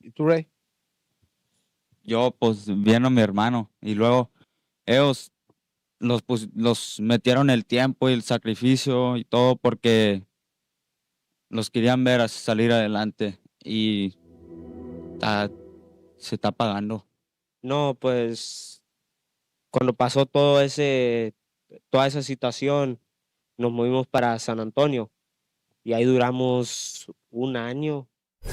¿Y tú, Ray? Yo, pues, viendo a mi hermano. Y luego, ellos los metieron el tiempo y el sacrificio y todo porque los querían ver salir adelante. Y se está pagando. No, pues, cuando pasó toda esa situación, nos movimos para San Antonio y ahí duramos un año.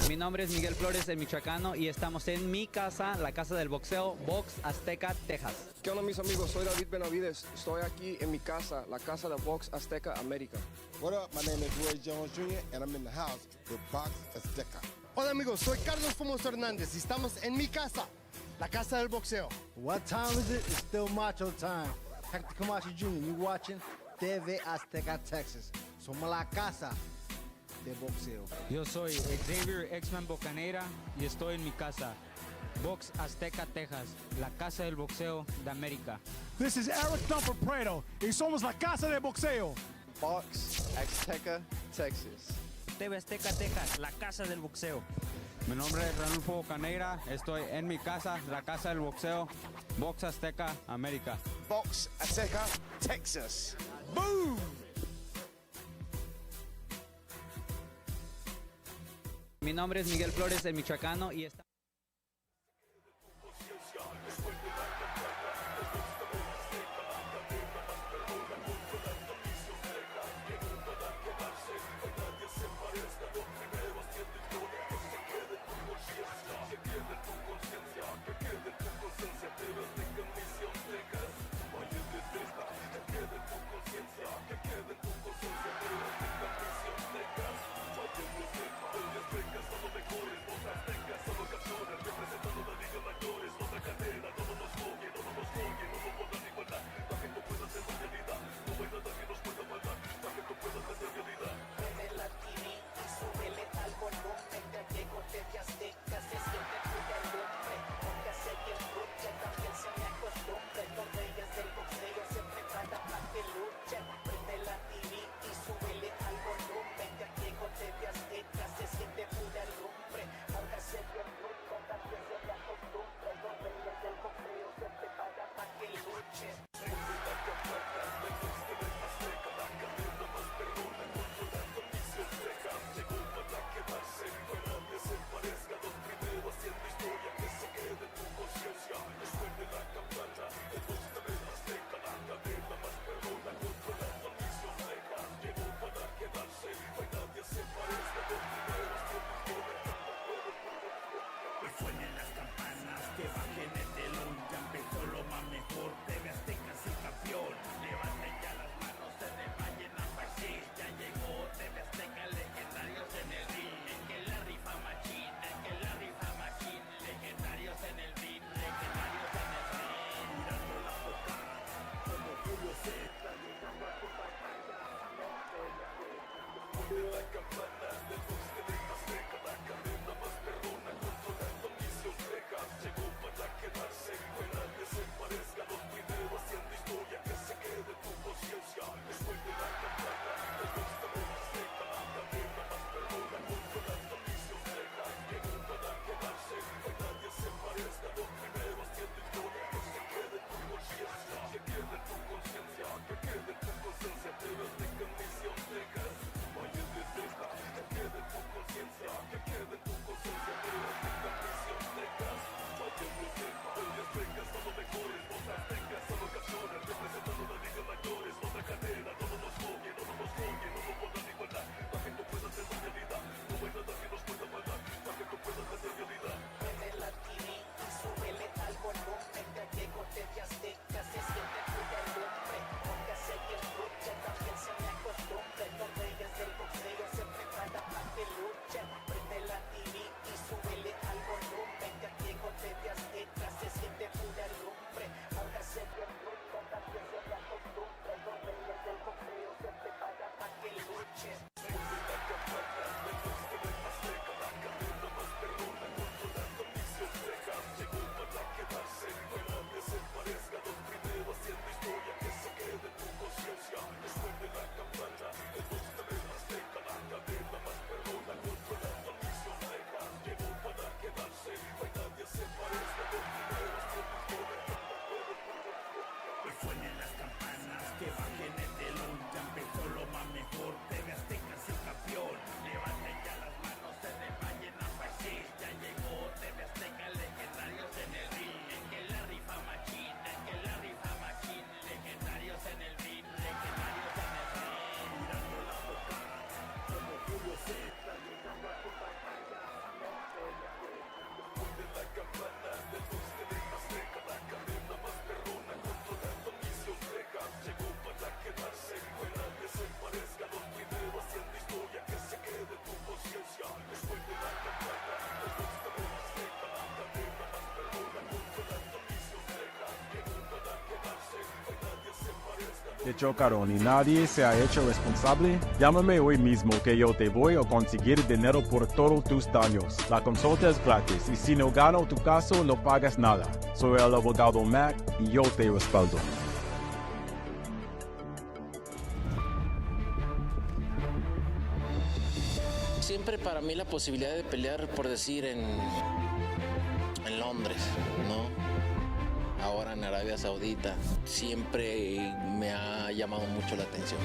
Mi nombre es Miguel Flores, el michoacano, y estamos en mi casa, la casa del boxeo, Box Azteca, Texas. ¿Qué onda, mis amigos? Soy David Benavides. Estoy aquí en mi casa, la casa de Box Azteca América. What up? My name is Roy Jones Jr. and I'm in the house with Box Azteca. Hola, amigos. Soy Carlos Fumoso Hernández y estamos en mi casa, La Casa del Boxeo. What time is it? It's still macho time. Hector Camacho Jr., you watching TV Azteca Texas. Somos la Casa del Boxeo. Yo soy Xavier X-Man Bocaneira y estoy en mi casa. Box Azteca Texas, la casa del boxeo de América. This is Eric Dumper Prado y somos la Casa del Boxeo. Box Azteca Texas. TV Azteca Texas, la casa del boxeo. Mi nombre es Ranulfo Bocaneira, estoy en mi casa, la casa del boxeo, Box Azteca, América. Box Azteca Texas. Boom! Mi nombre es Miguel Flores, el michoacano, y está... Tv Azteca se siente tuya el hombre, aunque hace que el lucha también se me acostumbre. Los reyes del boxeo se preparan para que luchen. Prende la TV y súbele al volumen, que aquí con TV Azteca se siente pura el hombre, aunque hace que el lucha también se me acostumbre. Los reyes del boxeo se preparan para que luchen. Suenen las campanas, que bajen el telón, ya empezó lo más mejor, TV Azteca es el campeón, levanten ya las manos, se desmayen a partir, ya llegó TV Azteca, legendarios en el ring, es que la rifa machín, es que la rifa machín, legendarios en el ring, legendarios en el ring, mirando la boca, como Julio C, llegando a tu pantalla, de la campana, del box de TV Azteca, la cadena más perrona, controlando misión Texas, llegó para quedarse, que nadie se parezca, los primeros haciendo historia, que se quede en tu conciencia, después de la campana, del box de TV Azteca, la cadena más perrona, controlando misión Texas, llegó para quedarse, que nadie se parezca, los primeros haciendo historia, que se quede en tu conciencia, que quede en tu conciencia, que quede en tu conciencia, TV Azteca misión Texas, vaya de Texas, que quede en tu conciencia, que quede en tu conciencia, TV Azteca misión Texas, vaya de Texas, TV Azteca son los mejores, los aztecas son los campeones, representando la liga mayores, otra cadena, no nos coguen, no nos coguen, no nos pongan igualdad, para que tú puedas hacer realidad, no hay nada que nos pueda pagar, para que tú puedas hacer realidad. Prende la TV y súbele al volumen, que aquí con TV Azteca se siente tuya el hombre, aunque hace que el lucha también se me acostumbre. Los reyes del boxeo se preparan para que luchen. Prende la TV y súbele al volumen, que aquí con TV Azteca se siente pura el hombre, aunque hace que el lucha también se me acostumbre. Los reyes del boxeo se preparan para que luchen. Suenen las campanas, que bajen el telón, ya empezó lo más mejor, TV Azteca es el campeón, levanten ya las manos, se desmayen a partir, ya llegó TV Azteca, legendarios en el ring, es que la rifa machín, es que la rifa machín, legendarios en el ring, legendarios en el ring, mirando la boca, como Julio C, llegando a tu pantalla, después de la campana, del box de TV Azteca, la cadena más perrona, controlando misión Texas, llegó para quedarse, que nadie se parezca, los primeros haciendo historia, que se quede te chocaron y nadie se ha hecho responsable, llámame hoy mismo que yo te voy a conseguir dinero por todos tus daños. La consulta es gratis y si no gano tu caso no pagas nada. Soy el abogado Mac y yo te respaldo. Siempre para mí la posibilidad de pelear, por decir, en Londres, ¿no? Ahora en Arabia Saudita, siempre me ha llamado mucho la atención.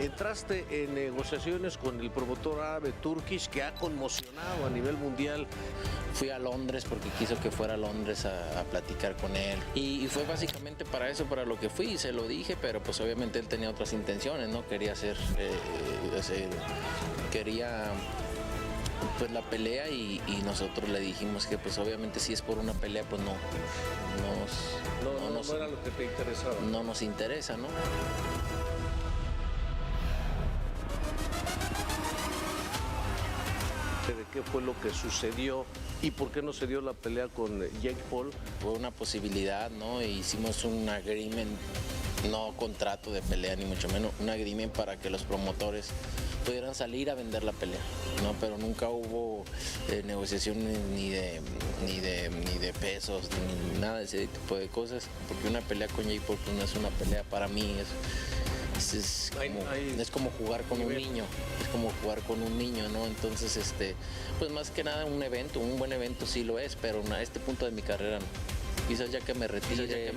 Entraste en negociaciones con el promotor árabe Turkish que ha conmocionado a nivel mundial. Fui a Londres porque quiso que fuera a Londres a platicar con él. Y fue básicamente para eso, para lo que fui, y se lo dije, pero pues obviamente él tenía otras intenciones, ¿no? Quería quería pues la pelea y nosotros le dijimos que pues obviamente si es por una pelea pues no era lo que te interesaba. No nos interesa, ¿no? De qué fue lo que sucedió y por qué no se dio la pelea con Jake Paul. Fue una posibilidad, ¿no? Hicimos un agreement, no contrato de pelea ni mucho menos, un agreement para que los promotores pudieran salir a vender la pelea, ¿no? Pero nunca hubo negociaciones ni de pesos ni nada de ese tipo de cosas, porque una pelea con Jake Paul pues, no es una pelea para mí, es como jugar con un niño, ¿no? Entonces, pues más que nada un evento, un buen evento sí lo es, pero a este punto de mi carrera no. Quizás ya que me retire.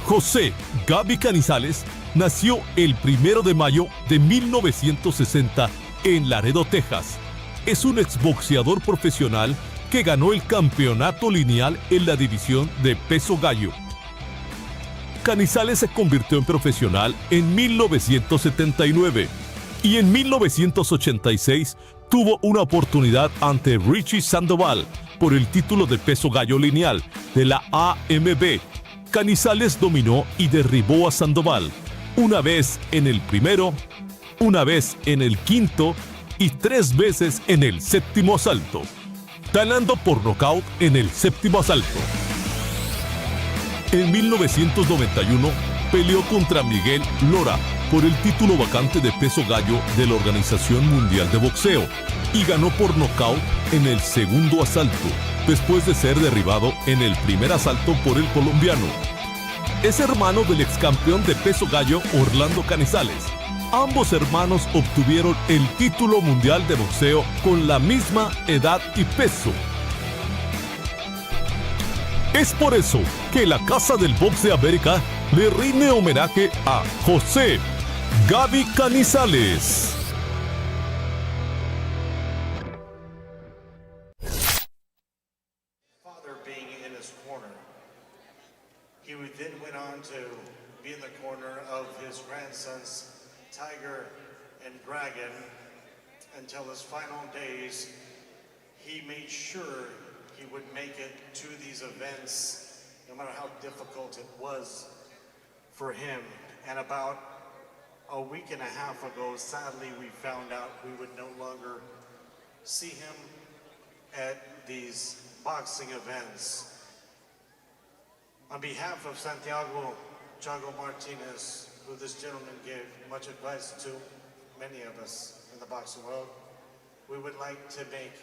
José Gaby Canizales nació el 1 de mayo de 1960 en Laredo, Texas. Es un exboxeador profesional que ganó el campeonato lineal en la división de peso gallo. Canizales se convirtió en profesional en 1979 y en 1986 tuvo una oportunidad ante Richie Sandoval por el título de peso gallo lineal de la AMB. Canizales dominó y derribó a Sandoval, una vez en el primero, una vez en el quinto y 3 veces en el séptimo asalto, ganando por nocaut en el séptimo asalto. En 1991 peleó contra Miguel Lora por el título vacante de peso gallo de la Organización Mundial de Boxeo y ganó por nocaut en el segundo asalto, después de ser derribado en el primer asalto por el colombiano. Es hermano del ex campeón de peso gallo Orlando Canizales. Ambos hermanos obtuvieron el título mundial de boxeo con la misma edad y peso. Es por eso que la Casa del Box de América le rinde homenaje a José Gaby Canizales. Then went on to be in the corner of his grandsons, Tiger and Dragon, until his final days. He made sure he would make it to these events, no matter how difficult it was for him. And about a week and a half ago, sadly, we found out we would no longer see him at these boxing events. On behalf of Santiago Chago Martinez, who this gentleman gave much advice to, many of us in the boxing world, we would like to make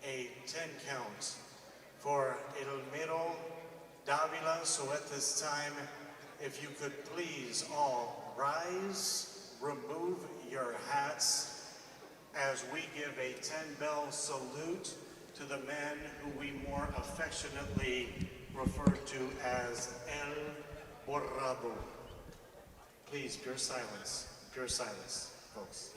a 10 count for Elmiro Davila. So at this time, if you could please all rise, remove your hats as we give a 10-bell salute to the man who we more affectionately refer to as El Borrado. Please, pure silence, folks.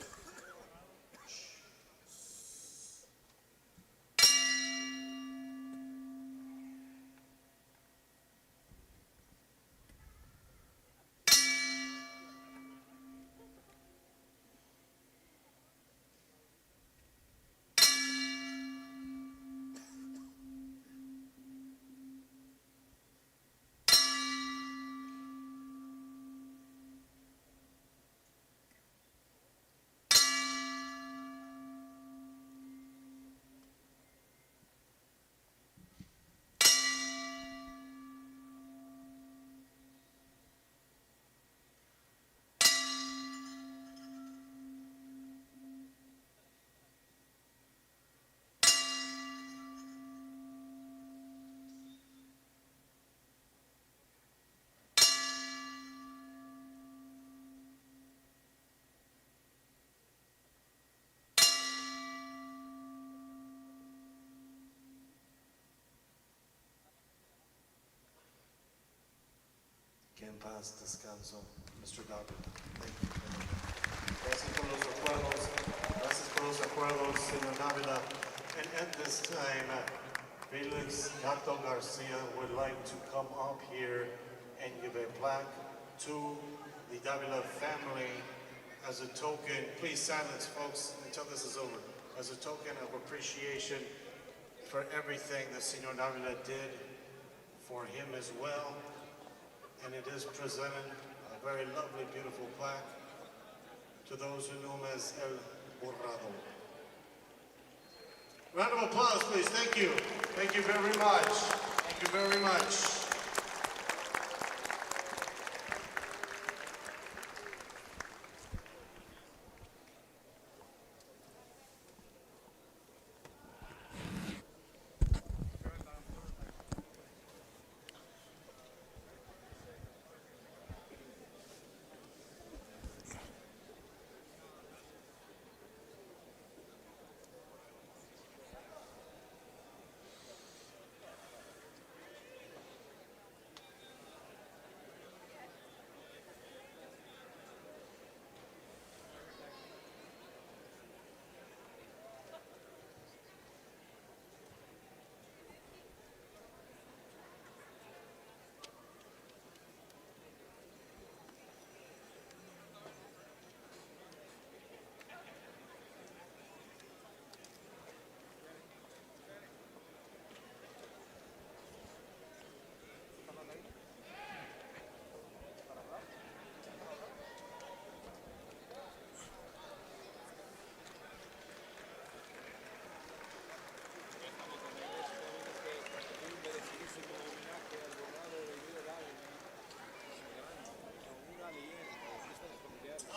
Que en paz descanso, Mr. Doctor. Thank you. Gracias por los acuerdos, señor Dávila. And at this time, Felix Gato Garcia would like to come up here and give a plaque to the Dávila family as a token. Please silence, folks, until this is over. As a token of appreciation for everything that Senor Dávila did for him as well. And it is presented, a very lovely, beautiful plaque to those who know him as El Borrado. Round of applause, please. Thank you. Thank you very much. Thank you very much.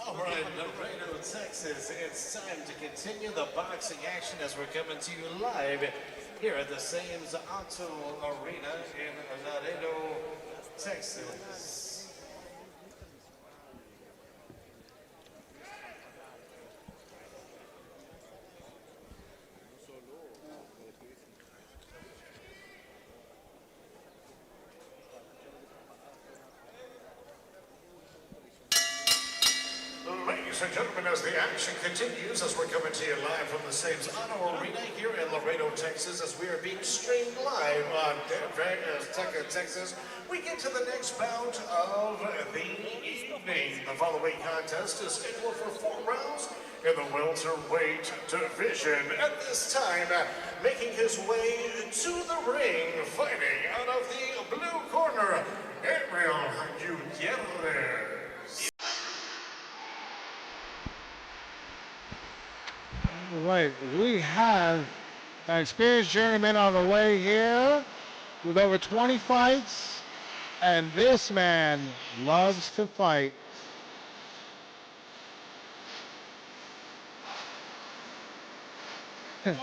All right, Laredo, Texas, it's time to continue the boxing action as we're coming to you live here at the Sames Auto Arena in Laredo, Texas. Ladies and gentlemen, as the action continues, as we're coming to you live from the Sames Auto Arena here in Laredo, Texas, as we are being streamed live on Tv Azteca Texas, we get to the next bout of the evening. The following contest is scheduled for 4 rounds in the welterweight division. At this time, making his way to the ring, fighting out of the blue corner, Gutierrez. Right, we have an experienced journeyman on the way here with over 20 fights, and this man loves to fight. The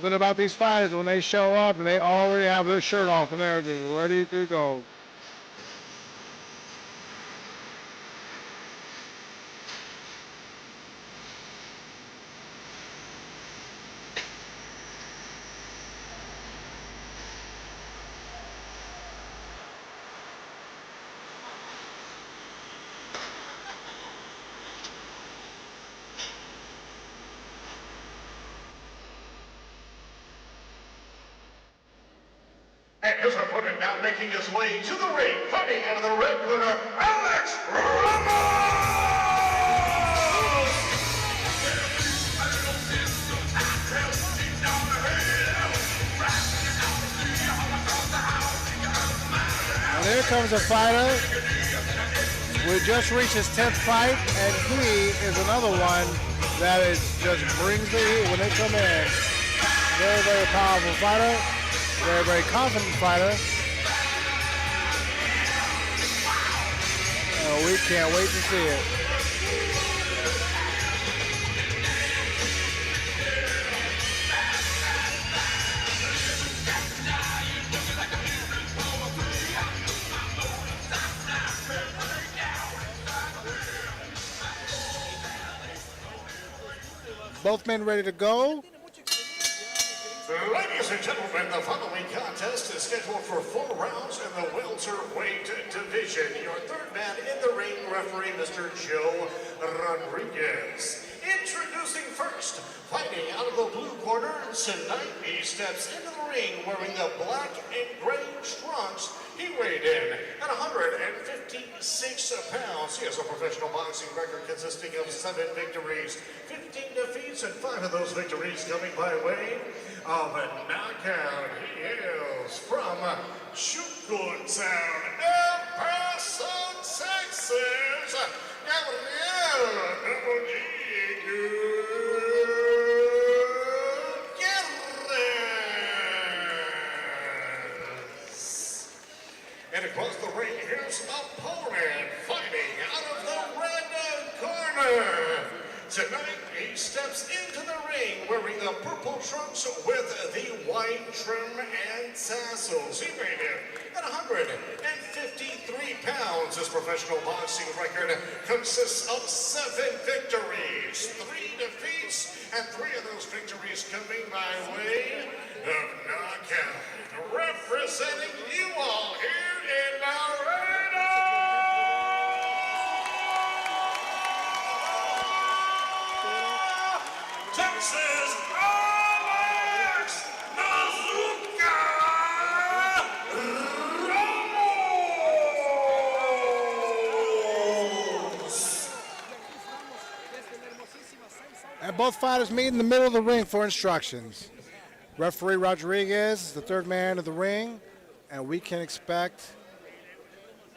thing about these fighters, when they show up and they already have their shirt off and they're ready to go. And his opponent now making his way to the ring, fighting out of the red corner, Alex Ramos! And here comes a fighter. We just reached his 10th fight, and he is another one that is just brings the heat when they come in. Very, very powerful fighter. Very, very confident fighter. We can't wait to see it. Both men ready to go. Ladies and gentlemen, the following contest is scheduled for 4 rounds in the welterweight division. Your third man in the ring, referee Mr. Joe Rodriguez. Introducing first, fighting out of the blue corner, tonight he steps into the ring wearing the black and gray trunks. He weighed in at 156 pounds. He has a professional boxing record consisting of 7 victories, 15 defeats, and 5 of those victories coming by way of a knockout. He hails from Chucotown, El Paso, Texas, Gabriel Double G. Gutierrez. And across the ring, here's opponent fighting out of the red corner. Tonight, he steps into the ring wearing the purple trunks with the white trim and tassels. He made it at 153 pounds. His professional boxing record consists of 7 victories, 3 defeats, and 3 of those victories coming by way of knockout. Representing you all here in Laredo, Texas, Alex Nazuka Ramos. And both fighters meet in the middle of the ring for instructions. Referee Rodriguez, the third man of the ring, and we can expect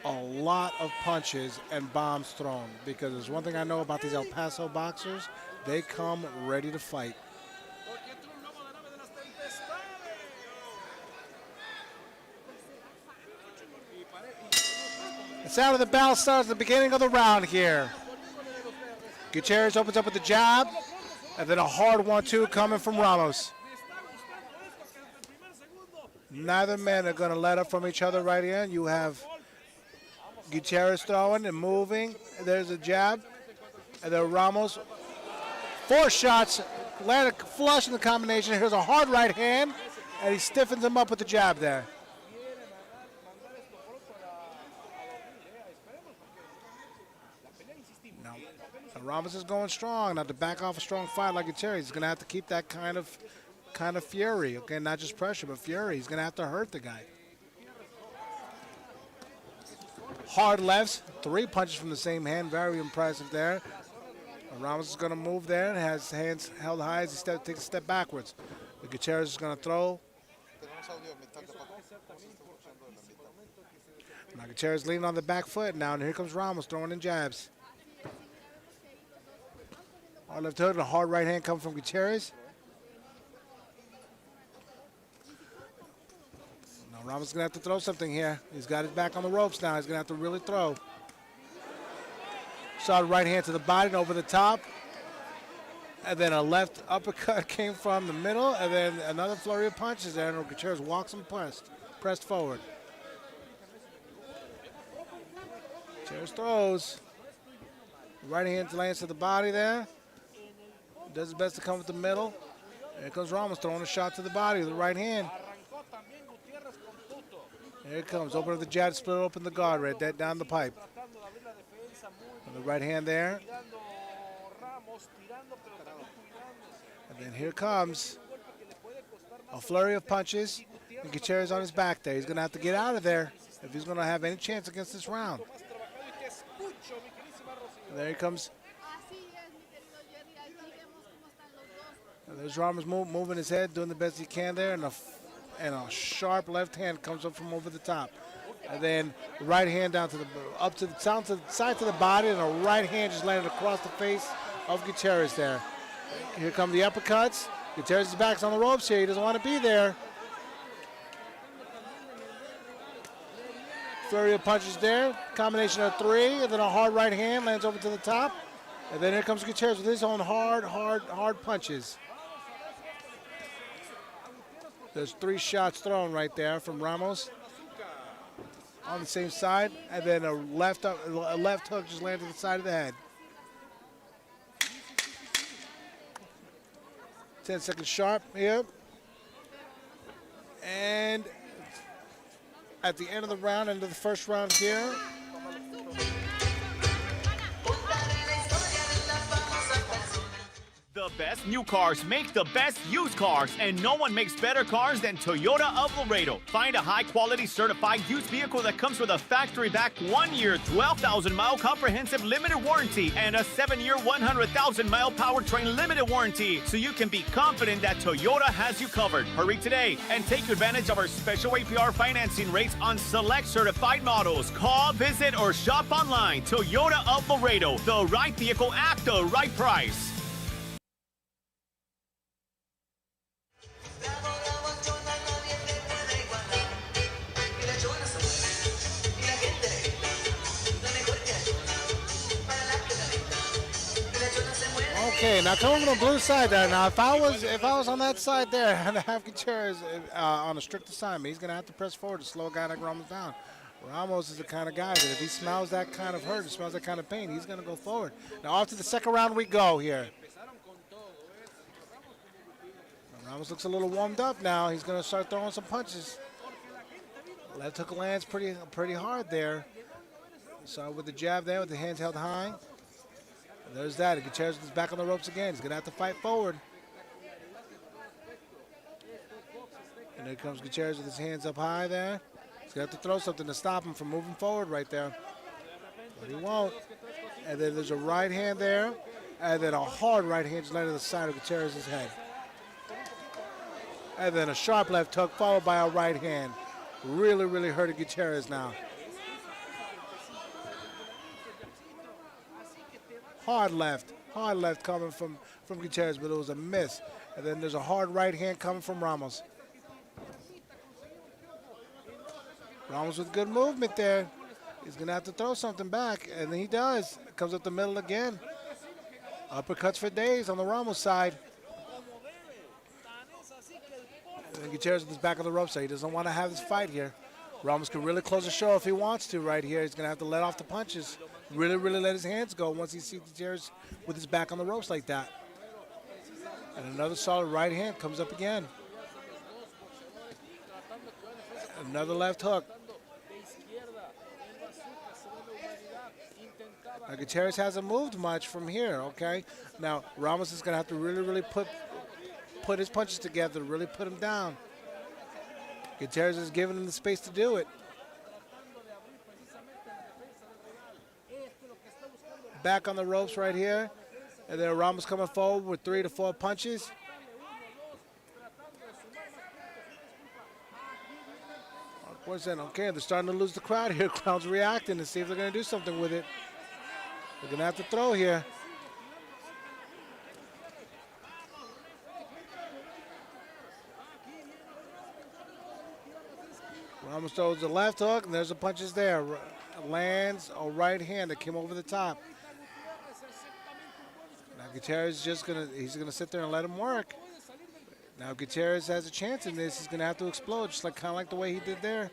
a lot of punches and bombs thrown, because there's one thing I know about these El Paso boxers, they come ready to fight. The sound of the bell starts at the beginning of the round here. Gutierrez opens up with the jab, and then a hard 1-2 coming from Ramos. Neither man are going to let up from each other right here. You have Gutierrez throwing and moving. There's a jab. And then Ramos, 4 shots, landed flush in the combination. Here's a hard right hand, and he stiffens him up with the jab there. Now, Ramos is going strong. Now to back off a strong fight like Gutierrez, he's going to have to keep that kind of fury, okay? Not just pressure, but fury. He's going to have to hurt the guy. Hard lefts, 3 punches from the same hand. Very impressive there. Ramos is going to move there and has hands held high as he takes a step backwards. But Gutierrez is going to throw. Now Gutierrez leaning on the back foot now, and here comes Ramos throwing in jabs. Hard left hook and a hard right hand coming from Gutierrez. Ramos is going to have to throw something here. He's got his back on the ropes now. He's going to have to really throw. Solid right hand to the body and over the top. And then a left uppercut came from the middle. And then another flurry of punches there. And Gutierrez walks him pressed forward. Gutierrez throws. Right hand lands to the body there. Does his best to come with the middle. Here comes Ramos throwing a shot to the body with the right hand. Here it comes. Open up the jab, split open the guard right there, down the pipe. And the right hand there. And then here comes A flurry of punches. And Gutierrez on his back there. He's going to have to get out of there if he's going to have any chance against this round. And there he comes. And there's Ramos moving his head, doing the best he can there, and a sharp left hand comes up from over the top. And then right hand down to the side to the body, and a right hand just landed across the face of Gutierrez there. Here come the uppercuts. Gutierrez's back's on the ropes here. He doesn't want to be there. Flurry of punches there. Combination of three, and then a hard right hand lands over to the top. And then here comes Gutierrez with his own hard punches. There's 3 shots thrown right there from Ramos on the same side, and then a left hook just landed to the side of the head. 10 seconds sharp here. And at the end of the round, end of the first round here, the best new cars make the best used cars, and no one makes better cars than Toyota of Laredo. Find a high-quality certified used vehicle that comes with a factory-back 1-year, 12,000-mile comprehensive limited warranty and a 7-year, 100,000-mile powertrain limited warranty, so you can be confident that Toyota has you covered. Hurry today and take advantage of our special APR financing rates on select certified models. Call, visit, or shop online. Toyota of Laredo, the right vehicle at the right price. Okay, now coming from the blue side there. Now, if I was on that side there and have Gutierrez on a strict assignment, he's gonna have to press forward to slow a guy like Ramos down. Ramos is the kind of guy that if he smells that kind of hurt, smells that kind of pain, he's gonna go forward. Now, off to the second round we go here. Ramos looks a little warmed up now. He's gonna start throwing some punches. Left hook lands pretty hard there. So with the jab there, with the hands held high. There's that. Gutierrez is back on the ropes again. He's going to have to fight forward. And there comes Gutierrez with his hands up high there. He's going to have to throw something to stop him from moving forward right there. But he won't. And then there's a right hand there. And then a hard right hand just landed to the side of Gutierrez's head. And then a sharp left hook followed by a right hand. Really, really hurting Gutierrez now. Hard left coming from Gutierrez, but it was a miss. And then there's a hard right hand coming from Ramos. Ramos with good movement there. He's going to have to throw something back, and he does. Comes up the middle again. Uppercuts for days on the Ramos side. And Gutierrez is back on the rope, so he doesn't want to have this fight here. Ramos can really close the show if he wants to right here. He's going to have to let off the punches. Really, really let his hands go once he sees Gutierrez with his back on the ropes like that. And another solid right hand comes up again. Another left hook. Now, Gutierrez hasn't moved much from here, okay? Now, Ramos is going to have to really, really put his punches together, really put him down. Gutierrez is giving him the space to do it. Back on the ropes right here. And then Ramos coming forward with 3 to 4 punches. What's that? Okay, they're starting to lose the crowd here. Crowd's reacting to see if they're going to do something with it. They're going to have to throw here. Ramos throws the left hook, and there's the punches there. Lands a right hand that came over the top. Now Gutierrez he's gonna sit there and let him work. Now Gutierrez has a chance in this. He's gonna have to explode, just kind of like the way he did there.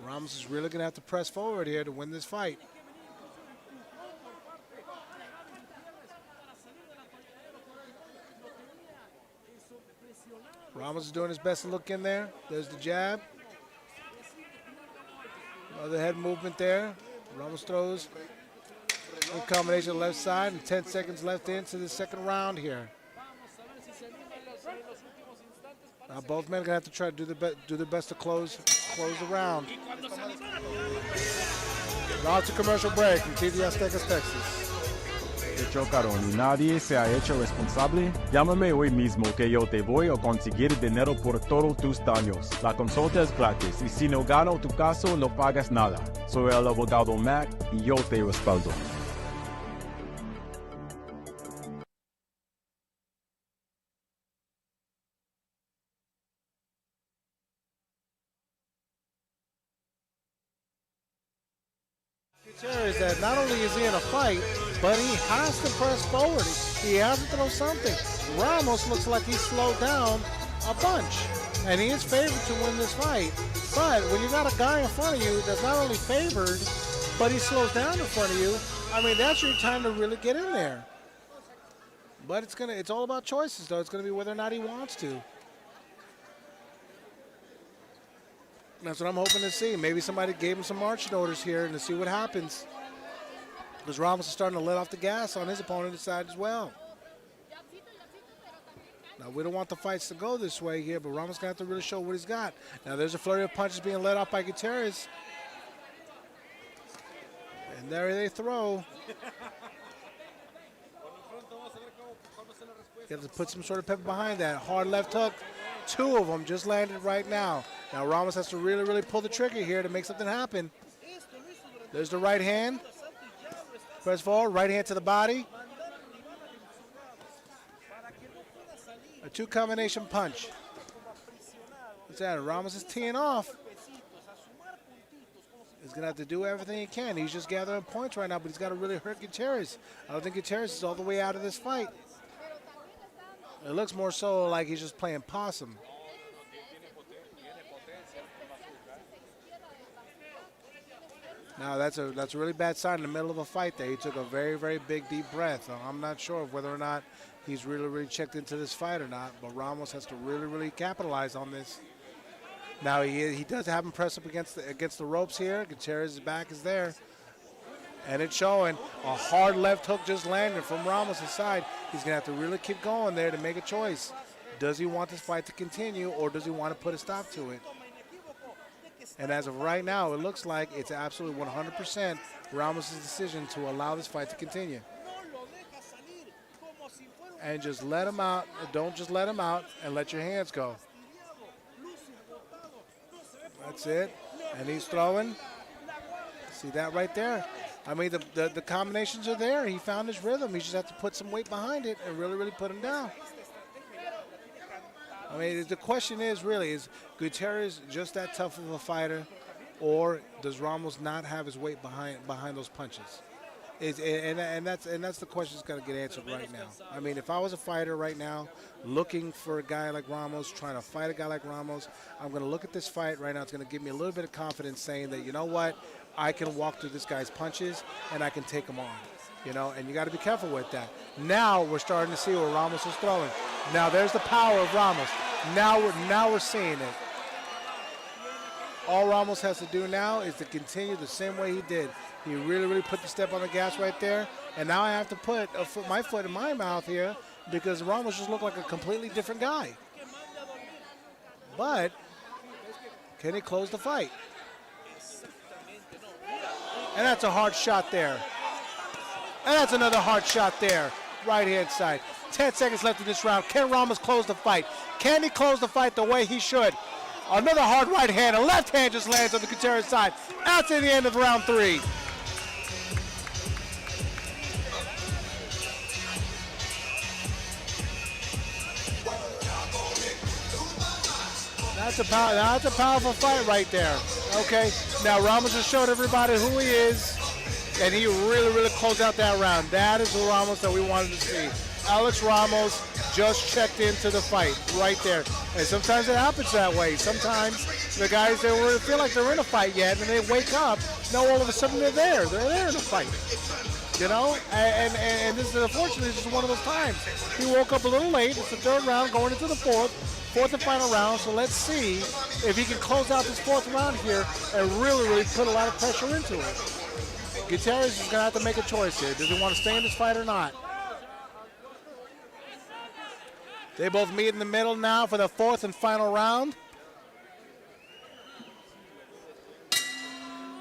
Ramos is really gonna have to press forward here to win this fight. Ramos is doing his best to look in there. There's the jab. Another head movement there. Ramos throws. Good combination left side, and 10 seconds left into the second round here. Now both men are gonna have to try to do their best to close the round. Now to commercial break from TV Azteca Texas. Te chocaron y nadie se ha hecho responsable. Llámame hoy mismo que yo te voy a conseguir dinero por todos tus daños. La consulta es gratis y si no gano tu caso no pagas nada. Soy el abogado Mac y yo te respaldo. Gutierrez, that not only is he in a fight, but he has to press forward. He has to throw something. Ramos looks like he's slowed down a bunch, and he is favored to win this fight. But when you got a guy in front of you that's not only favored, but he slows down in front of you, I mean, that's your time to really get in there. But it's all about choices, though. It's gonna be whether or not he wants to. That's what I'm hoping to see. Maybe somebody gave him some marching orders here and to see what happens. Because Ramos is starting to let off the gas on his opponent's side as well. Now, we don't want the fights to go this way here, but Ramos going to have to really show what he's got. Now, there's a flurry of punches being let off by Gutierrez. And there they throw. You have to put some sort of pepper behind that. Hard left hook. Two of them just landed right now. Now Ramos has to really, really pull the trigger here to make something happen. There's the right hand. Press forward, right hand to the body. A two combination punch. What's that? Ramos is teeing off. He's going to have to do everything he can. He's just gathering points right now, but he's got to really hurt Gutierrez. I don't think Gutierrez is all the way out of this fight. It looks more so like he's just playing possum. Now that's a really bad sign in the middle of a fight there. He took a very, very big, deep breath. I'm not sure of whether or not he's really, really checked into this fight or not, but Ramos has to really, really capitalize on this. Now he does have him press up against the ropes here. Gutierrez's back is there. And it's showing. A hard left hook just landed from Ramos' side. He's going to have to really keep going there to make a choice. Does he want this fight to continue, or does he want to put a stop to it? And as of right now, it looks like it's absolutely 100% Ramos' decision to allow this fight to continue. And just let him out. Don't just let him out and let your hands go. That's it. And he's throwing. See that right there? I mean, the combinations are there. He found his rhythm. He just has to put some weight behind it and really, really put him down. I mean, the question is really, is Gutierrez just that tough of a fighter, or does Ramos not have his weight behind those punches? And that's the question that's got to get answered right now. I mean, if I was a fighter right now, looking for a guy like Ramos, trying to fight a guy like Ramos, I'm going to look at this fight right now. It's going to give me a little bit of confidence, saying that, you know what, I can walk through this guy's punches and I can take him on. You know, and you got to be careful with that. Now we're starting to see where Ramos is throwing. Now there's the power of Ramos. Now we're seeing it. All Ramos has to do now is to continue the same way he did. He really, really put the step on the gas right there. And now I have to put my foot in my mouth here, because Ramos just looked like a completely different guy. But can he close the fight? And that's a hard shot there. And that's another hard shot there. Right hand side. 10 seconds left in this round. Can Ramos close the fight? Can he close the fight the way he should? Another hard right hand. A left hand just lands on the Gutierrez side. That's in the end of round 3. That's a powerful fight right there. Okay, now Ramos has showed everybody who he is, and he really, really closed out that round. That is the Ramos that we wanted to see. Alex Ramos just checked into the fight right there. And sometimes it happens that way. Sometimes the guys, they really feel like they're in a fight yet, and they wake up, now all of a sudden they're there. They're there in a fight. You know, and this is unfortunately just one of those times. He woke up a little late. It's the third round going into the fourth and final round. So let's see if he can close out this fourth round here and really, really put a lot of pressure into it. Gutierrez is going to have to make a choice here. Does he want to stay in this fight or not? They both meet in the middle now for the fourth and final round.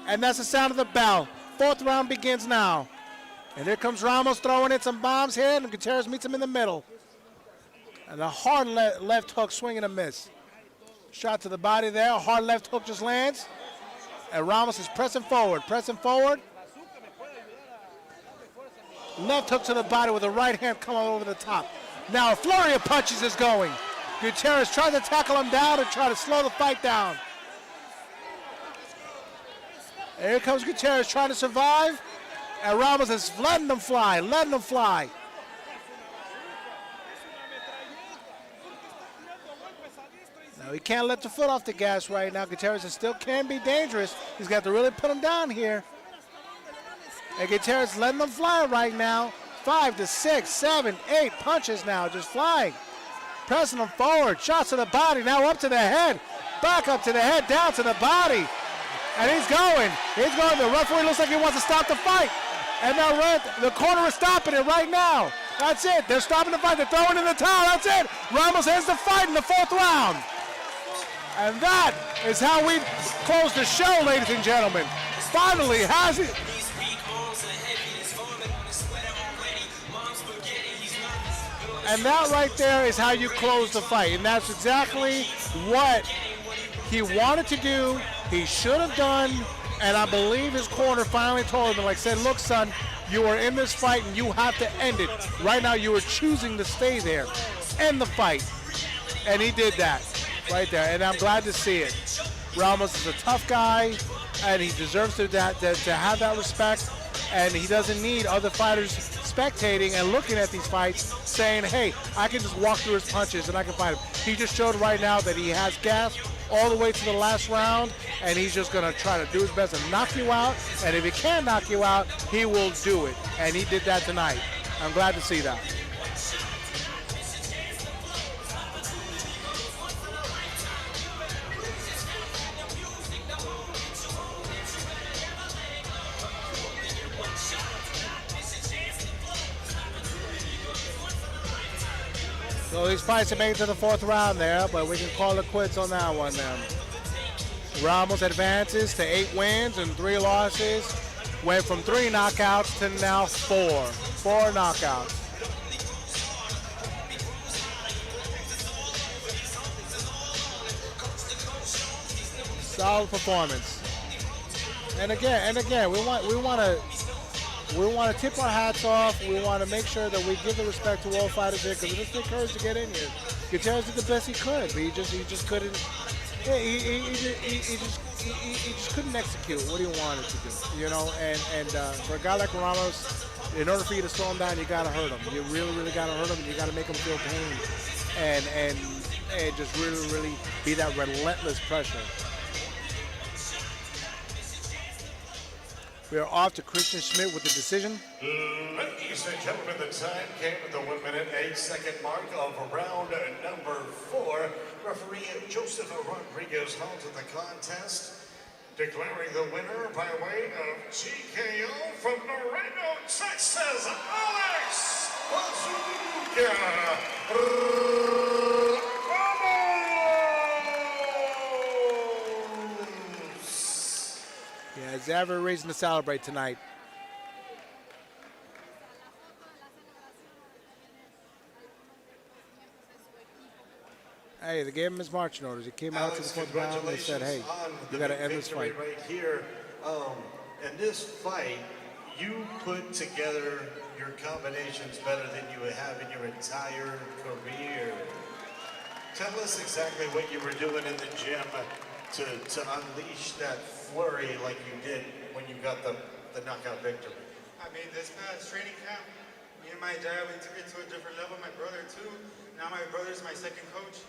And that's the sound of the bell. Fourth round begins now. And here comes Ramos throwing in some bombs here, and Gutierrez meets him in the middle. And a hard left hook, swing and a miss. Shot to the body there, a hard left hook just lands. And Ramos is pressing forward, Left hook to the body with the right hand coming over the top. Now a flurry of punches is going. Gutierrez tries to tackle him down and try to slow the fight down. And here comes Gutierrez trying to survive. And Ramos is letting them fly. Now he can't let the foot off the gas right now. Gutierrez still can be dangerous. He's got to really put him down here. And Gutierrez letting them fly right now. 5 to 6, 7, 8 punches now, just flying. Pressing them forward. Shots to the body, now up to the head. Back up to the head, down to the body. And he's going. The referee looks like he wants to stop the fight. And now the corner is stopping it right now. That's it. They're stopping the fight. They're throwing in the towel. That's it. Ramos ends the fight in the fourth round. And that is how we close the show, ladies and gentlemen. Finally has it. And that right there is how you close the fight. And that's exactly what he wanted to do. He should have done. And I believe his corner finally told him, said, look, son, you are in this fight and you have to end it. Right now you are choosing to stay there. End the fight. And he did that right there. And I'm glad to see it. Ramos is a tough guy, and he deserves to have that respect. And he doesn't need other fighters spectating and looking at these fights saying, hey, I can just walk through his punches and I can fight him. He just showed right now that he has gas all the way to the last round, and he's just going to try to do his best to knock you out. And if he can knock you out, he will do it. And he did that tonight. I'm glad to see that. So these fights are made to the fourth round there, but we can call it quits on that one then. Ramos advances to 8 wins and 3 losses. Went from 3 knockouts to now 4. 4 knockouts. Solid performance. And again, we want to tip our hats off. We want to make sure that we give the respect to all fighters here, because it just took courage to get in here. Gutierrez did the best he could, but he just couldn't. He just couldn't execute what he wanted to do, And for a guy like Ramos, in order for you to slow him down, you gotta hurt him. You really gotta hurt him. You gotta make him feel pain, and just really be that relentless pressure. We are off to Christian Schmidt with the decision. Ladies and gentlemen, the time came at the 1 minute 8 second mark of round number 4. Referee Joseph Rodriguez halted the contest, declaring the winner by way of TKO from Laredo, Texas, Alex Bazooka Ramos. He has every reason to celebrate tonight. Hey, they gave him his marching orders. He came out to the fourth round and they said, hey, you got to end this fight. Right here, in this fight, you put together your combinations better than you have in your entire career. Tell us exactly what you were doing in the gym to unleash that flurry like you did when you got the knockout victory. I mean, this past training camp, me and my dad, we took it to a different level. My brother too. Now my brother's my second coach.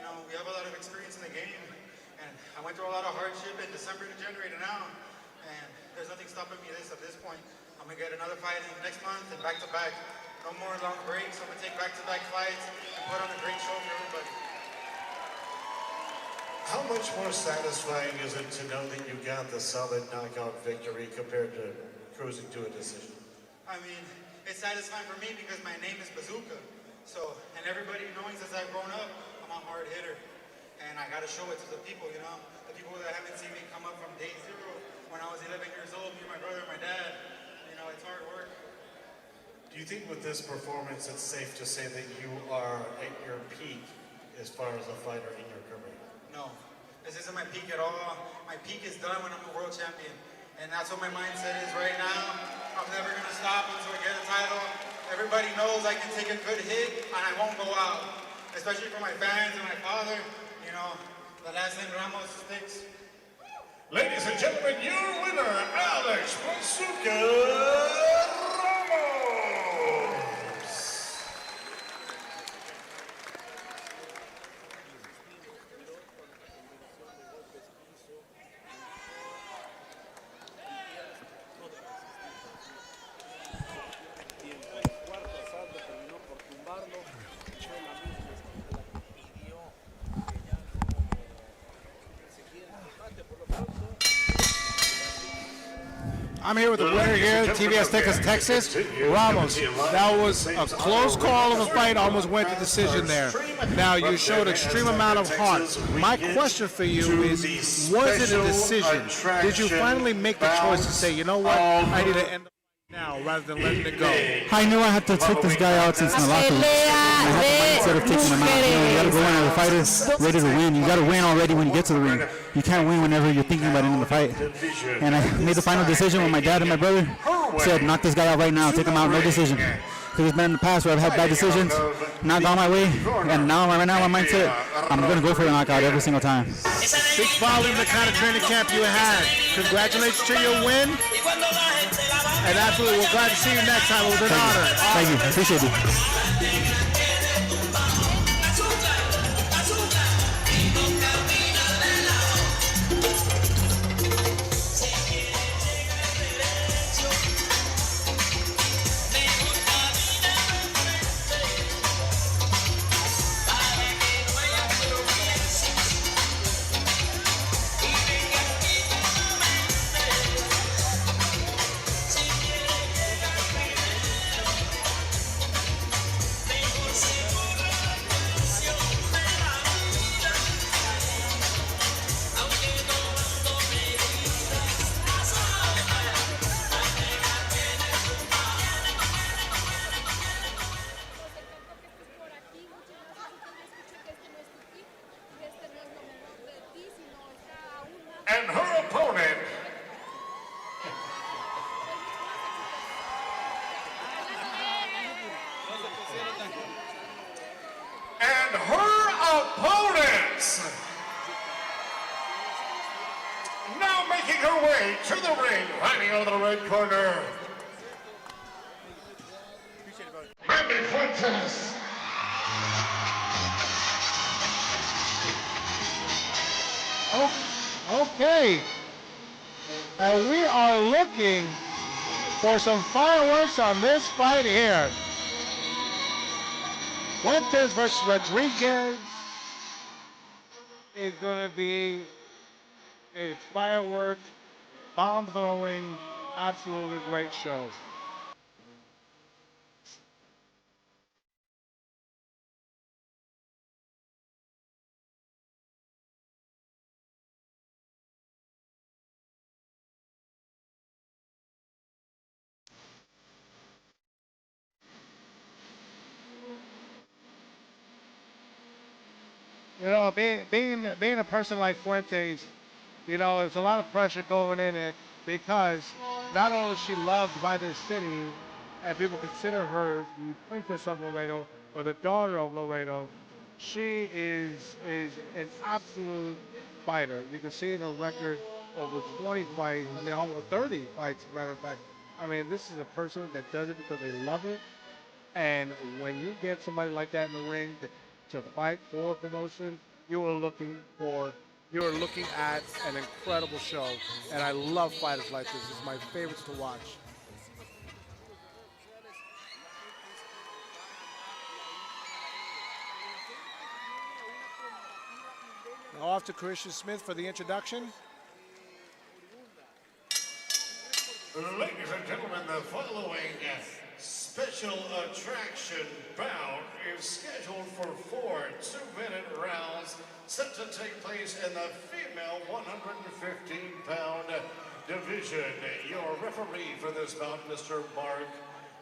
We have a lot of experience in the game, and I went through a lot of hardship in December to January to now, and there's nothing stopping me at this point. I'm gonna get another fight next month and back to back. No more long breaks. I'm gonna take back-to-back fights and put on a great show for everybody. How much more satisfying is it to know that you got the solid knockout victory compared to cruising to a decision? I mean, it's satisfying for me because my name is Bazooka. So, and everybody knowing since I've grown up, I'm a hard hitter. And I got to show it to the people, you know. The people that haven't seen me come up from day zero when I was 11 years old, me, my brother, and my dad. You know, it's hard work. Do you think with this performance, it's safe to say that you are at your peak as far as a fighter in your career? No, this isn't my peak at all. My peak is done when I'm a world champion. And that's what my mindset is right now. I'm never going to stop until I get a title. Everybody knows I can take a good hit and I won't go out. Especially for my fans and my father. You know, the last name Ramos sticks. Ladies and gentlemen, your winner, Alex Bazooka Ramos. I'm here with the winner here, Tv Azteca Texas, Ramos. That was a close call of a fight, almost went to decision there. Now, you showed extreme amount of heart. My question for you is, was it a decision? Did you finally make the choice to say, you know what, I need to end now rather than letting it go? I knew I had to take this guy out since in the locker room. I had the mindset of taking him out. You know, you got to go in as a fighter ready to win. You got to win already when you get to the ring. You can't win whenever you're thinking about ending the fight. And I made the final decision when my dad and my brother said, knock this guy out right now, take him out, no decision. Because it's been in the past where I've had bad decisions, not gone my way, and now right now my mindset, I'm going to go for the knockout every single time. Speaks volume the kind of training camp you had. Congratulations to your win. And absolutely, we're glad to see you next time. It was an honor. Thank you. Appreciate it. And her opponent, now making her way to the ring, fighting out of the red corner, Fuentes. Okay. And we are looking for some fireworks on this fight here. Fuentes versus Rodriguez is going to be a firework, bomb throwing, absolutely great show. You know, being a person like Fuentes, you know, there's a lot of pressure going in it because not only is she loved by this city, and people consider her the princess of Laredo or the daughter of Laredo, she is an absolute fighter. You can see in her record over 20 fights, I mean, almost 30 fights, as a matter of fact. I mean, this is a person that does it because they love it. And when you get somebody like that in the ring to fight for a promotion, you are looking at an incredible show. And I love fighters like this. It's my favorites to watch. Now off to Christian Smith for the introduction. Ladies and gentlemen, the following special attraction bout is scheduled for 4 two-minute rounds set to take place in the female 115-pound division. Your referee for this bout, Mr. Mark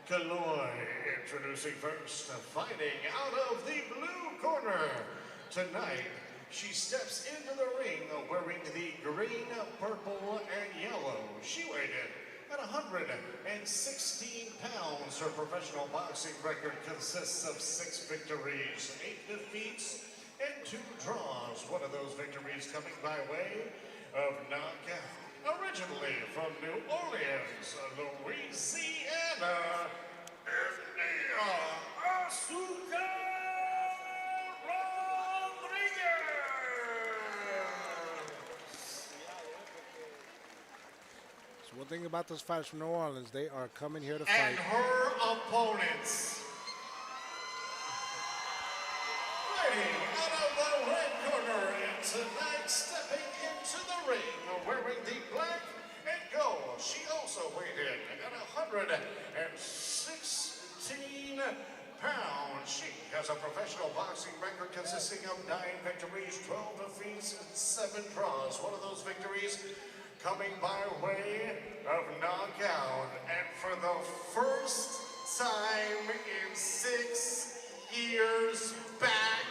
Kaloy, introducing first, fighting out of the blue corner. Tonight, she steps into the ring wearing the green, purple, and yellow. She weighed in at 116 pounds. Her professional boxing record consists of 6 victories, 8 defeats, and 2 draws. One of those victories coming by way of knockout. Originally from New Orleans, Louisiana, Azúcar Rodriguez. So one thing about those fighters from New Orleans, they are coming here to fight. And her opponents, fighting out of the red corner, and tonight stepping into the ring wearing the black and gold. She also weighed in at 116 pounds. She has a professional boxing record consisting of 9 victories, 12 defeats, and 7 draws. One of those victories coming by way of knockout. And for the first time in 6 years back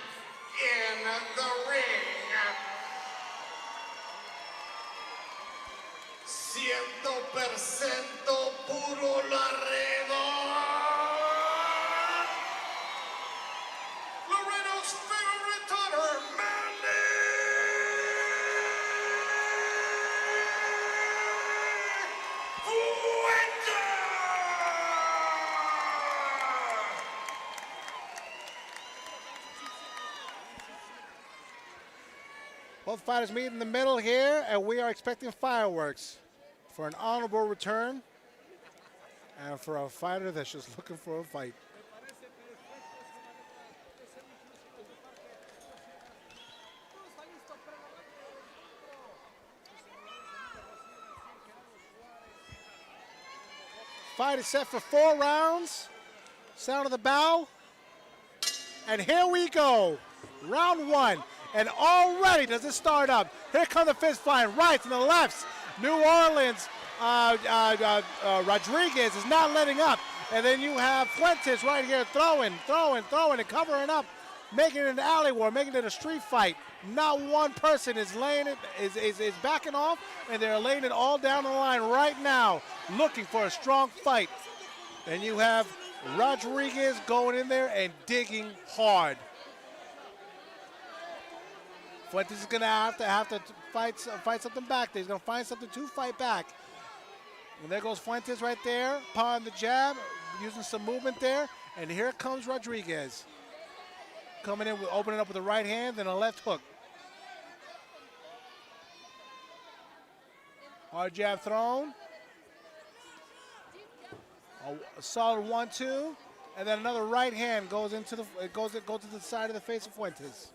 in the ring, 100% puro Laredo. Laredo's favorite daughter, Mandy Fuentes. Both fighters meet in the middle here, and we are expecting fireworks for an honorable return and for a fighter that's just looking for a fight. Fight is set for 4 rounds. Sound of the bell. And here we go. Round 1. And already does it start up. Here come the fists flying right and the lefts. New Orleans, Rodriguez is not letting up. And then you have Fuentes right here throwing, and covering up, making it an alley war, making it a street fight. Not one person is laying it, is backing off, and they're laying it all down the line right now, looking for a strong fight. And you have Rodriguez going in there and digging hard. Fuentes is going to have to fight something back. He's going to find something to fight back. And there goes Fuentes right there, pawing the jab, using some movement there. And here comes Rodriguez. Coming in, opening up with a right hand and a left hook. Hard jab thrown. A solid 1-2. And then another right hand goes into the goes to the side of the face of Fuentes.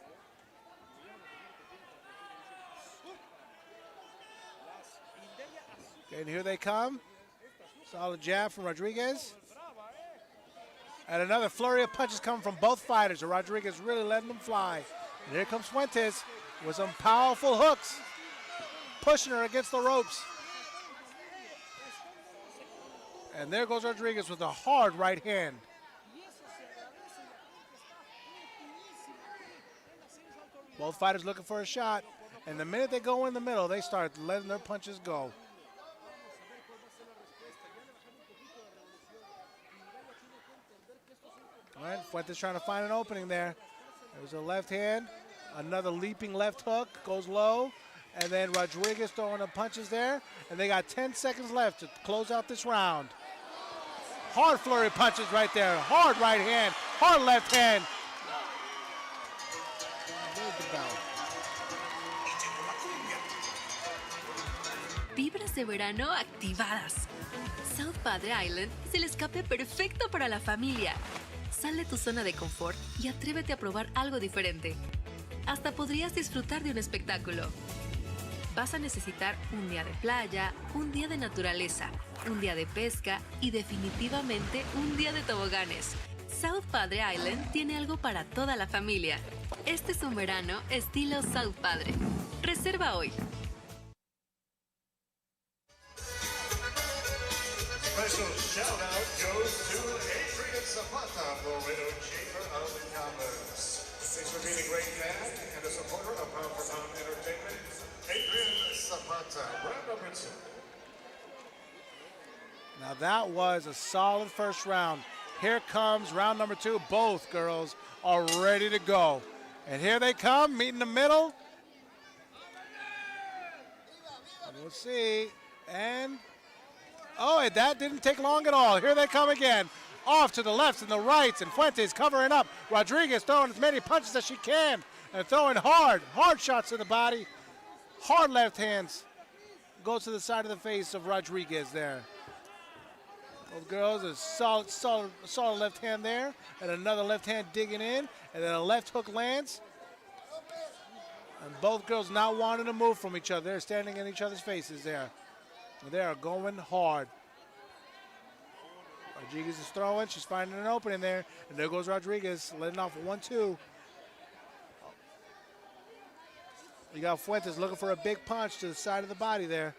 And here they come. Solid jab from Rodriguez. And another flurry of punches coming from both fighters. And Rodriguez really letting them fly. And here comes Fuentes with some powerful hooks. Pushing her against the ropes. And there goes Rodriguez with a hard right hand. Both fighters looking for a shot. And the minute they go in the middle, they start letting their punches go. All right, Fuentes trying to find an opening there. There's a left hand, another leaping left hook, goes low, and then Rodriguez throwing the punches there, and they got 10 seconds left to close out this round. Hard flurry of punches right there, hard right hand, hard left hand. There's the bell. Vibras de verano activadas. South Padre Island es el escape perfecto para la familia. Sal de tu zona de confort y atrévete a probar algo diferente. Hasta podrías disfrutar de un espectáculo. Vas a necesitar un día de playa, un día de naturaleza, un día de pesca y definitivamente un día de toboganes. South Padre Island tiene algo para toda la familia. Este es un verano estilo South Padre. Reserva hoy. Special shout out goes to Adrian Zapata, Laredo Chamber of Commerce. Thanks for being a great fan and a supporter of P4P Entertainment. Adrian Zapata, round number 2. Now that was a solid first round. Here comes round number 2. Both girls are ready to go. And here they come, meet in the middle. We'll see. And, oh, that didn't take long at all. Here they come again. Off to the lefts and the rights, and Fuentes covering up. Rodriguez throwing as many punches as she can and throwing hard shots to the body. Hard left hands. Goes to the side of the face of Rodriguez there. Both girls, a solid left hand there, and another left hand digging in, and then a left hook lands. And both girls not wanting to move from each other. They're standing in each other's faces there. And they are going hard. Rodriguez is throwing. She's finding an opening there. And there goes Rodriguez, letting off 1-2. You got Fuentes looking for a big punch to the side of the body there.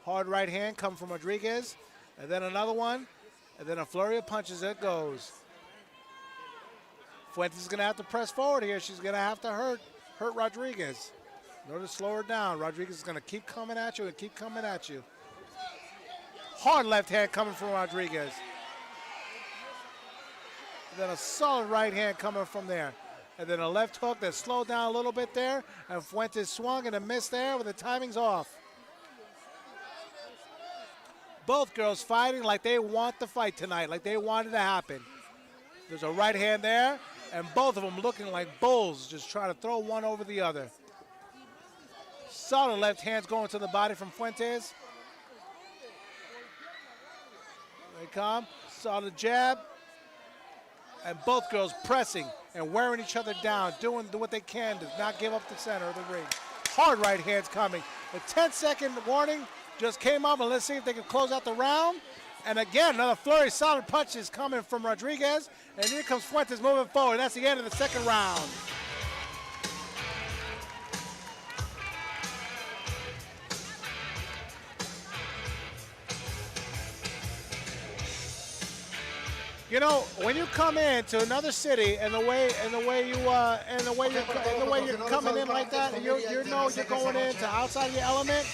Hard right hand come from Rodriguez. And then another one. And then a flurry of punches. It goes. Fuentes is going to have to press forward here. She's going to have to hurt Rodriguez. In order to slow her down, Rodriguez is going to keep coming at you and keep coming at you. Hard left hand coming from Rodriguez. And then a solid right hand coming from there. And then a left hook that slowed down a little bit there. And Fuentes swung and a miss there, but the timing's off. Both girls fighting like they want the fight tonight, like they want it to happen. There's a right hand there, and both of them looking like bulls, just trying to throw one over the other. Solid left hands going to the body from Fuentes. They come, solid jab. And both girls pressing and wearing each other down, doing what they can to not give up the center of the ring. Hard right hands coming. The 10-second warning just came up, and let's see if they can close out the round. And again, another flurry, solid punches coming from Rodriguez. And here comes Fuentes moving forward. That's the end of the second round. You know, when you come into another city and the way you're coming in like that, and you know you're going into outside of your element,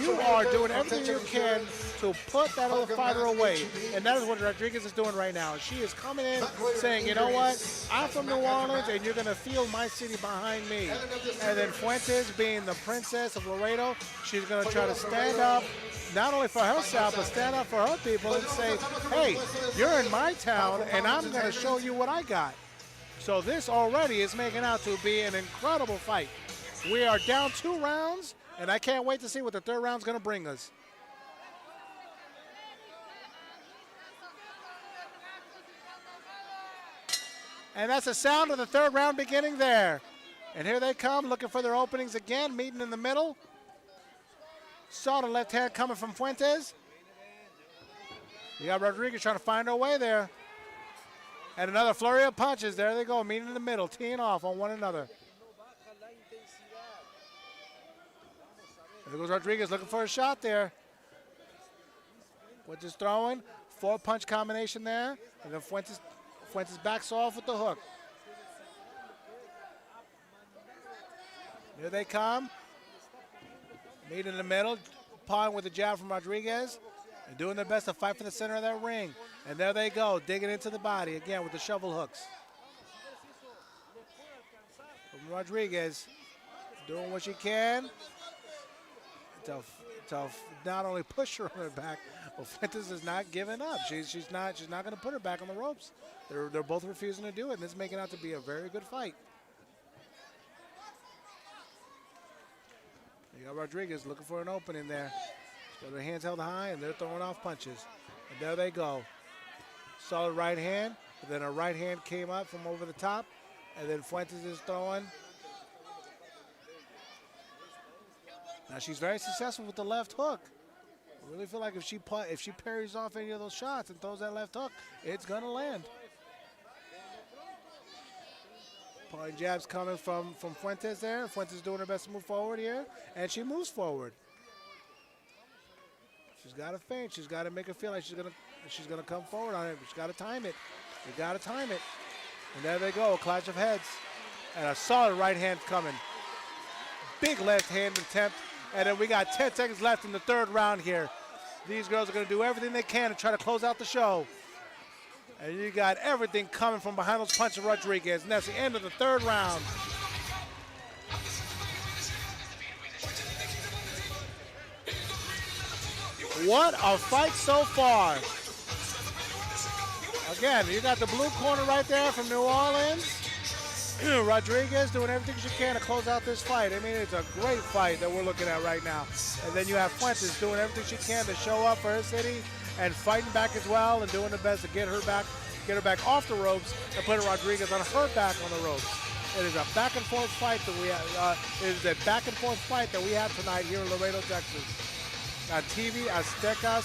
you are doing everything you can to put that other fighter away. And that is what Rodriguez is doing right now. She is coming in saying, you know what, I'm from New Orleans and you're going to feel my city behind me. And then Fuentes, being the princess of Laredo, she's going to try to stand up, not only for herself, but stand up for her people and say, hey, you're in my town and I'm going to show you what I got. So this already is making out to be an incredible fight. We are down 2 rounds, and I can't wait to see what the third round's going to bring us. And that's the sound of the third round beginning there. And here they come, looking for their openings again, meeting in the middle. Saw the left hand coming from Fuentes. You got Rodriguez trying to find her way there. And another flurry of punches. There they go, meeting in the middle, teeing off on one another. There goes Rodriguez looking for a shot there. Fuentes throwing, 4-punch combination there. And then Fuentes backs off with the hook. Here they come. Meet in the middle, pawing with the jab from Rodriguez, and doing their best to fight for the center of that ring. And there they go, digging into the body again with the shovel hooks. From Rodriguez, doing what she can to not only push her on her back, but Fuentes is not giving up. She's not going to put her back on the ropes. They're both refusing to do it, and this is making out to be a very good fight. You got Rodriguez looking for an opening there. She's got her hands held high, and they're throwing off punches. And there they go. Solid right hand, and then a right hand came up from over the top, and then Fuentes is throwing. Now she's very successful with the left hook. I really feel like if she parries off any of those shots and throws that left hook, it's gonna land. Pulling jabs coming from Fuentes there. Fuentes doing her best to move forward here, and she moves forward. She's got to feint. She's got to make it feel like she's gonna come forward on it. She's got to time it. You got to time it. And there they go, a clash of heads, and a solid right hand coming. Big left hand attempt, and then we got 10 seconds left in the third round here. These girls are going to do everything they can to try to close out the show. And you got everything coming from behind those punches of Rodriguez. And that's the end of the third round. What a fight so far. Again, you got the blue corner right there from New Orleans. Rodriguez doing everything she can to close out this fight. I mean, it's a great fight that we're looking at right now. And then you have Fuentes doing everything she can to show up for her city and fighting back as well and doing the best to get her back off the ropes and put Rodriguez on her back on the ropes. It is a back and forth fight that we have tonight here in Laredo, Texas, on TV Azteca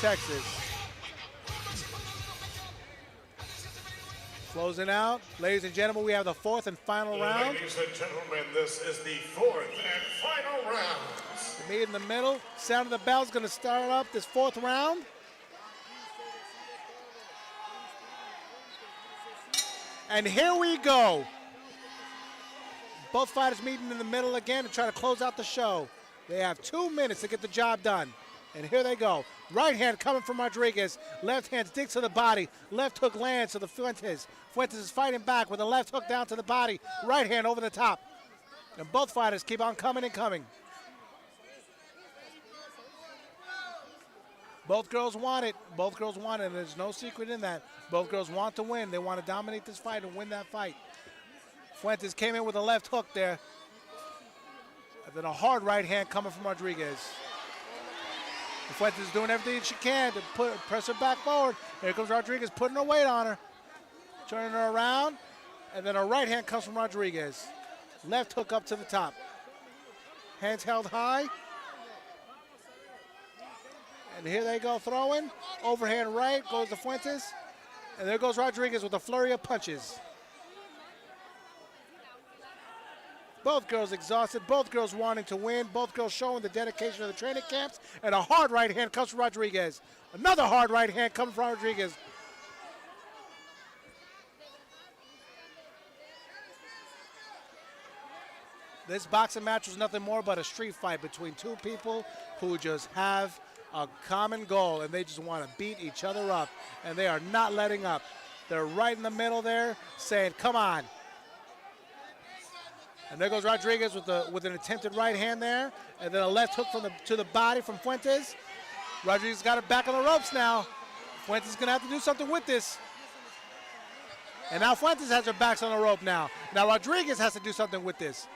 Texas. Closing out, ladies and gentlemen, we have the fourth and final round. Ladies and gentlemen, this is the fourth and final round. The meet in the middle. Sound of the bell is going to start up this fourth round. And here we go. Both fighters meeting in the middle again to try to close out the show. They have 2 minutes to get the job done. And here they go. Right hand coming from Rodriguez. Left hand digs to the body. Left hook lands to the Fuentes. Fuentes is fighting back with a left hook down to the body. Right hand over the top. And both fighters keep on coming and coming. Both girls want it. Both girls want it, and there's no secret in that. Both girls want to win. They want to dominate this fight and win that fight. Fuentes came in with a left hook there. And then a hard right hand coming from Rodriguez. Fuentes is doing everything she can to press her back forward. Here comes Rodriguez putting her weight on her. Turning her around. And then a right hand comes from Rodriguez. Left hook up to the top. Hands held high. And here they go throwing. Overhand right goes to Fuentes. And there goes Rodriguez with a flurry of punches. Both girls exhausted, both girls wanting to win, both girls showing the dedication of the training camps, and a hard right hand comes from Rodriguez. Another hard right hand comes from Rodriguez. This boxing match was nothing more but a street fight between two people who just have a common goal, and they just want to beat each other up, and they are not letting up. They're right in the middle there saying, come on. And there goes Rodriguez with an attempted right hand there, and then a left hook to the body from Fuentes. Rodriguez got it back on the ropes now. Fuentes is going to have to do something with this. And now Fuentes has her backs on the rope now. Now Rodriguez has to do something with this.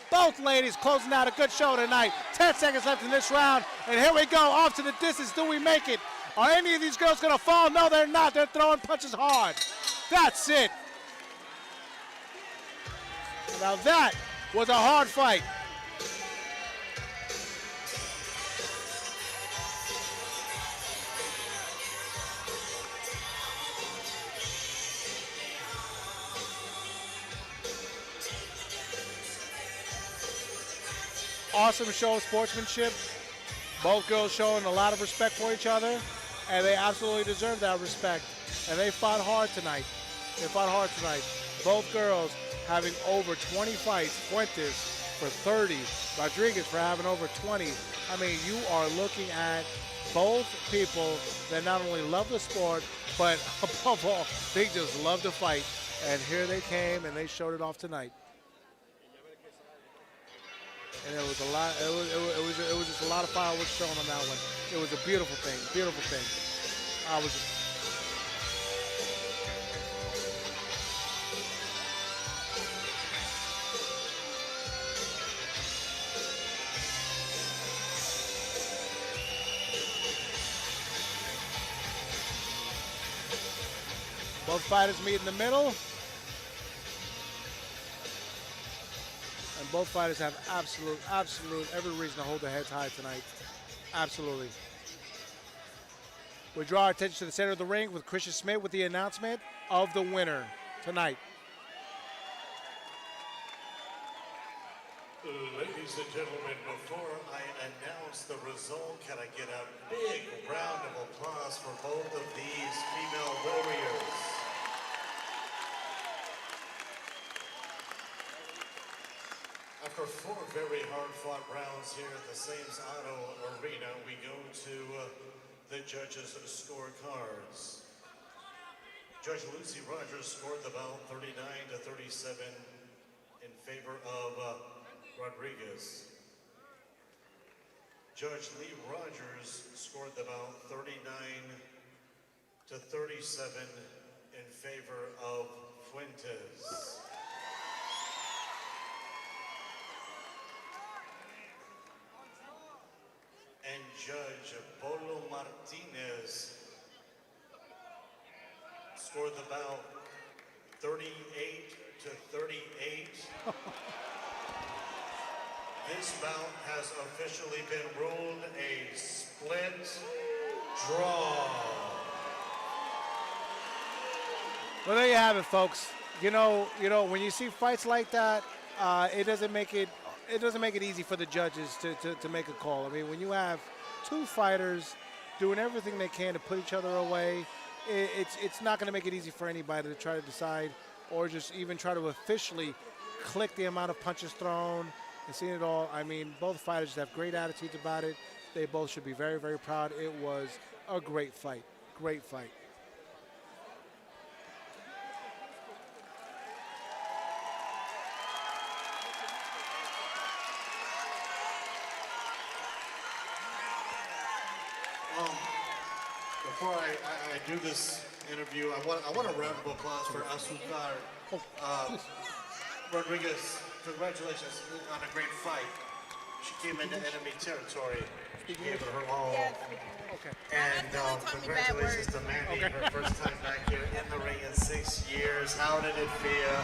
Both ladies closing out a good show tonight. 10 seconds left in this round, and here we go, off to the distance. Do we make it? Are any of these girls going to fall? No, they're not. They're throwing punches hard. That's it. Now that was a hard fight. Awesome show of sportsmanship. Both girls showing a lot of respect for each other, and they absolutely deserve that respect. And they fought hard tonight. Both girls having over 20 fights. Fuentes for 30. Rodriguez for having over 20. I mean, you are looking at both people that not only love the sport, but above all, they just love to fight. And here they came, and they showed it off tonight. And it was a lot. It was just a lot of fireworks shown on that one. It was a beautiful thing. Beautiful thing. Both fighters meet in the middle. And And both fighters have absolute every reason to hold their heads high tonight. Absolutely. We draw our attention to the center of the ring with Christian Smith with the announcement of the winner tonight. Ladies and gentlemen, before I announce the result, can I get a big round of applause for both of these female warriors? After 4 very hard-fought rounds here at the Sames Auto Arena, we go to the judges' scorecards. Judge Lucy Rogers scored the bout 39-37 in favor of Rodriguez. Judge Lee Rogers scored the bout 39-37 in favor of Fuentes. And Judge Polo Martinez scored the bout 38-38. This bout has officially been ruled a split draw. Well, there you have it, folks. You know, when you see fights like that, it doesn't make it easy for the judges to make a call. I mean, when you have two fighters doing everything they can to put each other away, it's not going to make it easy for anybody to try to decide or just even try to officially click the amount of punches thrown and seeing it all. I mean, both fighters have great attitudes about it. They both should be very, very proud. It was a great fight. Great fight. Before I do this interview, I want a round of applause for Azucar Rodriguez. Congratulations on a great fight. She came into enemy territory. She gave it her all. Okay. And congratulations to Mandy, her first time back here in the ring in 6 years. How did it feel?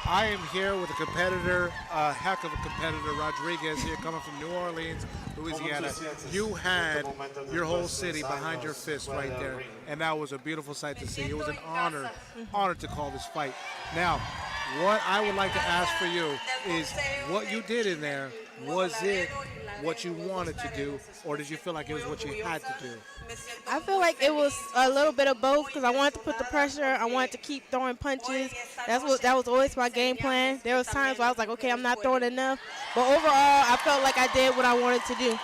I am here with a competitor, a heck of a competitor, Rodriguez, here coming from New Orleans, Louisiana. You had your whole city behind your fist right there, and that was a beautiful sight to see. It was an honor to call this fight. Now, what I would like to ask for you is what you did in there, was it what you wanted to do, or did you feel like it was what you had to do? I feel like it was a little bit of both because I wanted to put the pressure. I wanted to keep throwing punches. That was always my game plan. There was times where I was like, okay, I'm not throwing enough. But overall, I felt like I did what I wanted to do.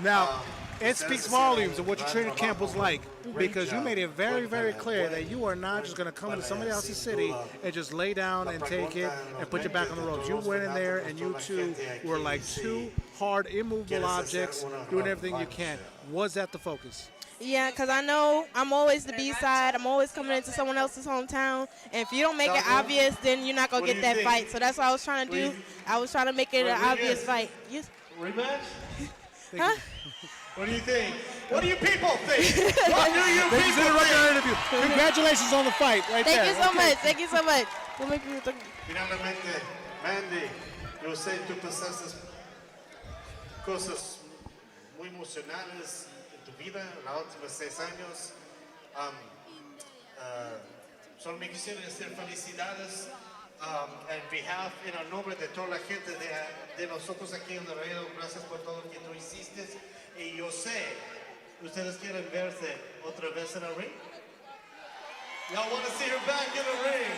Now, it speaks volumes of what your training camp was like because you made it very, very clear that you are not just going to come into somebody else's city and just lay down and take it and put your back on the ropes. You went in there and you two were like two hard, immovable objects doing everything you can. Was that the focus? Yeah, because I know I'm always the B-side. I'm always coming into someone else's hometown. And if you don't make it obvious, then you're not going to get that fight. So that's what I was trying to do. I was trying to make it an obvious fight. Yes. Rematch? Huh? What do you think? What do you people think? What do you people think? Congratulations on the fight right there. Thank you so much. Thank you so much. Finalmente, Mandy, yo sé tú pasaste cosas muy emocionales en tu vida en los últimos 6 años. Solo me quisiera decir felicidades en behalf, en el nombre de toda la gente de nosotros aquí en Laredo. Gracias por todo lo que tú hiciste. Y yo sé, ustedes quieren verse otra vez en el ring. Y'all want to see her back in the ring.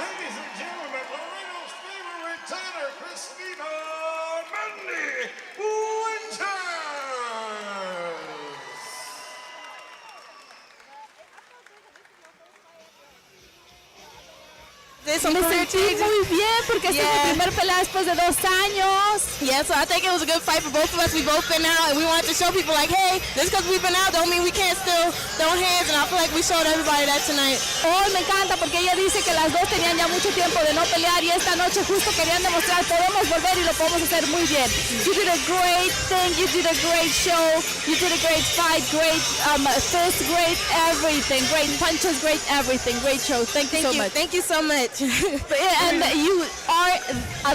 Ladies and gentlemen, Laredo's favorite tanner, Christina Mandy Fuentes. Me sentí muy bien porque esta es mi primer pelea después de 2 años. Yeah, so I think it was a good fight for both of us. We both been out and we wanted to show people like, hey, just because we've been out don't mean we can't still throw hands, and I feel like we showed everybody that tonight. Hoy me encanta porque ella dice que las dos tenían ya mucho tiempo de no pelear y esta noche justo querían demostrar podemos volver y lo podemos hacer muy bien. You did a great thing, you did a great show, you did a great fight, great fist, great everything, great punches, great everything, great show. Thank you so much. Thank you so much. And you are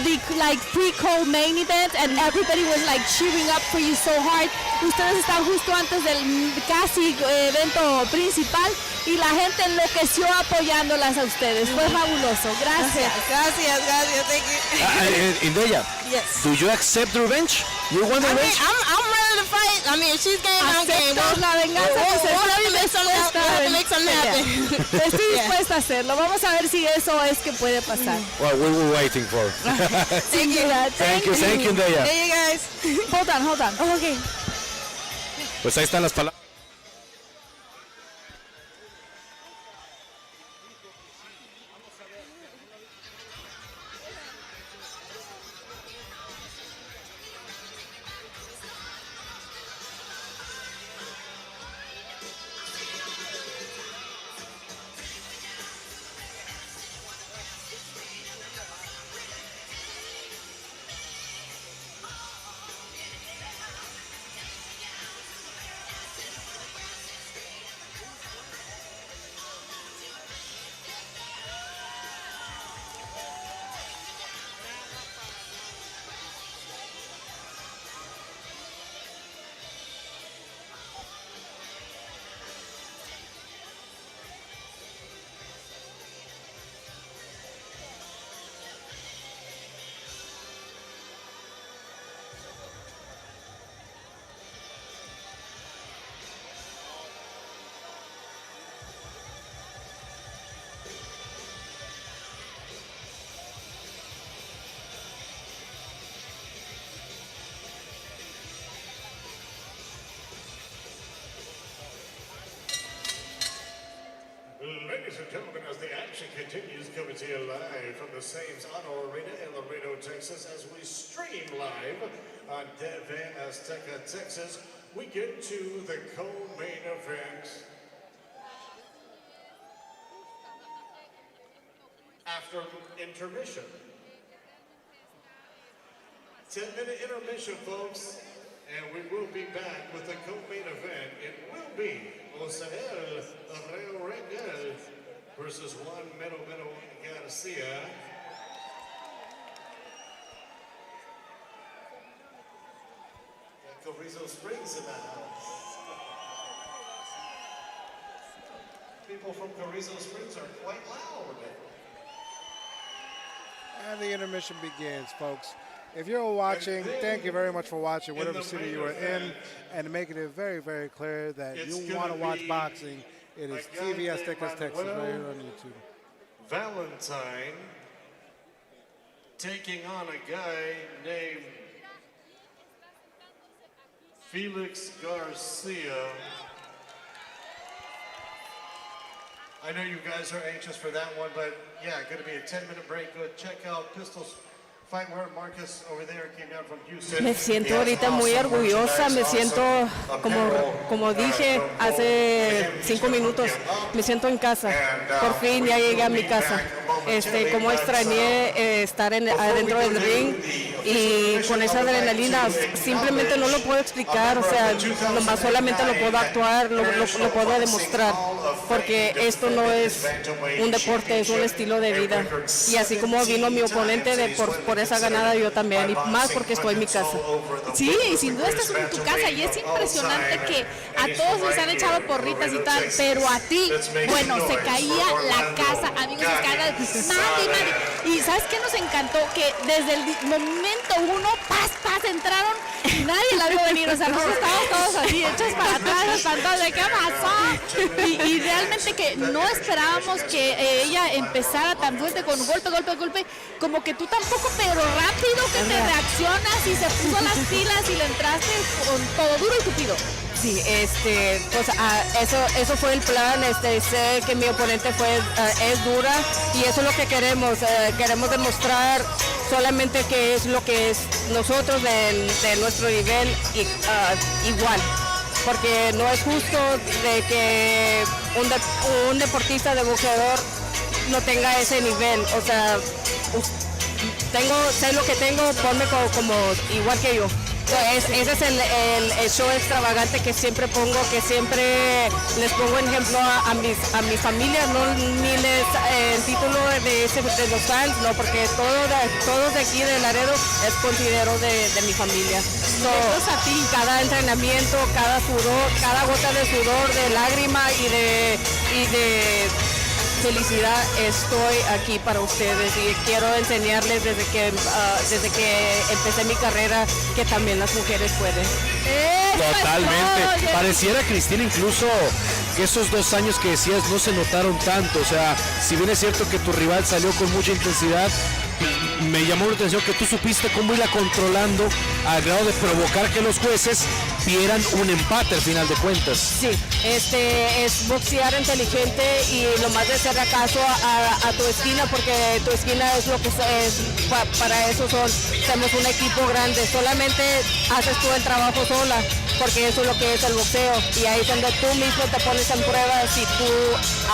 the like pre-co-main event, and everybody was like cheering up for you so hard. Ustedes están justo antes del casi evento principal y la gente enloqueció apoyándolas a ustedes. Fue fabuloso. Gracias. Gracias. Thank you. Indoya, Yes. do you accept revenge? You want I mean, revenge? I'm ready to fight. I mean, if she's game, I'm game. ¿Aceptas la venganza? We'll have to make something happen. Estoy dispuesta a hacerlo. Vamos a ver si eso es que puede pasar. Well, we were waiting for. Thank you. Thank you, Indoya. Hey, you guys. Hold on. Oh, okay. Pues ahí están las palabras. Ladies and gentlemen, as the action continues, coming to you live from the Sames Auto Arena in Laredo, Texas, as we stream live on Tv Azteca Texas, we get to the co-main event. After intermission. 10-minute intermission, folks, and we will be back with the co-main event. It will be Rangel versus Juan Garcia. Carrizo Springs in the house. People from Carrizo Springs are quite loud. And the intermission begins, folks. If you're watching, thank you very much for watching, whatever city you are in, and making it very, very clear that you want to watch boxing. It is TV Azteca Texas right here on YouTube. Valentine taking on a guy named Felix Garcia. I know you guys are anxious for that one, but yeah, going to be a 10-minute break. Go check out Pistols Fight where Marcus over there came down from Houston. Me siento ahorita muy orgullosa, me siento, como dije hace 5 minutos, me siento en casa. Por fin ya llegué a mi casa. Como extrañé estar adentro del ring y con esa adrenalina simplemente no lo puedo explicar, o sea, nomás solamente lo puedo actuar, lo puedo demostrar, porque esto no es un deporte, es un estilo de vida. Y así como vino mi oponente por esa ganada, yo también, y más porque estoy en mi casa. Sí, y sin duda estás en tu casa, y es impresionante que a todos les han echado porritas y tal, pero a ti, bueno, se caía la casa, amigos, nadie. Y ¿sabes qué nos encantó? Que desde el momento uno, paz, entraron y nadie la vio venir, o sea, nosotros estábamos todos así, hechos para atrás, espantados de qué pasó, y realmente que no esperábamos que ella empezara tan fuerte con golpe, como que tú tampoco, pero rápido que te reaccionas y se puso las pilas y le entraste con todo duro y tupido. Sí, pues eso fue el plan, sé que mi oponente es dura y eso es lo que queremos demostrar solamente que es lo que es nosotros de nuestro nivel igual, porque no es justo de que un deportista de boxeador no tenga ese nivel, o sea, sé lo que tengo, ponme como igual que yo. Ese es el show extravagante que siempre pongo, que siempre les pongo ejemplo a mi familia, no ni les el título de los fans, no, porque todos de aquí de Laredo es considero de mi familia. A ti, cada entrenamiento, cada sudor, cada gota de sudor, de lágrima y de felicidad, estoy aquí para ustedes y quiero enseñarles desde que empecé mi carrera que también las mujeres pueden. Totalmente. Pareciera, Cristina, incluso que esos 2 años que decías no se notaron tanto. O sea, si bien es cierto que tu rival salió con mucha intensidad, me llamó la atención que tú supiste cómo irla controlando al grado de provocar que los jueces vieran un empate al final de cuentas. Sí, es boxear inteligente y lo más de hacer caso a tu esquina, porque tu esquina es lo que para eso somos un equipo grande. Solamente haces tú el trabajo sola, porque eso es lo que es el boxeo, y ahí es donde tú mismo te pones en prueba si tú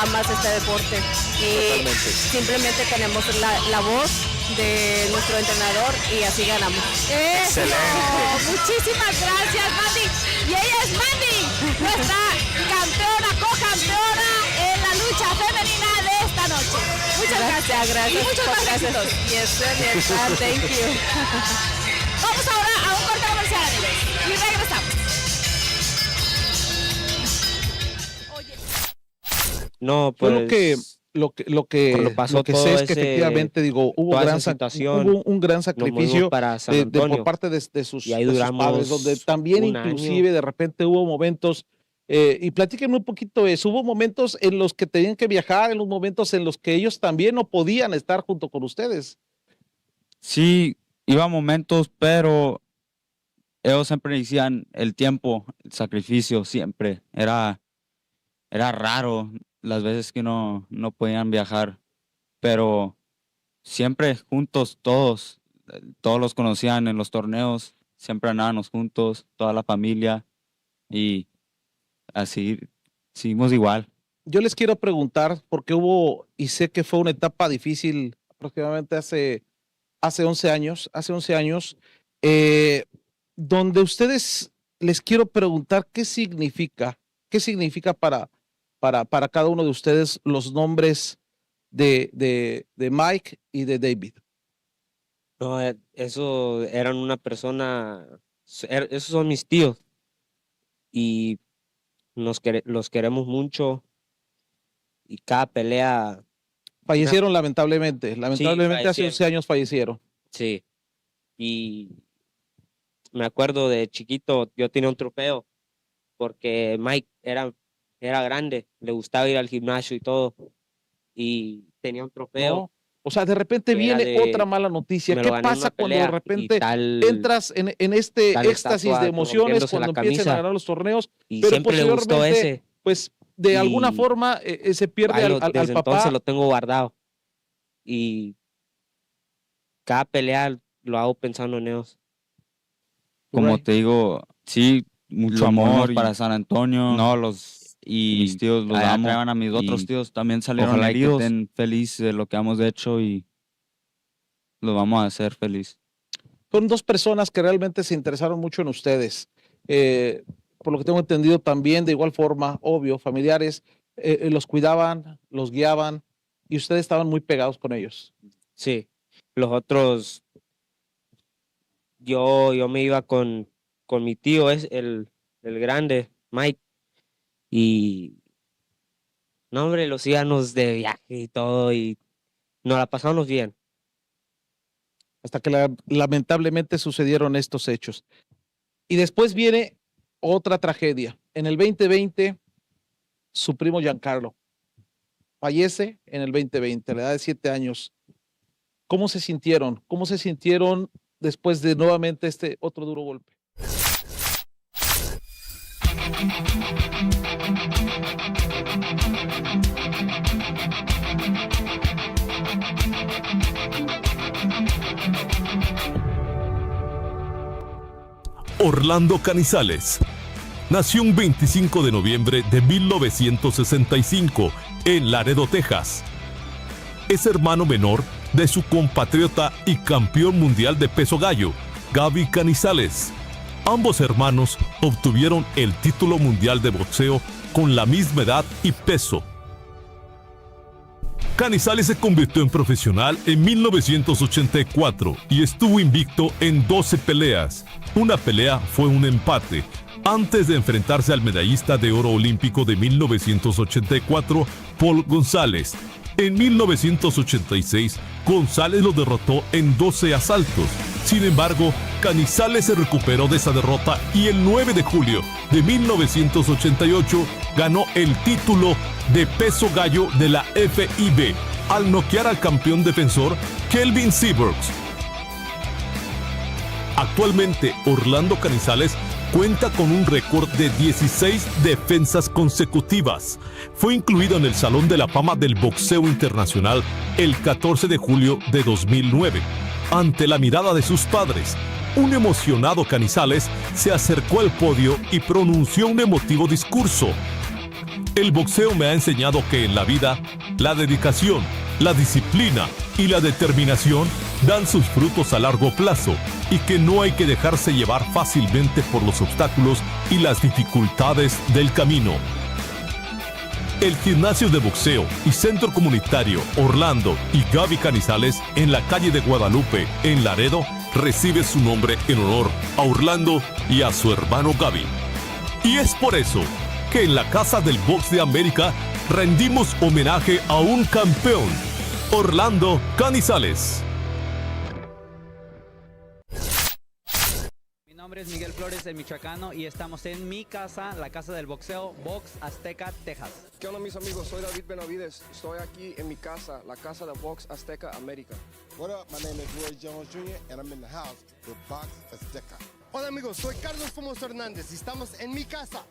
amas este deporte. Y totalmente. Simplemente tenemos la voz de nuestro entrenador y así ganamos. ¡Excelente! Muchísimas gracias, Mandy. Y ella es Mandy, nuestra campeona, co-campeona en la lucha femenina de esta noche. Muchas gracias. Gracias. Y muchos más éxitos. Yes, sir. Thank you. Vamos ahora a un corte comercial, amigos. Y regresamos. No, pues... Lo que sé es que efectivamente, digo, hubo un gran sacrificio por parte de sus padres, donde también inclusive de repente hubo momentos, y platíquenme un poquito eso, hubo momentos en los que tenían que viajar, en los momentos en los que ellos también no podían estar junto con ustedes. Sí, iba momentos, pero ellos siempre decían el tiempo, el sacrificio, siempre. Era raro las veces que no podían viajar, pero siempre juntos todos los conocían en los torneos, siempre andábamos juntos, toda la familia, y así seguimos igual. Yo les quiero preguntar, porque hubo, y sé que fue una etapa difícil aproximadamente hace 11 años, donde ustedes, les quiero preguntar qué significa para cada uno de ustedes los nombres de Mike y de David. No, eso eran una persona, esos son mis tíos y los queremos mucho y cada pelea... Fallecieron lamentablemente hace 11 años fallecieron. Sí, y me acuerdo de chiquito, yo tenía un trofeo porque Mike era grande, le gustaba ir al gimnasio y todo, y tenía un trofeo. No. O sea, de repente viene otra mala noticia. ¿Qué pasa cuando de repente entras en este éxtasis de emociones cuando empiezan a ganar los torneos? Y pero siempre le gustó ese. Pues de alguna forma se pierde al papá. Desde entonces lo tengo guardado. Y cada pelea lo hago pensando en ellos. Como te digo, sí, mucho amor para San Antonio. Y mis tíos los amo. A mis otros tíos también salieron heridos. Estén felices de lo que hemos hecho y los vamos a hacer feliz. Fueron 2 personas que realmente se interesaron mucho en ustedes. Por lo que tengo entendido también, de igual forma, obvio, familiares, los cuidaban, los guiaban y ustedes estaban muy pegados con ellos. Sí, los otros, yo me iba con mi tío, es el grande, Mike. Y no, hombre, los íbamos de viaje y todo, y nos la pasamos bien. Hasta que lamentablemente sucedieron estos hechos. Y después viene otra tragedia. En el 2020, su primo Giancarlo fallece en el 2020, a la edad de 7 años. ¿Cómo se sintieron? ¿Cómo se sintieron después de nuevamente este otro duro golpe? Orlando Canizales nació un 25 de noviembre de 1965 en Laredo, Texas. Es hermano menor de su compatriota y campeón mundial de peso gallo, Gaby Canizales. Ambos hermanos obtuvieron el título mundial de boxeo con la misma edad y peso. Canizales se convirtió en profesional en 1984 y estuvo invicto en 12 peleas. Una pelea fue un empate, antes de enfrentarse al medallista de oro olímpico de 1984, Paul González. En 1986, González lo derrotó en 12 asaltos. Sin embargo, Canizales se recuperó de esa derrota y el 9 de julio de 1988 ganó el título de peso gallo de la FIB al noquear al campeón defensor Kelvin Seabrooks. Actualmente, Orlando Canizales cuenta con un récord de 16 defensas consecutivas. Fue incluido en el Salón de la Fama del Boxeo Internacional el 14 de julio de 2009. Ante la mirada de sus padres, un emocionado Canizales se acercó al podio y pronunció un emotivo discurso. El boxeo me ha enseñado que en la vida, la dedicación, la disciplina y la determinación dan sus frutos a largo plazo y que no hay que dejarse llevar fácilmente por los obstáculos y las dificultades del camino. El gimnasio de boxeo y centro comunitario Orlando y Gaby Canizales en la calle de Guadalupe, en Laredo, recibe su nombre en honor a Orlando y a su hermano Gaby. Y es por eso que en la Casa del Box de América rendimos homenaje a un campeón, Orlando Canizales. Mi nombre es Miguel Flores, el michoacano, y estamos en mi casa, la Casa del Boxeo, Box Azteca, Texas. ¿Qué onda, mis amigos? Soy David Benavides. Estoy aquí en mi casa, la Casa de Box Azteca América. What up? My name is Roy Jones Jr. and I'm in the house with Box Azteca. Hola amigos, soy Carlos Fomos Hernández y estamos en mi casa,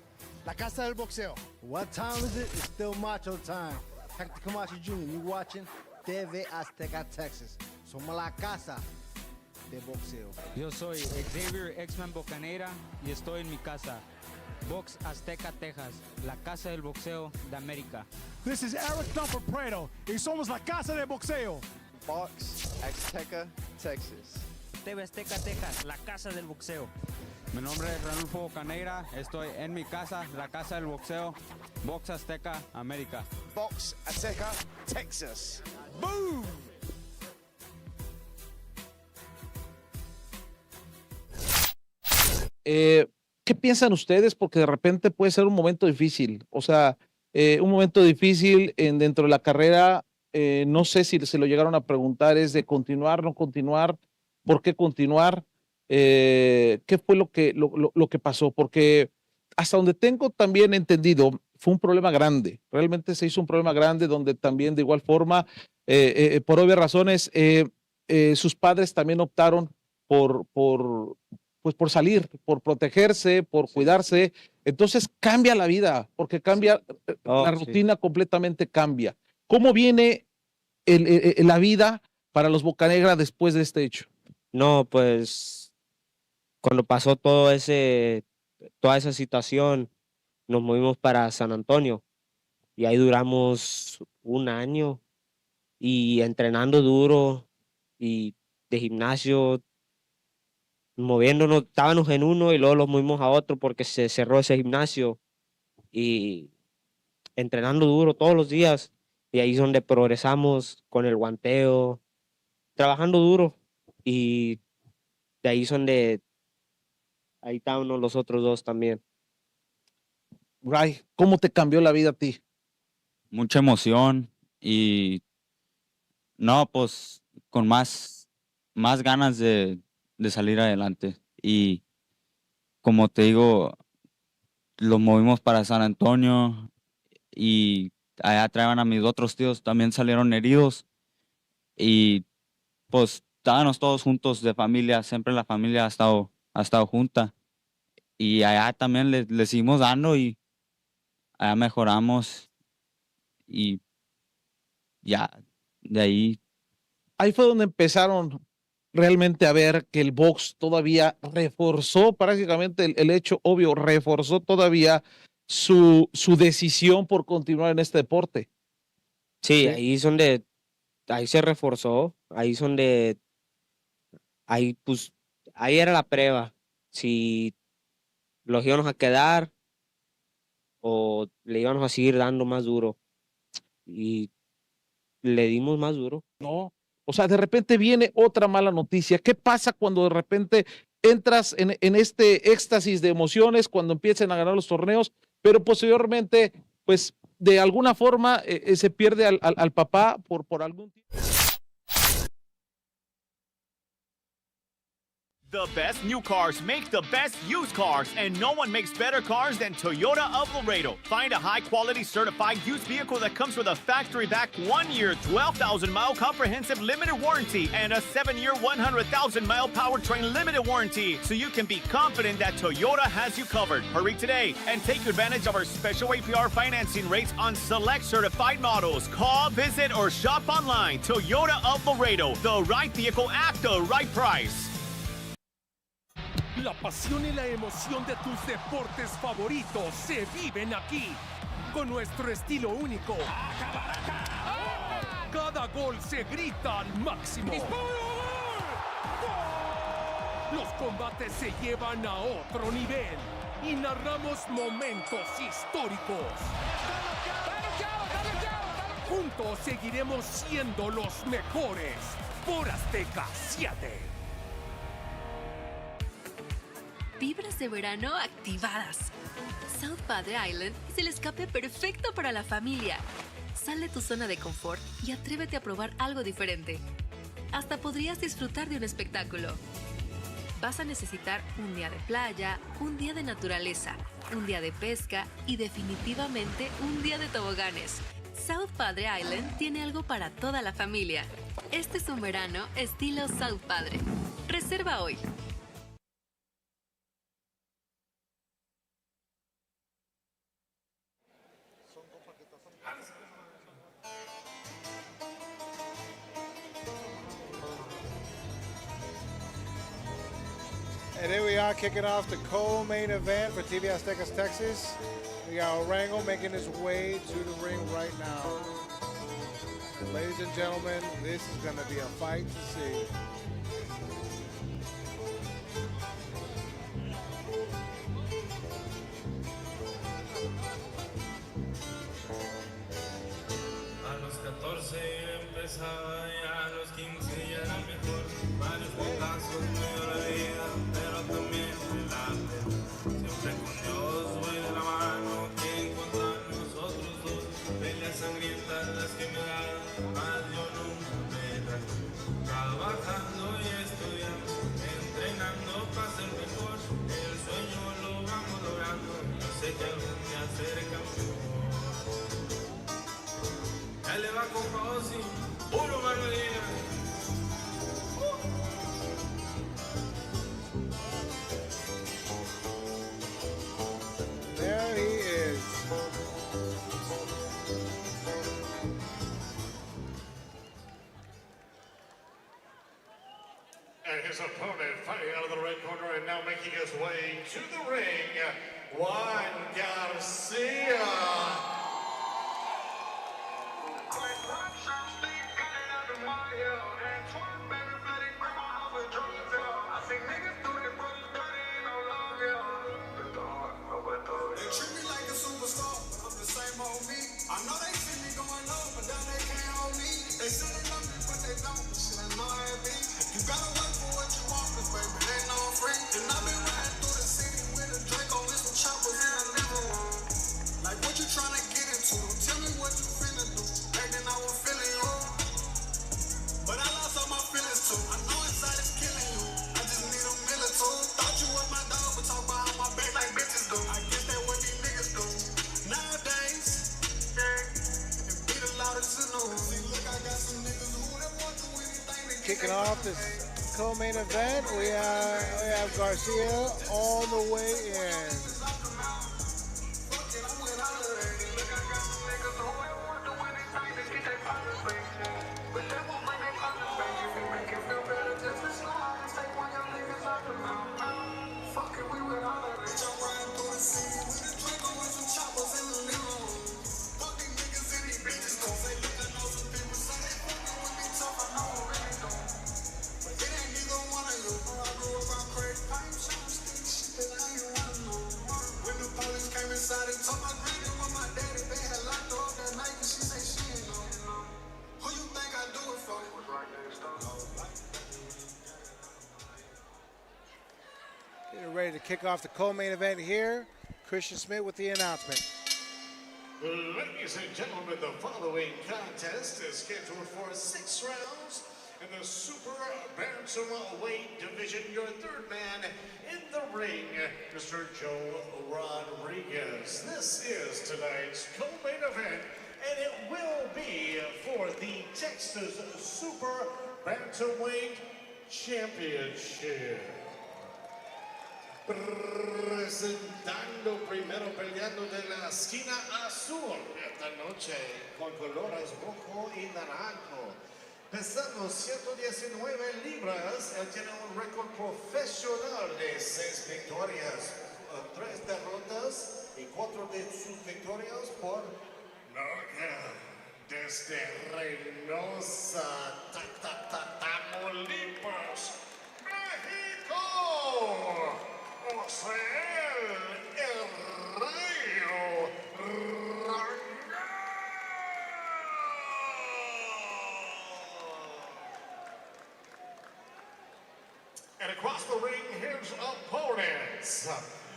la Casa del Boxeo. What time is it? It's still macho time. Hector Camacho Jr., you watching TV Azteca Texas. Somos la Casa de Boxeo. Yo soy Xavier X-Man Bocaneira y estoy en mi casa, Box Azteca, Texas, la Casa del Boxeo de América. This is Eric Thumper Prado y somos la Casa de Boxeo. Box Azteca, Texas. TV Azteca, Texas, la Casa del Boxeo. Mi nombre es Ranulfo Bocaneira, estoy en mi casa, la Casa del Boxeo, Box Azteca, América. Box Azteca, Texas. Boom! ¿Qué piensan ustedes? Porque de repente puede ser un momento difícil, o sea, un momento difícil dentro de la carrera, no sé si se lo llegaron a preguntar, es de continuar, no continuar, ¿por qué continuar? ¿Qué fue lo que pasó? Porque hasta donde tengo también entendido, fue un problema grande, realmente se hizo un problema grande donde también de igual forma, por obvias razones, sus padres también optaron por salir, por protegerse, por cuidarse. Entonces cambia la vida, porque cambia, la rutina completamente cambia. ¿Cómo viene la vida para los Bocanegra después de este hecho? No, pues cuando pasó toda esa situación, nos movimos para San Antonio y ahí duramos un año y entrenando duro y de gimnasio, moviéndonos, estábamos en uno y luego los movimos a otro porque se cerró ese gimnasio y entrenando duro todos los días y ahí es donde progresamos con el guanteo, trabajando duro y de ahí es donde ahí estábamos los otros dos también. Ray, ¿cómo te cambió la vida a ti? Mucha emoción y no, pues con más ganas de salir adelante. Y como te digo, lo movimos para San Antonio y allá traían a mis otros tíos, también salieron heridos y pues estábamos todos juntos de familia, siempre la familia ha estado junta y allá también le seguimos dando y allá mejoramos y ya de ahí. Ahí fue donde empezaron realmente a ver que el box todavía reforzó prácticamente el hecho obvio, reforzó todavía su decisión por continuar en este deporte. Sí, ahí es donde, ahí se reforzó, ahí es donde, ahí era la prueba, si los íbamos a quedar o le íbamos a seguir dando más duro. Y le dimos más duro. No, o sea, de repente viene otra mala noticia. ¿Qué pasa cuando de repente entras en este éxtasis de emociones, cuando empiezan a ganar los torneos, pero posteriormente, pues, de alguna forma se pierde al papá por algún tiempo? The best new cars make the best used cars, and no one makes better cars than Toyota of Laredo. Find a high-quality certified used vehicle that comes with a factory-back 1-year, 12,000-mile comprehensive limited warranty and a 7-year, 100,000-mile powertrain limited warranty, so you can be confident that Toyota has you covered. Hurry today and take advantage of our special APR financing rates on select certified models. Call, visit, or shop online. Toyota of Laredo, the right vehicle at the right price. La pasión y la emoción de tus deportes favoritos se viven aquí, con nuestro estilo único. Cada gol se grita al máximo. Los combates se llevan a otro nivel y narramos momentos históricos. Juntos seguiremos siendo los mejores por Azteca 7. Vibras de verano activadas. South Padre Island es el escape perfecto para la familia. Sal de tu zona de confort y atrévete a probar algo diferente. Hasta podrías disfrutar de un espectáculo. Vas a necesitar un día de playa, un día de naturaleza, un día de pesca y definitivamente un día de toboganes. South Padre Island tiene algo para toda la familia. Este es un verano estilo South Padre. Reserva hoy. And here we are kicking off the co-main event for TV Azteca Texas. We got Rangel making his way to the ring right now. Ladies and gentlemen, this is going to be a fight to see. A los 14 empezaba y a los 15 ya era mejor. Varios putazos me dio la vida, pero también me late. Siempre con Dios voy de la mano, que encontrar nosotros dos. Peleas sangrientas las que me dan, más yo nunca me dan. Trabajando y estudiando, entrenando para ser mejor. El sueño lo vamos logrando, yo sé que algún día seré campeón. Ya le va con Fauci, puro Molina. There he is. And his opponent fighting out of the red corner and now making his way to the ring, Juan Garcia. Kicking off this co-main event, we have Garcia all the way in. Getting ready to kick off the co-main event here. Christian Smith with the announcement. Ladies and gentlemen, the following contest is scheduled for 6 rounds in the super bantamweight division. Your third man in the ring, Mr. Joe Rodriguez. This is tonight's co-main event, and it will be for the Texas Super Bantamweight Championship. Presentando primero peleando de la esquina azul esta noche con colores rojo y naranjo. Pesando 119 libras, él tiene un récord profesional de 6 victorias, 3 derrotas y 4 de sus victorias por knockout. Desde Reynosa, Tamaulipas, México. José el Rayo Rangel. And across the ring, his opponents.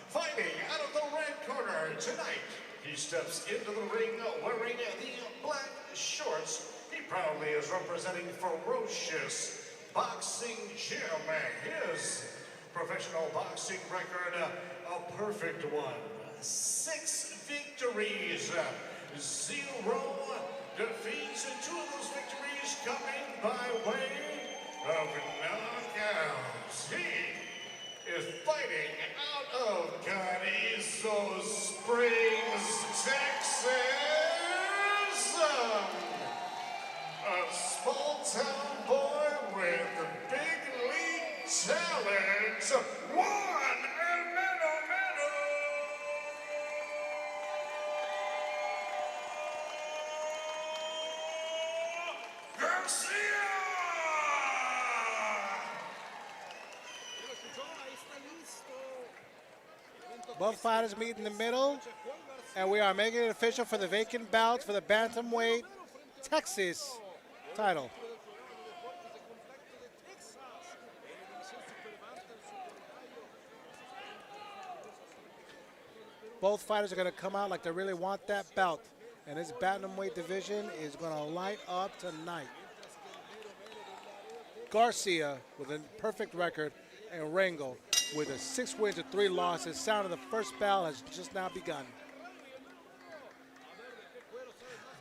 Fighting out of the red corner tonight, he steps into the ring wearing the black shorts. He proudly is representing Ferocious Boxing Gym. His professional boxing record, a perfect one. 6 victories, 0 defeats, and 2 of those victories coming by way of knockouts. He is fighting out of Carrizo Springs, Texas. A small town boy with big league talent. Juan El Mero Mero. Garcia. Both fighters meet in the middle, and we are making it official for the vacant bout for the bantamweight Texas title. Both fighters are going to come out like they really want that belt, and this bantamweight division is going to light up tonight. Garcia with a perfect record, and Rangel with a 6 wins and 3 losses. Sound of the first bell has just now begun.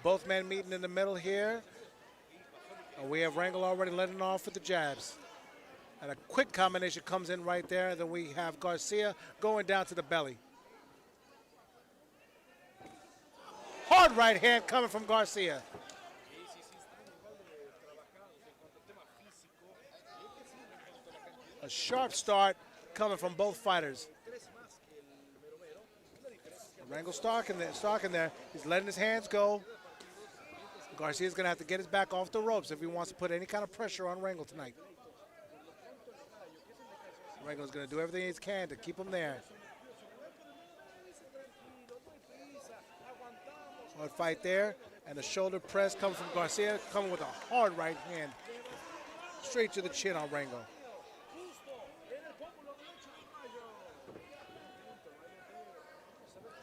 Both men meeting in the middle here. And we have Rangel already letting off with the jabs. And a quick combination comes in right there. And then we have Garcia going down to the belly. Hard right hand coming from Garcia. A sharp start coming from both fighters. Rangel stalking there. He's letting his hands go. Garcia's going to have to get his back off the ropes if he wants to put any kind of pressure on Rangel tonight. Rangel's going to do everything he can to keep him there. Hard fight there, and a shoulder press coming from Garcia, coming with a hard right hand. Straight to the chin on Rangel.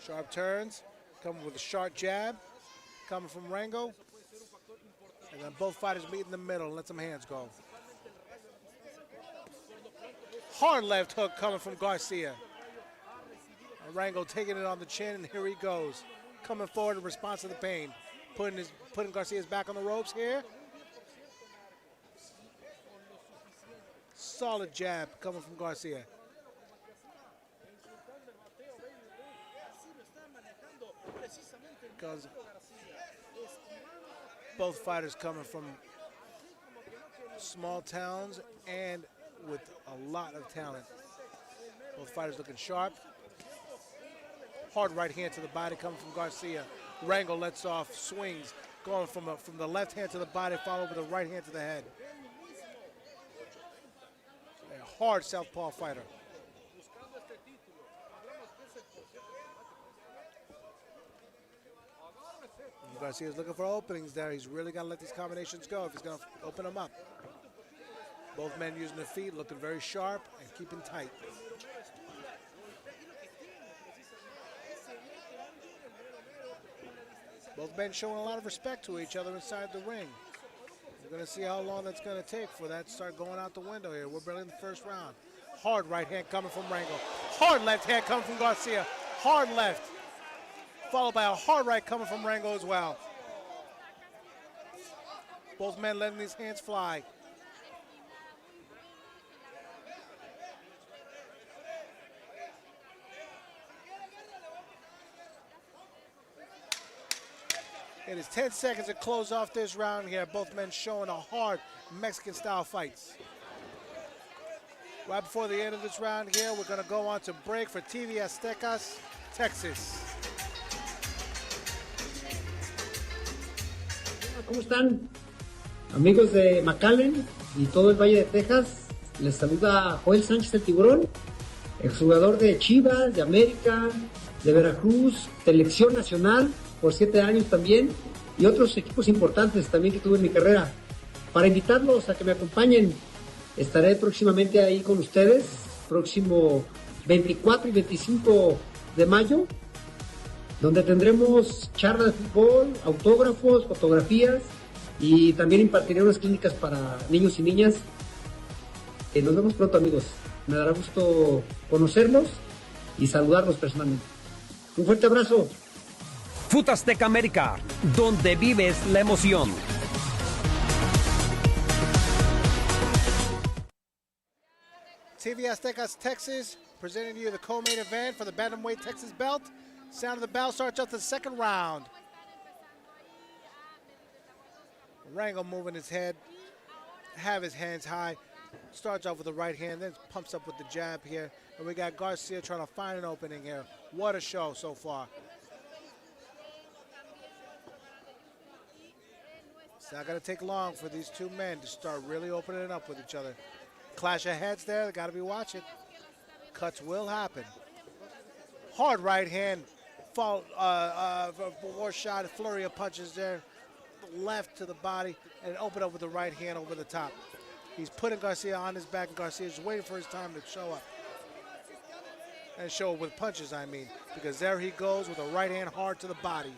Sharp turns, coming with a sharp jab, coming from Rangel. And then both fighters meet in the middle and let some hands go. Hard left hook coming from Garcia. And Rangel taking it on the chin, and here he goes. Coming forward in response to the pain. Putting Garcia's back on the ropes here. Solid jab coming from Garcia. Because both fighters coming from small towns and with a lot of talent. Both fighters looking sharp. Hard right hand to the body coming from Garcia. Rangel lets off swings, going from the left hand to the body, followed with a right hand to the head. A hard southpaw fighter. Garcia's looking for openings there. He's really got to let these combinations go if he's going to open them up. Both men using their feet, looking very sharp and keeping tight. Both men showing a lot of respect to each other inside the ring. We're going to see how long that's going to take for that to start going out the window here. We're barely in the first round. Hard right hand coming from Rangel. Hard left hand coming from Garcia. Hard left. Followed by a hard right coming from Rangel as well. Both men letting these hands fly. It is 10 seconds to close off this round here. Both men showing a hard Mexican-style fights. Right before the end of this round here, we're going to go on to break for TV Azteca Texas. ¿Cómo están? Amigos de McAllen y todo el Valle de Texas, les saluda Joel Sánchez el Tiburón, exjugador de Chivas, de América, de Veracruz, selección nacional por 7 años también, y otros equipos importantes también que tuve en mi carrera. Para invitarlos a que me acompañen, estaré próximamente ahí con ustedes, próximo 24 y 25 de mayo, donde tendremos charlas de fútbol, autógrafos, fotografías, y también impartiré unas clínicas para niños y niñas. Nos vemos pronto, amigos. Me dará gusto conocerlos y saludarlos personalmente. Un fuerte abrazo. Fut Azteca América, donde vives la emoción. TV Azteca Texas presenting you the co-main event for the Bantamweight Texas belt. Sound of the bell starts off the second round. Rangel moving his head, have his hands high. Starts off with the right hand, then pumps up with the jab here. And we got Garcia trying to find an opening here. What a show so far. It's not going to take long for these two men to start really opening it up with each other. Clash of heads there, they got to be watching. Cuts will happen. Hard right hand, fall, war shot, flurry of punches there. Left to the body, and open up with the right hand over the top. He's putting Garcia on his back, and Garcia's waiting for his time to show up. And show up with punches, I mean, because there he goes with a right hand hard to the body.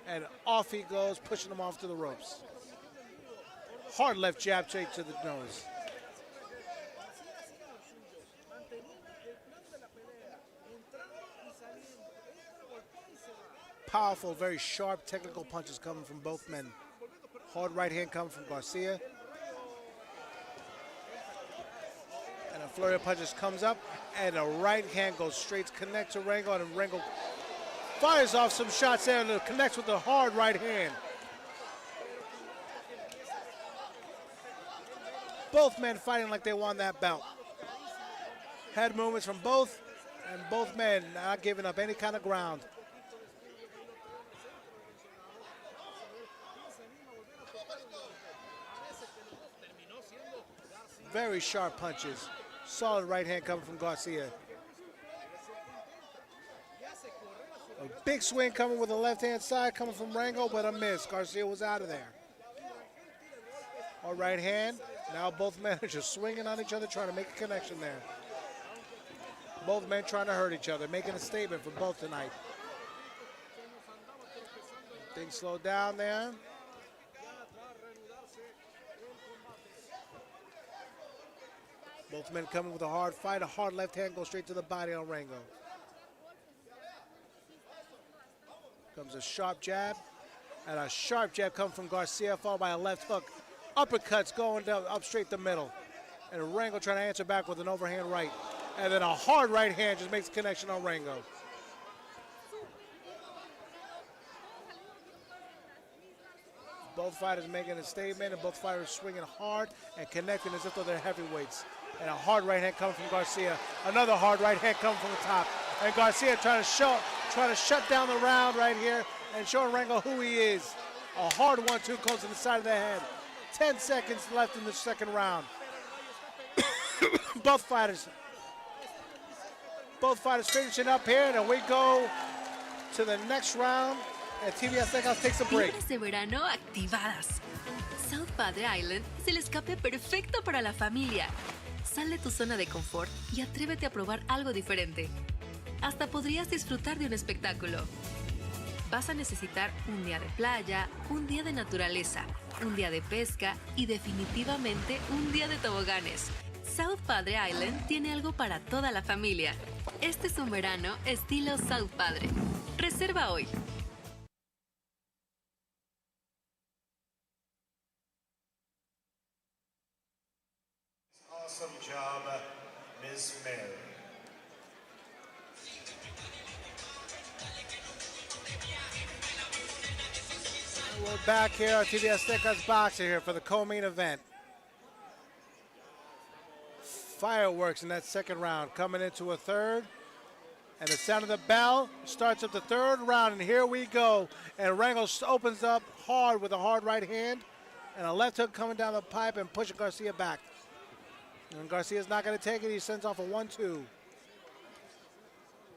And off he goes, pushing him off to the ropes. Hard left jab straight to the nose. Powerful, very sharp, technical punches coming from both men. Hard right hand coming from Garcia. And a flurry of punches comes up, and a right hand goes straight to connect to Rangel, and Rangel fires off some shots there and connects with the hard right hand. Both men fighting like they won that belt. Head movements from both, and both men not giving up any kind of ground. Very sharp punches. Solid right hand coming from Garcia. A big swing coming with the left-hand side coming from Rangel, but a miss. Garcia was out of there. Our right hand. Now both men are just swinging on each other, trying to make a connection there. Both men trying to hurt each other, making a statement for both tonight. Things slow down there. Both men coming with a hard fight. A hard left hand goes straight to the body on Rangel. Comes a sharp jab. And a sharp jab comes from Garcia, followed by a left hook. Uppercuts going down, up straight the middle. And Rangel trying to answer back with an overhand right. And then a hard right hand just makes a connection on Rangel. Both fighters making a statement, and both fighters swinging hard and connecting as if they're heavyweights. And a hard right hand coming from Garcia. Another hard right hand coming from the top. And Garcia trying to shut down the round right here and showing Rangel who he is. A hard 1-2 comes to the side of the head. 10 seconds left in the second round. Both fighters finishing up here, and we go to the next round. And TV Azteca takes a break. Fibras de verano activadas. South Padre Island es el escape perfecto para la familia. Sal de tu zona de confort y atrévete a probar algo diferente. Hasta podrías disfrutar de un espectáculo. Vas a necesitar un día de playa, un día de naturaleza, un día de pesca y definitivamente un día de toboganes. South Padre Island tiene algo para toda la familia. Este es un verano estilo South Padre. Reserva hoy. Awesome job, Miss Mary. We're back here on TV Azteca's Boxing here for the co-main event. Fireworks in that second round, coming into a third. And the sound of the bell starts up the third round, and here we go. And Rangel opens up hard with a hard right hand, and a left hook coming down the pipe and pushing Garcia back. And Garcia's not going to take it. He sends off a 1-2.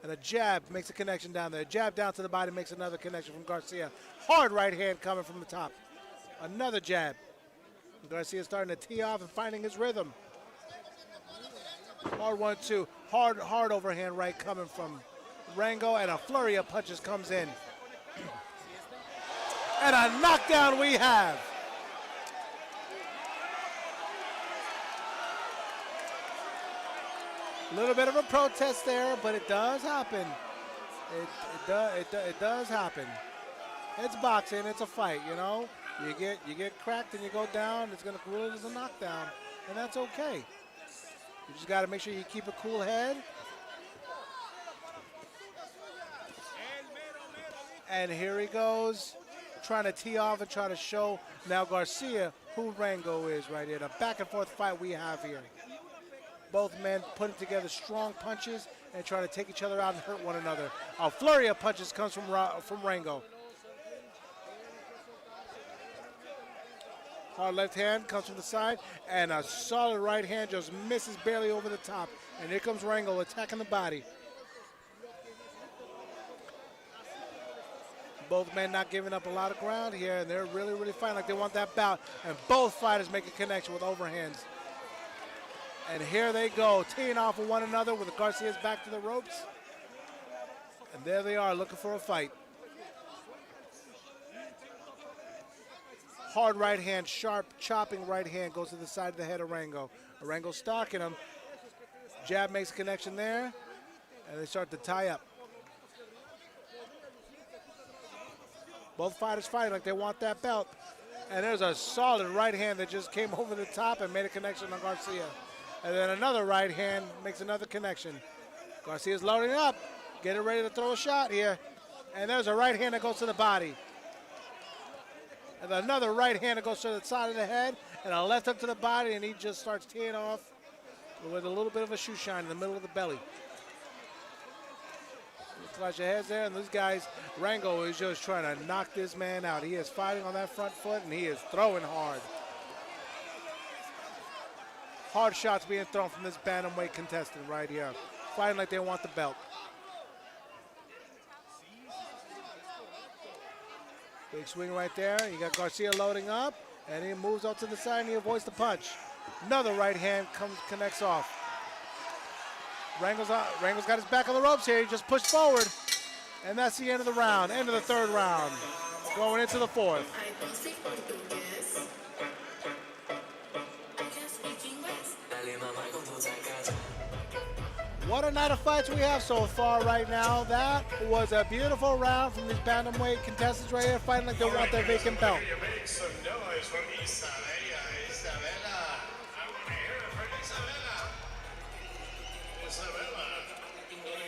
And a jab makes a connection down there. Jab down to the body makes another connection from Garcia. Hard right hand coming from the top. Another jab. And Garcia's starting to tee off and finding his rhythm. Hard 1-2. Hard overhand right coming from Rangel, and a flurry of punches comes in. And a knockdown we have. A little bit of a protest there, but it does happen. It does happen. It's boxing. It's a fight, you know. You get cracked and you go down. It's gonna rule it as a knockdown, and that's okay. You just got to make sure you keep a cool head. And here he goes, trying to tee off and try to show now Garcia who Rangel is right here. The back and forth fight we have here. Both men putting together strong punches and trying to take each other out and hurt one another. A flurry of punches comes from Rangel. Hard left hand comes from the side, and a solid right hand just misses barely over the top. And here comes Rangel attacking the body. Both men not giving up a lot of ground here, and they're really, really fighting like they want that bout. And both fighters make a connection with overhands. And here they go, teeing off of one another with Garcia's back to the ropes. And there they are, looking for a fight. Hard right hand, sharp, chopping right hand goes to the side of the head of Rangel. Rangel stalking him. Jab makes a connection there, and they start to tie up. Both fighters fighting like they want that belt. And there's a solid right hand that just came over the top and made a connection on Garcia. And then another right hand makes another connection. Garcia's loading up, getting ready to throw a shot here. And there's a right hand that goes to the body. And another right hand that goes to the side of the head, and a left hook to the body, and he just starts teeing off with a little bit of a shoe shine in the middle of the belly. Clash your heads there, and these guys, Rangel is just trying to knock this man out. He is fighting on that front foot, and he is throwing hard. Hard shots being thrown from this bantamweight contestant right here. Fighting like they want the belt. Big swing right there. You got Garcia loading up, and he moves up to the side, and he avoids the punch. Another right hand connects off. Rangel's got his back on the ropes here. He just pushed forward, and that's the end of the round, end of the third round. Going into the fourth. What a night of fights we have so far right now. That was a beautiful round from these bantamweight contestants right here fighting like they want their vacant belt. Make some noise for Isabella. I want to hear it for Isabella.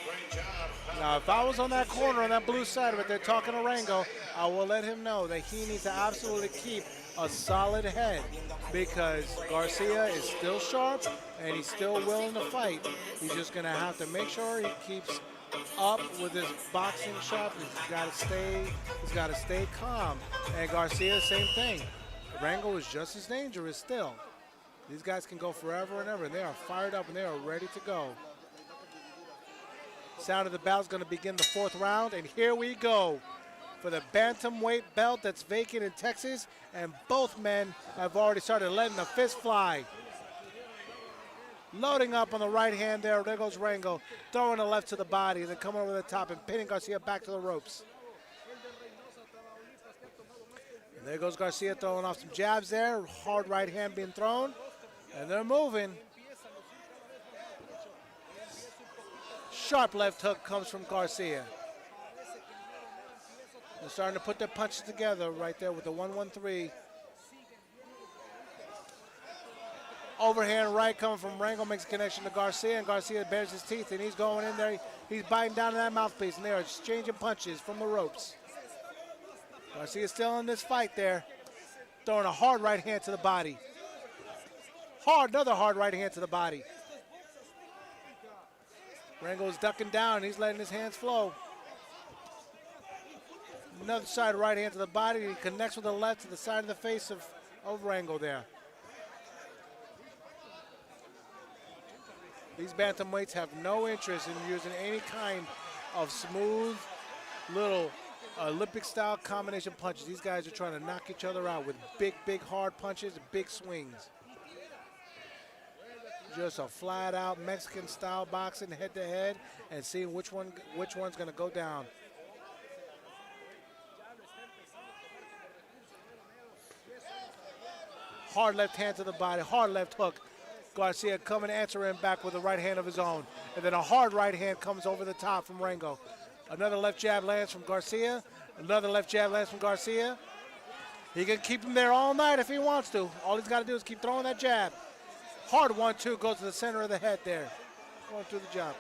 Great job. Now, if I was on that corner, on that blue side of it, they're talking to Rangel, I will let him know that he needs to absolutely keep a solid head because Garcia is still sharp and he's still willing to fight. He's just going to have to make sure he keeps up with his boxing sharpness. He's got to stay calm. And Garcia, same thing. Rangel is just as dangerous still. These guys can go forever and ever, and they are fired up and they are ready to go. Sound of the bell is going to begin the fourth round, and here we go for the bantamweight belt that's vacant in Texas, and both men have already started letting the fist fly. Loading up on the right hand there goes Rangel, throwing the left to the body, and then coming over the top and pinning Garcia back to the ropes. And there goes Garcia throwing off some jabs there. Hard right hand being thrown. And they're moving. Sharp left hook comes from Garcia. They're starting to put their punches together right there with the 1-1-3. Overhand right coming from Rangel makes a connection to Garcia, and Garcia bares his teeth, and he's going in there. He's biting down in that mouthpiece, and they're exchanging punches from the ropes. Garcia's still in this fight there, throwing a hard right hand to the body. Another hard right hand to the body. Rangel's ducking down, he's letting his hands flow. Another side right hand to the body. He connects with the left to the side of the face of Rangel there. These bantamweights have no interest in using any kind of smooth little Olympic-style combination punches. These guys are trying to knock each other out with big, hard punches and big swings. Just a flat-out Mexican-style boxing head-to-head and seeing which one's going to go down. Hard left hand to the body, hard left hook. Garcia coming answering back with a right hand of his own. And then a hard right hand comes over the top from Rangel. Another left jab lands from Garcia. Another left jab lands from Garcia. He can keep him there all night if he wants to. All he's got to do is keep throwing that jab. Hard 1-2 goes to the center of the head there. Going through the job.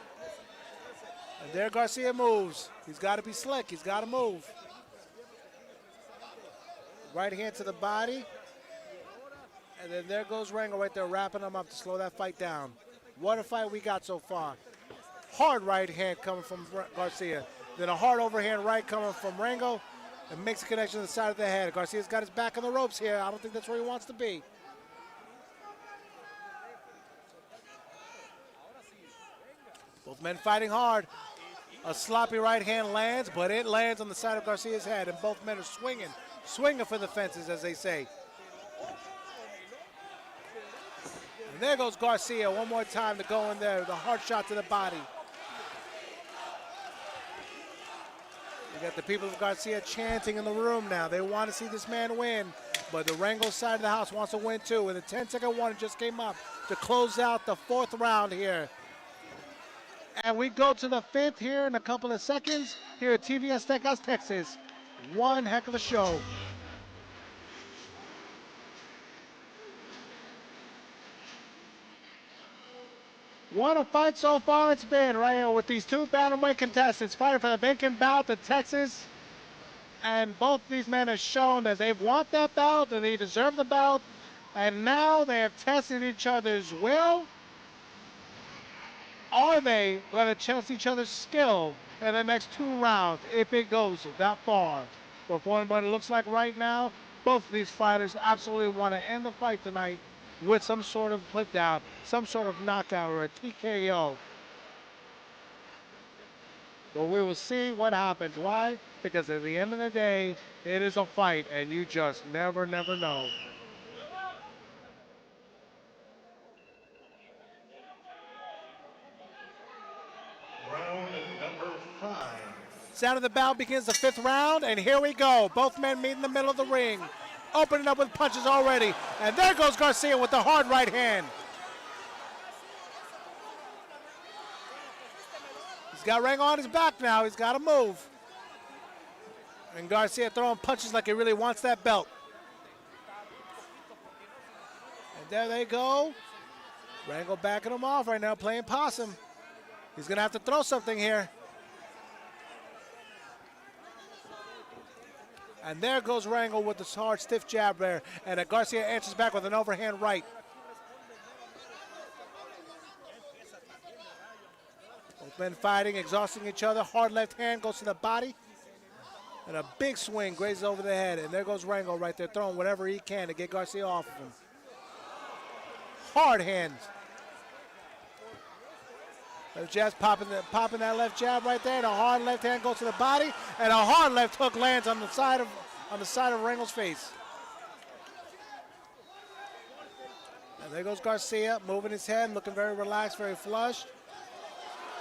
And there Garcia moves. He's got to be slick. He's got to move. Right hand to the body. And then there goes Rangel right there, wrapping him up to slow that fight down. What a fight we got so far. Hard right hand coming from Garcia. Then a hard overhand right coming from Rangel. And makes a connection to the side of the head. Garcia's got his back on the ropes here. I don't think that's where he wants to be. Both men fighting hard. A sloppy right hand lands, but it lands on the side of Garcia's head. And both men are swinging for the fences, as they say. There goes Garcia one more time to go in there. The hard shot to the body. You got the people of Garcia chanting in the room now. They want to see this man win. But the Rangel side of the house wants to win too. And the 10-second warning just came up to close out the 4th round here. And we go to the 5th here in a couple of seconds here at TV Azteca Texas. One heck of a show. What a fight so far it's been right here with these two bantamweight contestants fighting for the vacant belt in Texas. And both these men have shown that they want that belt and they deserve the belt. And now they have tested each other's will. Are they going to test each other's skill in the next 2 rounds if it goes that far? But for what it looks like right now, both of these fighters absolutely want to end the fight tonight with some sort of put down, some sort of knockout or a TKO. But we will see what happens. Why? Because at the end of the day, it is a fight and you just never know. Round number 5. Sound of the bell begins the 5th round, and here we go. Both men meet in the middle of the ring. Opening up with punches already. And there goes Garcia with the hard right hand. He's got Rangel on his back now. He's got to move. And Garcia throwing punches like he really wants that belt. And there they go. Rangel backing him off right now, playing possum. He's going to have to throw something here. And there goes Rangel with this hard, stiff jab there. And Garcia answers back with an overhand right. Both men fighting, exhausting each other. Hard left hand goes to the body. And a big swing grazes over the head. And there goes Rangel right there, throwing whatever he can to get Garcia off of him. Hard hands. Left jab's popping that left jab right there. And a hard left hand goes to the body. And a hard left hook lands on the side of Rangel's face. And there goes Garcia, moving his head, looking very relaxed, very flushed.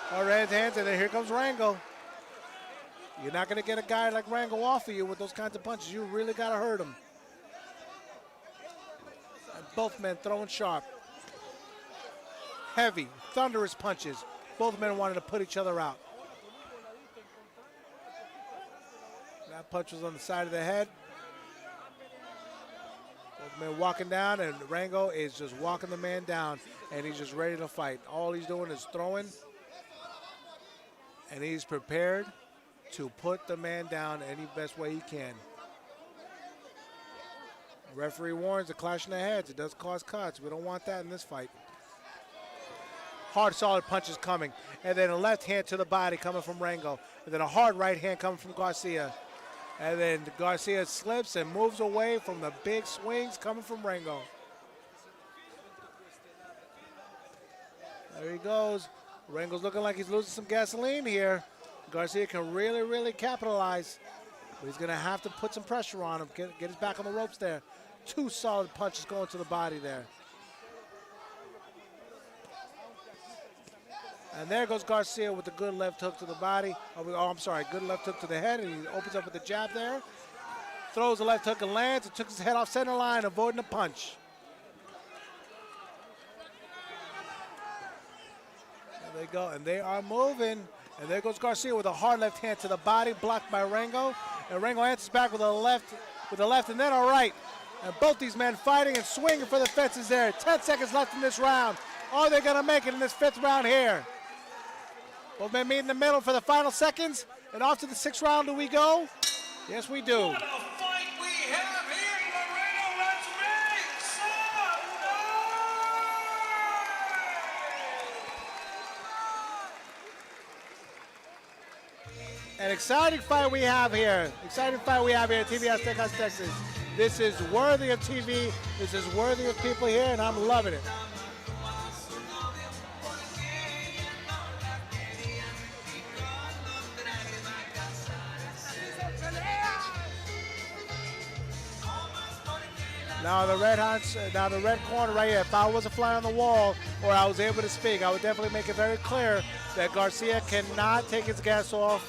Hard right hands, and then here comes Rangel. You're not going to get a guy like Rangel off of you with those kinds of punches. You really got to hurt him. Both men throwing sharp. Heavy, thunderous punches. Both men wanted to put each other out. That punch was on the side of the head. Both men walking down, and Rangel is just walking the man down, and he's just ready to fight. All he's doing is throwing, and he's prepared to put the man down any best way he can. Referee warns a clash in the heads. It does cause cuts. We don't want that in this fight. Hard, solid punches coming. And then a left hand to the body coming from Rangel. And then a hard right hand coming from Garcia. And then Garcia slips and moves away from the big swings coming from Rangel. There he goes. Rangel's looking like he's losing some gasoline here. Garcia can really, really capitalize. But he's going to have to put some pressure on him, get his back on the ropes there. 2 solid punches going to the body there. And there goes Garcia with the good left hook to the body. Oh, I'm sorry, good left hook to the head, and he opens up with the jab there. Throws the left hook and lands, and took his head off center line, avoiding a punch. There they go, and they are moving. And there goes Garcia with a hard left hand to the body, blocked by Rangel. And Rangel answers back with a left, and then a right. And both these men fighting and swinging for the fences there. 10 seconds left in this round. Are they gonna make it in this 5th round here? Both men meet in the middle for the final seconds. And off to the 6th round do we go? Yes, we do. What a fight we have here in Laredo. Let's make some noise! An exciting fight we have here. Exciting fight we have here at TV Azteca Texas. This is worthy of TV. This is worthy of people here, and I'm loving it. Now the red corner right here, if I was a fly on the wall or I was able to speak, I would definitely make it very clear that Garcia cannot take his gas off,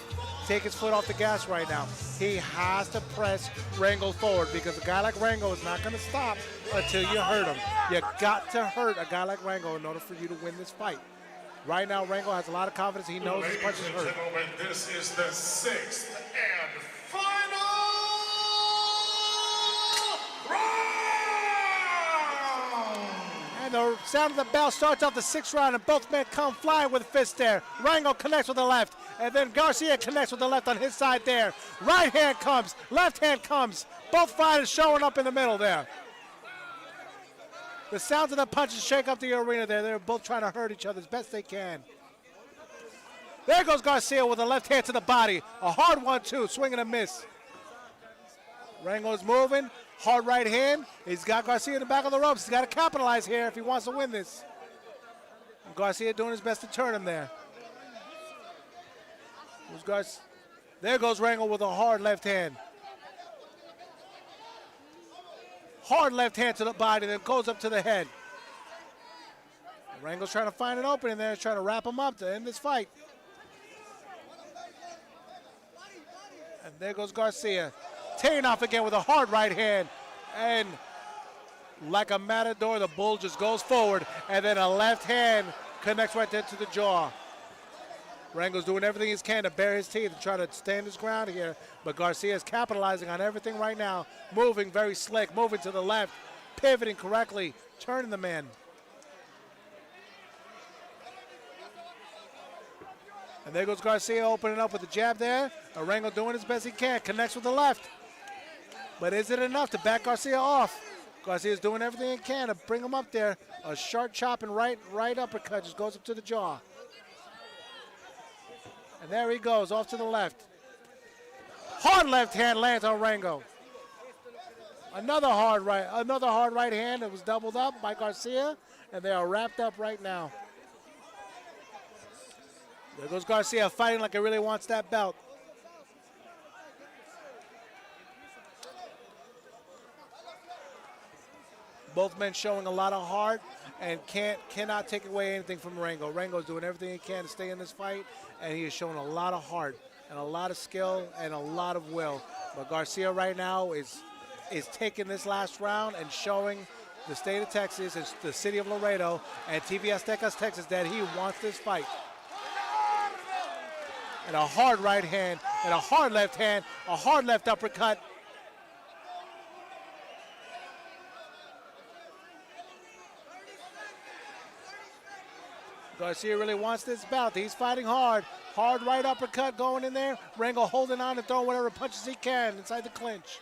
take his foot off the gas right now. He has to press Rangel forward because a guy like Rangel is not going to stop until you hurt him. You got to hurt a guy like Rangel in order for you to win this fight. Right now, Rangel has a lot of confidence. He knows his punches hurt. Ladies and gentlemen, this is the 6th and final round. And the sound of the bell starts off the 6th round, and both men come flying with fists there. Rangel connects with the left, and then Garcia connects with the left on his side there. Right hand comes, left hand comes. Both fighters showing up in the middle there. The sounds of the punches shake up the arena there. They're both trying to hurt each other as best they can. There goes Garcia with a left hand to the body. A hard 1-2, swing and a miss. Rangel is moving. Hard right hand. He's got Garcia in the back of the ropes. He's got to capitalize here if he wants to win this. And Garcia doing his best to turn him there. There goes Rangel with a hard left hand. Hard left hand to the body, then goes up to the head. Rangel's trying to find an opening there. He's trying to wrap him up to end this fight. And there goes Garcia. Tearing off again with a hard right hand. And like a matador, the bull just goes forward. And then a left hand connects right there to the jaw. Rangel's doing everything he can to bare his teeth and try to stand his ground here. But Garcia is capitalizing on everything right now. Moving very slick, moving to the left, pivoting correctly, turning the man. And there goes Garcia opening up with the jab there. Rangel doing his best he can, connects with the left. But is it enough to back Garcia off? Garcia's doing everything he can to bring him up there. A sharp chop and right uppercut just goes up to the jaw. And there he goes, off to the left. Hard left hand lands on Rangel. Another hard right hand that was doubled up by Garcia, and they are wrapped up right now. There goes Garcia fighting like he really wants that belt. Both men showing a lot of heart and cannot take away anything from Rangel. Rangel's doing everything he can to stay in this fight, and he is showing a lot of heart and a lot of skill and a lot of will. But Garcia right now is taking this last round and showing the state of Texas and the city of Laredo and TV Azteca Texas that he wants this fight. And a hard right hand and a hard left hand, a hard left uppercut. Garcia really wants this bout. He's fighting hard. Hard right uppercut going in there. Rangel holding on and throwing whatever punches he can inside the clinch.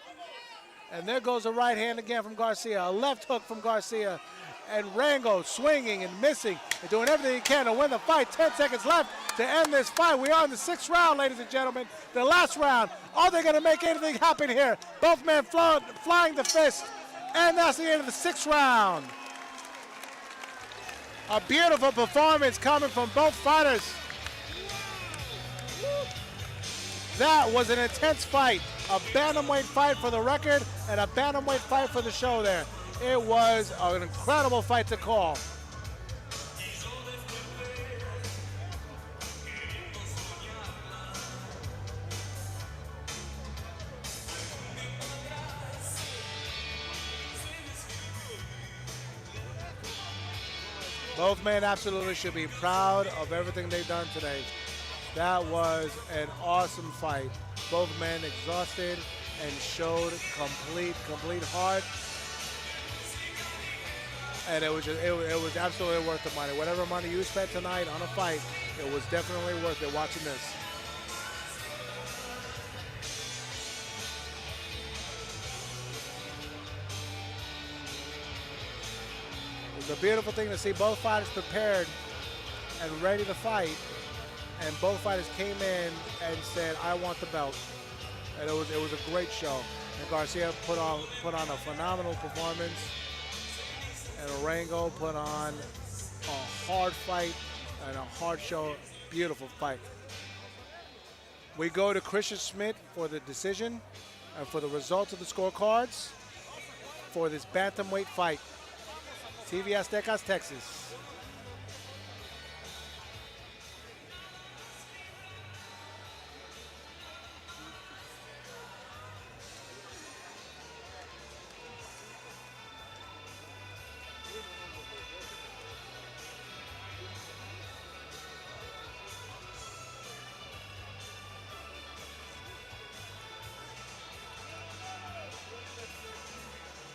And there goes a right hand again from Garcia. A left hook from Garcia. And Rangel swinging and missing and doing everything he can to win the fight. 10 seconds left to end this fight. We are in the 6th round, ladies and gentlemen. The last round. Are they going to make anything happen here? Both men flying the fist. And that's the end of the 6th round. A beautiful performance coming from both fighters. That was an intense fight. A bantamweight fight for the record and a bantamweight fight for the show there. It was an incredible fight to call. Both men absolutely should be proud of everything they've done today. That was an awesome fight. Both men exhausted and showed complete heart. And it was absolutely worth the money. Whatever money you spent tonight on a fight, it was definitely worth it watching this. It's a beautiful thing to see both fighters prepared and ready to fight. And both fighters came in and said, "I want the belt." And it was a great show. And Garcia put on a phenomenal performance. And Rangel put on a hard fight and a hard show. Beautiful fight. We go to Christian Smith for the decision and for the results of the scorecards for this bantamweight fight. TV Azteca Texas.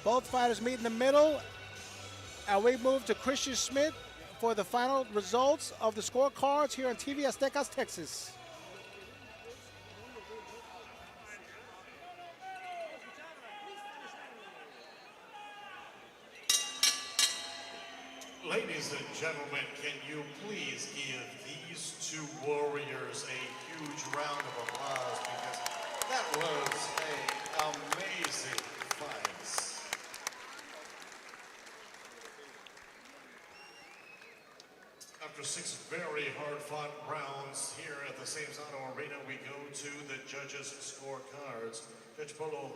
Both fighters meet in the middle, and we move to Christian Smith for the final results of the scorecards here on TV Azteca Texas. Ladies and gentlemen, can you please give these two warriors a huge round of applause, because that was an amazing fight. After 6 very hard-fought rounds here at the Same Auto Arena, we go to the judges' scorecards. Judge Polo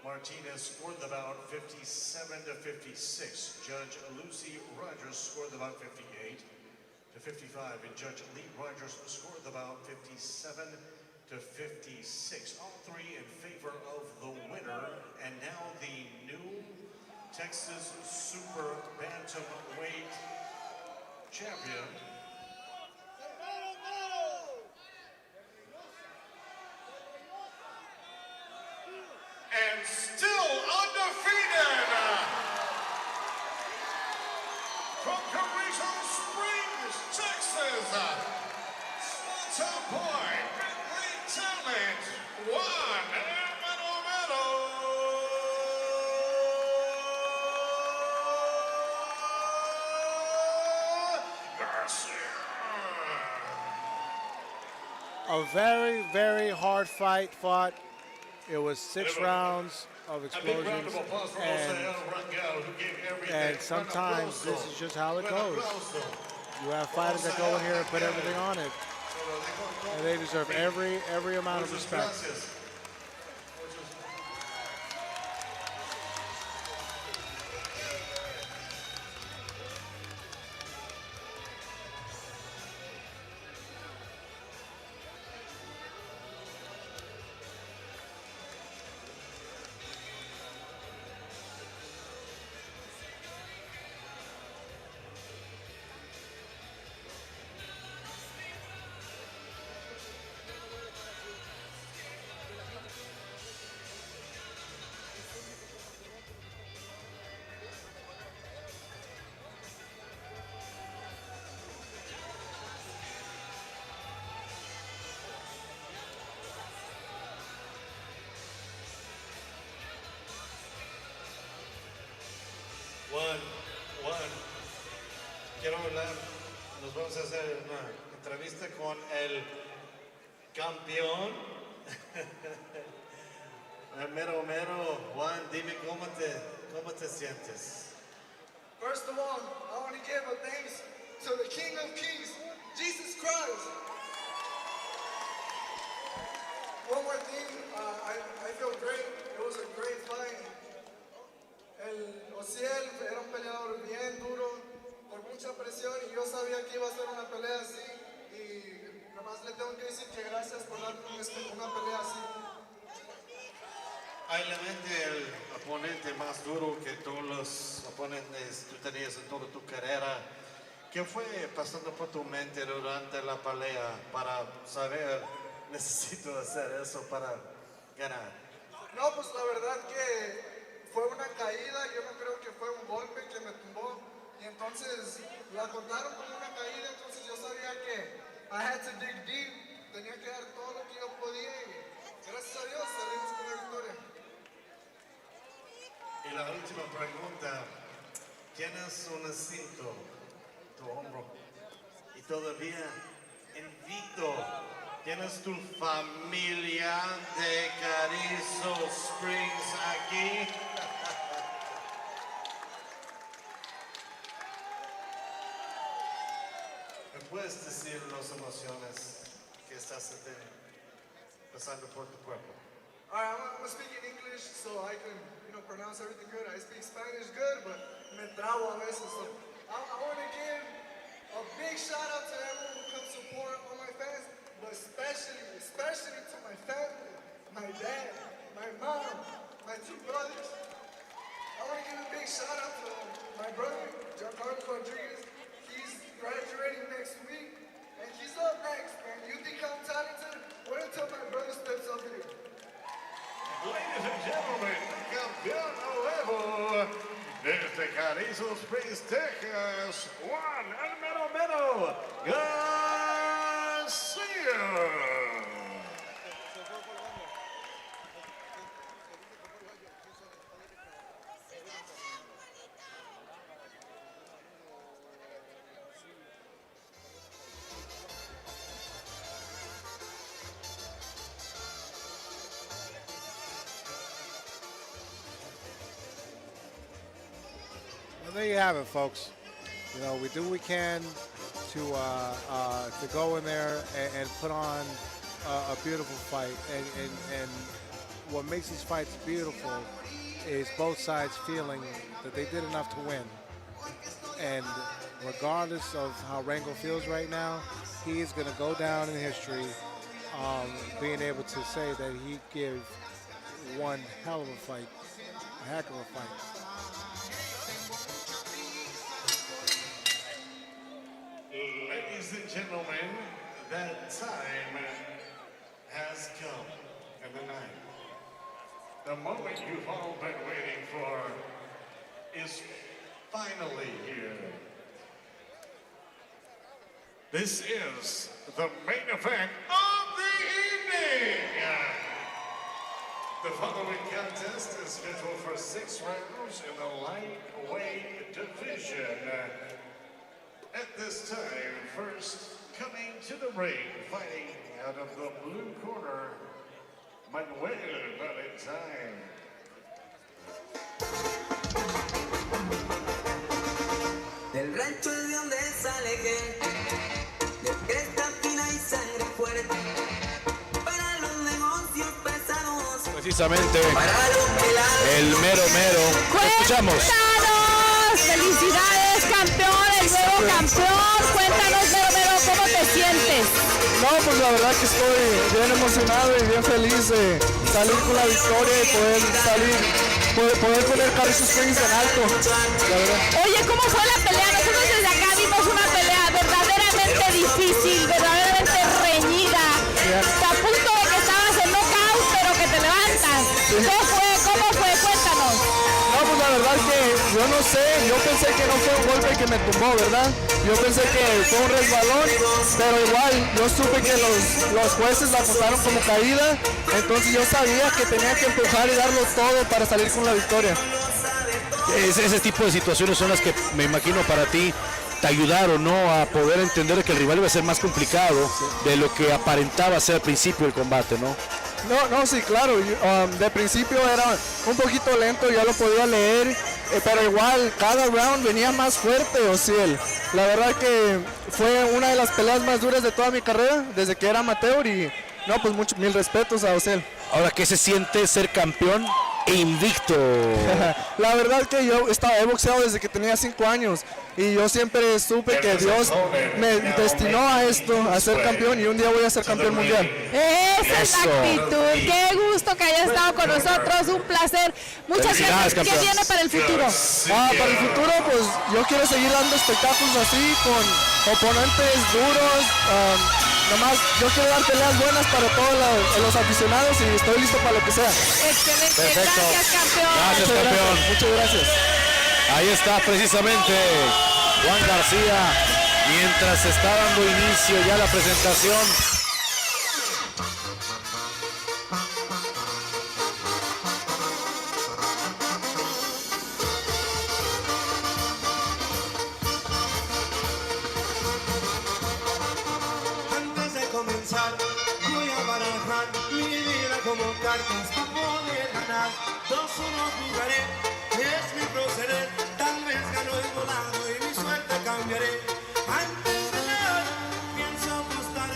Martinez scored the bout 57-56. Judge Lucy Rogers scored the bout 58-55. And Judge Lee Rogers scored the bout 57-56. All three in favor of the winner. And now the new Texas Super Bantamweight champion. And still undefeated from Carrizo Springs, Texas, small town boy, great talent, Juan Maldonado. A very, very hard fight fought. It was 6 rounds of explosions, and sometimes this is just how it goes. You have fighters that go in here and put everything on it, and they deserve every amount of respect. vamos a hacer una entrevista con el campeón. Mero, Juan, dime cómo te sientes. First of all, I want to give a thanks to the King of Kings, Jesus Christ. One more thing, I feel great. It was a great fight. El Ociel era un peleador bien duro, con mucha presión, y yo sabía que iba a ser una pelea así. Y nomás le tengo que decir que gracias por darme una pelea así. Hay la mente el oponente más duro que todos los oponentes tú tenías en toda tu carrera. ¿Qué fue pasando por tu mente durante la pelea para saber, necesito hacer eso para ganar? No, pues la verdad que fue una caída, yo no creo que fue un golpe que me tumbó. Y entonces la contaron como una caída, entonces yo sabía que I had to dig deep, tenía que dar todo lo que yo podía y gracias a Dios salimos con la victoria. Y la última pregunta, tienes un cinto en tu hombro y todavía invito, tienes tu familia de Carrizo Springs aquí. ¿Me puedes decir las emociones que estás pasando por tu cuerpo? All right, I'm gonna speak in English so I can, pronounce everything good. I speak Spanish good, but me trabo a veces. So I want to give a big shout out to everyone who comes support all my fans, but especially to my family, my dad, my mom, my two brothers. I want to give a big shout out to my brother, Giancarlo Rodriguez. He's graduating next week, and he's up next. And you think I'm talented? Wait until my brother steps up here. Ladies and gentlemen, campeón nuevo desde Carrizo Springs, Texas, Juan el mero Garcia. Well, there you have it, folks. We do what we can to go in there and put on a beautiful fight. And what makes these fights beautiful is both sides feeling that they did enough to win. And regardless of how Rangel feels right now, he is going to go down in history being able to say that he gave one hell of a fight, a heck of a fight. Ladies and gentlemen, that time has come in the night. The moment you've all been waiting for is finally here. This is the main event of the evening. The following contest is scheduled for 6 rounds in the lightweight division. At this time, first coming to the ring, fighting out of the blue corner, Manuel Valentine. Del rancho de donde sale gente, de cresta fina y sangre fuerte, para los negocios pesados. Precisamente, el mero. Escuchamos. ¡Felicidades, campeón! ¡El nuevo campeón! Cuéntanos, mero, ¿cómo te sientes? No, pues la verdad que estoy bien emocionado y bien feliz de salir con la victoria y poder poner Carrizo Springs en alto, la verdad. Oye, ¿cómo fue la pelea? Nosotros desde acá vimos una pelea verdaderamente difícil, verdaderamente reñida. A punto de que estabas en knockout, pero que te levantas. Sí. ¿Cómo fue? Cuéntanos. No, pues la verdad que yo no sé, yo pensé que no fue un golpe que me tumbó, ¿verdad? Yo pensé que fue un resbalón, pero igual yo supe que los jueces la contaron como caída, entonces yo sabía que tenía que empujar y darlo todo para salir con la victoria. Ese tipo de situaciones son las que me imagino para ti te ayudaron, ¿no? A poder entender que el rival iba a ser más complicado de lo que aparentaba ser al principio del combate, ¿no? No, sí, claro. De principio era un poquito lento, ya lo podía leer, pero igual cada round venía más fuerte, Osiel. La verdad que fue una de las peleas más duras de toda mi carrera, desde que era amateur y no, pues mil respetos a Osiel. Ahora, ¿qué se siente ser campeón e invicto? La verdad que yo he boxeado desde que tenía 5 años y yo siempre supe que Dios me destinó a esto, a ser campeón y un día voy a ser campeón mundial. Esa es la actitud. Qué gusto que haya estado con nosotros, un placer. Muchas gracias. ¿Qué viene para el futuro? Para el futuro, pues yo quiero seguir dando espectáculos así con oponentes duros. Nomás yo quiero dar peleas buenas para todos los aficionados y estoy listo para lo que sea. Excelente. Perfecto. Gracias, campeón. Gracias, campeón. Muchas gracias. Ahí está precisamente Juan García, mientras está dando inicio ya la presentación. Antes de comenzar, voy a barajar mi vida como cartas para poder ganar. 2-1 jugaré, es mi proceder. Tal vez gano el volado y mi suerte cambiaré. Antes de ganar, pienso apostar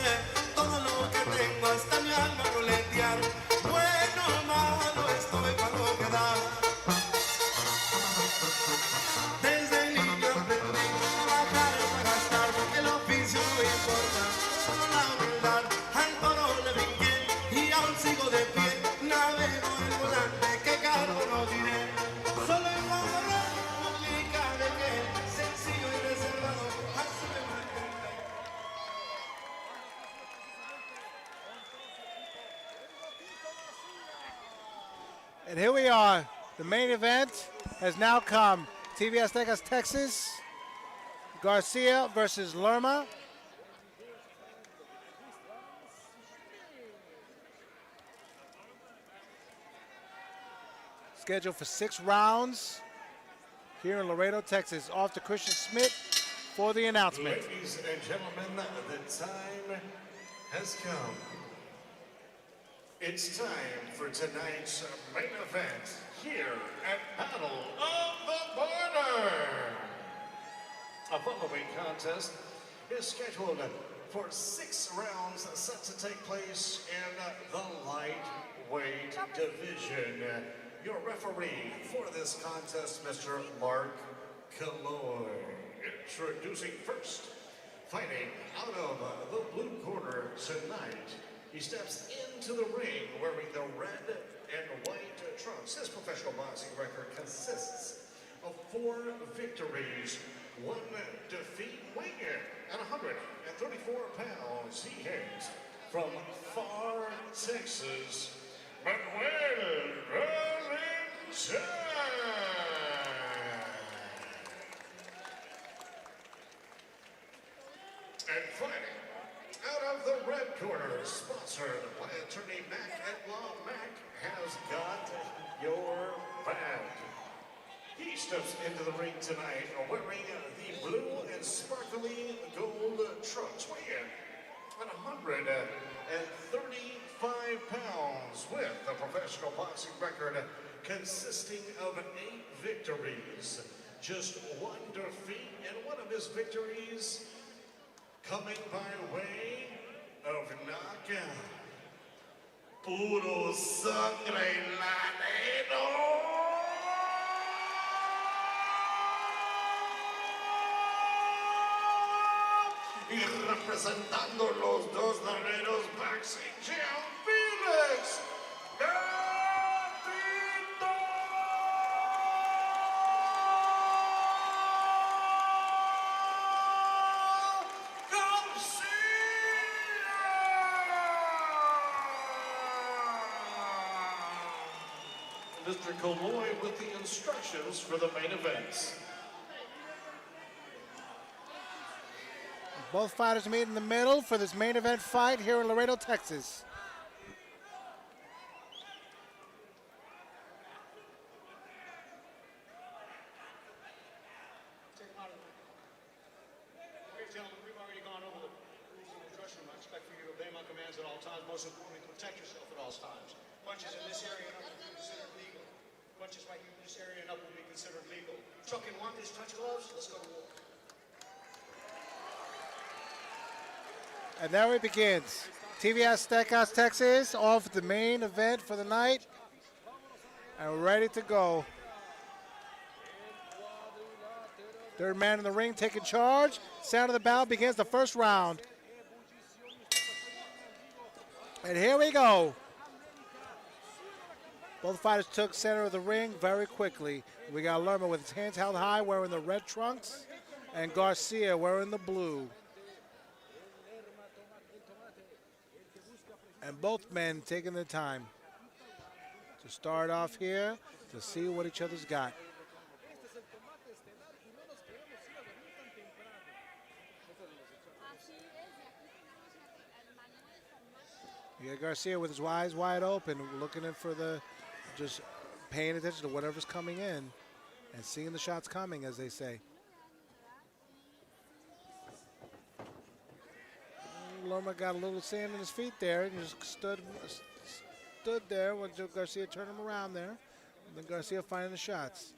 todo lo que tengo hasta mi alma roletear. Bueno o malo, estoy para lo que da. Desde niño aprendí a trabajar para gastar, porque el oficio no importa, solo la humildad. Al toro le brinqué y aún sigo de pie. Navego el volante, que cargo no diré. Solo el mamarrón publica de que sencillo y reservado, así me mantendré. And here we are. The main event has now come. TV Azteca Texas. Garcia versus Lurma. Scheduled for 6 rounds here in Laredo, Texas. Off to Christian Smith for the announcement. Ladies and gentlemen, the time has come. It's time for tonight's main event here at Battle of the Border. A following contest is scheduled for 6 rounds set to take place in the lightweight division. Your referee for this contest, Mr. Mark Calloy. Introducing first, fighting out of the blue corner tonight. He steps into the ring wearing the red and white trunks. His professional boxing record consists of 4 victories, 1 defeat, weighing in at 134 pounds. He hails from far Texas, Manuel Valentin. And fighting out of the red corner, sponsored by attorney Mac at Law. Mac has got your back. He steps into the ring tonight wearing the blue and sparkly gold trunks, weighing at 135 pounds with a professional boxing record consisting of 8 victories, just 1 defeat, and one of his victories coming by way of knockout. Puro sangre Laredo. Y representando los dos Laredos, Boxing Gym, Felix Mr. Calloy with the instructions for the main events. Both fighters meet in the middle for this main event fight here in Laredo, Texas. times. Most importantly, protect yourself at all times. Punches in this area and up will be considered legal. Punches right here in this area and up will be considered legal. Trucking want this touch gloves? Let's go to war. And there it begins. TV Azteca Texas off the main event for the night. And we're ready to go. Third man in the ring taking charge. Sound of the bell begins the first round. And here we go. Both fighters took center of the ring very quickly. We got Lurma with his hands held high wearing the red trunks, and Garcia wearing the blue. And both men taking their time to start off here to see what each other's got. You got Garcia with his eyes wide open, looking in for the, just paying attention to whatever's coming in and seeing the shots coming, as they say. Lurma got a little sand in his feet there and just stood there when Garcia turned him around there. And then Garcia finding the shots.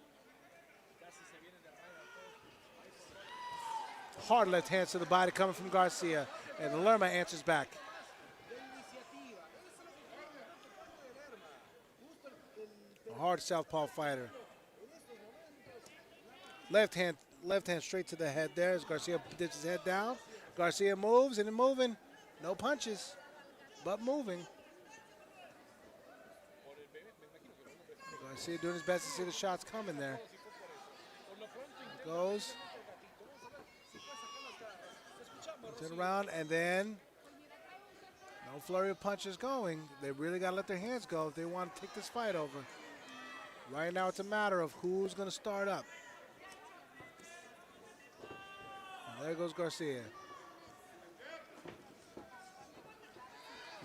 Hard left hands to the body coming from Garcia, and Lurma answers back. A hard southpaw fighter. Left hand straight to the head there as Garcia dips his head down. Garcia moves and moving. No punches, but moving. Garcia doing his best to see the shots coming there. Goes. Turn around, and then no flurry of punches going. They really got to let their hands go if they want to take this fight over. Right now it's a matter of who's going to start up. And there goes Garcia.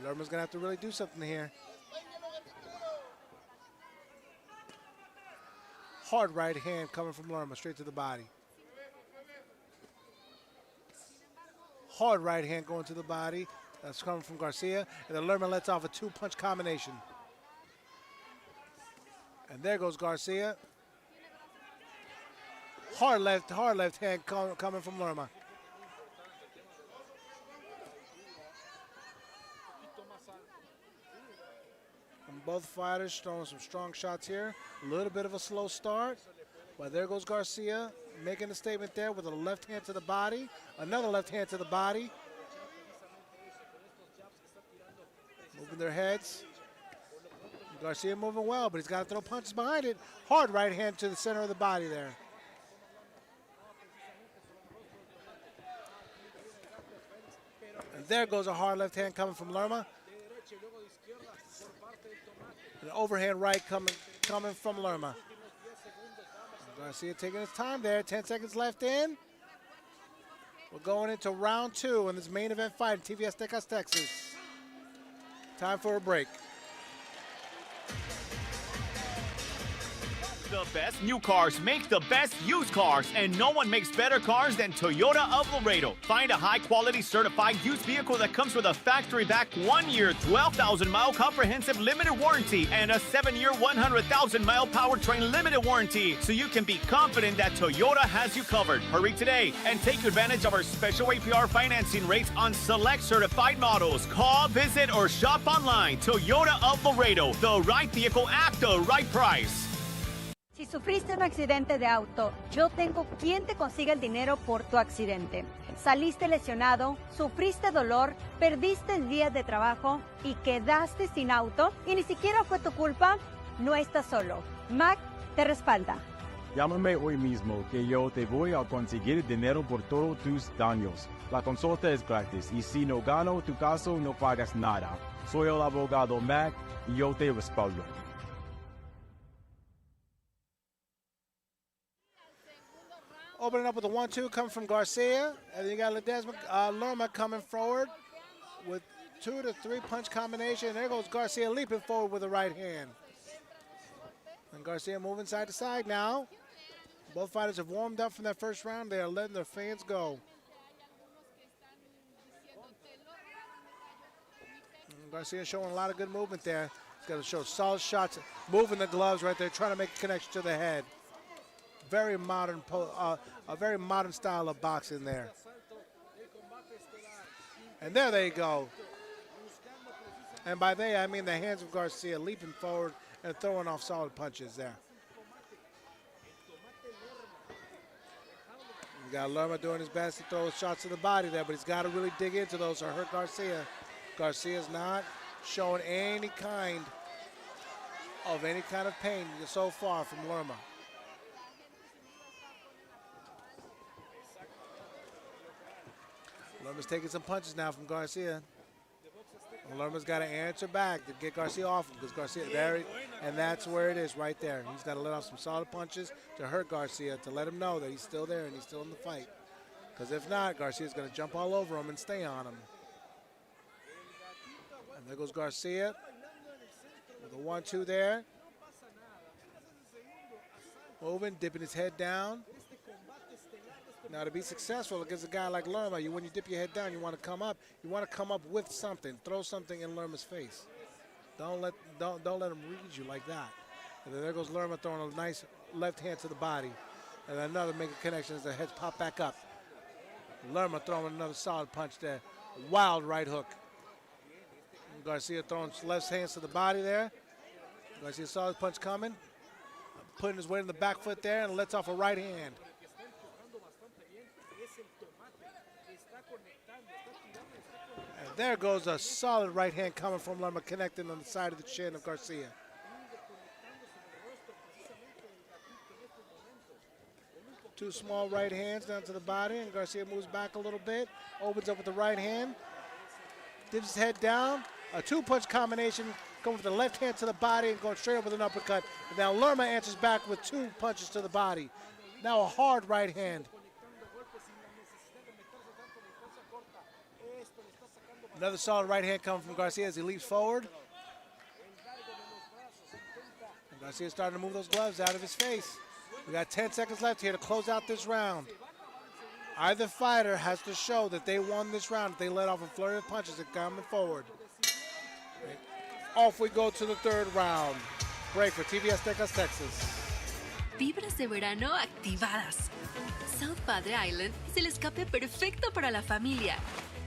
Lurma's going to have to really do something here. Hard right hand coming from Lurma, straight to the body. Hard right hand going to the body. That's coming from Garcia. And then Lurma lets off a two-punch combination. And there goes Garcia. Hard left hand coming from Lurma. And both fighters throwing some strong shots here. A little bit of a slow start. But there goes Garcia making a statement there with a left hand to the body. Another left hand to the body. Moving their heads. Garcia moving well, but he's got to throw punches behind it. Hard right hand to the center of the body there. And there goes a hard left hand coming from Lurma. An overhand right coming from Lurma. Garcia taking his time there. 10 seconds left in. We're going into round 2 in this main event fight in TV Azteca Texas. Time for a break. The best new cars make the best used cars, and no one makes better cars than Toyota of Laredo. Find a high-quality certified used vehicle that comes with a factory-back 1-year, 12,000-mile comprehensive limited warranty and a 7-year, 100,000-mile powertrain limited warranty, so you can be confident that Toyota has you covered. Hurry today and take advantage of our special APR financing rates on select certified models. Call, visit, or shop online. Toyota of Laredo, the right vehicle at the right price. Si sufriste un accidente de auto, yo tengo quien te consiga el dinero por tu accidente. Saliste lesionado, sufriste dolor, perdiste el día de trabajo y quedaste sin auto y ni siquiera fue tu culpa, no estás solo. Mac te respalda. Llámame hoy mismo que yo te voy a conseguir dinero por todos tus daños. La consulta es gratis y si no gano tu caso no pagas nada. Soy el abogado Mac y yo te respaldo. Opening up with a 1-2 coming from Garcia. And then you got Lurma coming forward with 2 to 3 punch combination. There goes Garcia leaping forward with the right hand. And Garcia moving side to side now. Both fighters have warmed up from that first round. They are letting their fans go. Garcia showing a lot of good movement there. He's got to show solid shots, moving the gloves right there, trying to make a connection to the head. Very modern, a very modern style of boxing there. And there they go. And by they, I mean the hands of Garcia leaping forward and throwing off solid punches there. You got Lurma doing his best to throw shots to the body there, but he's got to really dig into those or hurt Garcia. Garcia's not showing any kind of pain so far from Lurma. Lurma's taking some punches now from Garcia. And Lurma's got to answer back to get Garcia off him because Garcia there, and that's where it is right there. He's got to let off some solid punches to hurt Garcia, to let him know that he's still there and he's still in the fight. Because if not, Garcia's going to jump all over him and stay on him. And there goes Garcia with a 1-2 there. Moving, dipping his head down. Now, to be successful against a guy like Lurma, when you dip your head down, you want to come up. You want to come up with something. Throw something in Lurma's face. Don't let him read you like that. And then there goes Lurma throwing a nice left hand to the body. And another making connection as the heads pop back up. Lurma throwing another solid punch there. Wild right hook. And Garcia throwing left hands to the body there. Garcia saw his punch coming. Putting his weight in the back foot there and lets off a right hand. And there goes a solid right hand coming from Lurma, connecting on the side of the chin of Garcia. Two small right hands down to the body, and Garcia moves back a little bit, opens up with the right hand, dips his head down. A two-punch combination going with the left hand to the body and going straight up with an uppercut. And now Lurma answers back with two punches to the body. Now a hard right hand. Another solid right hand coming from Garcia as he leaps forward. And Garcia's starting to move those gloves out of his face. We got 10 seconds left here to close out this round. Either fighter has to show that they won this round if they let off a flurry of punches and coming forward. Off we go to the third round. Break for Tv Azteca Texas. Vibras de verano activadas. South Padre Island es el escape perfecto para la familia.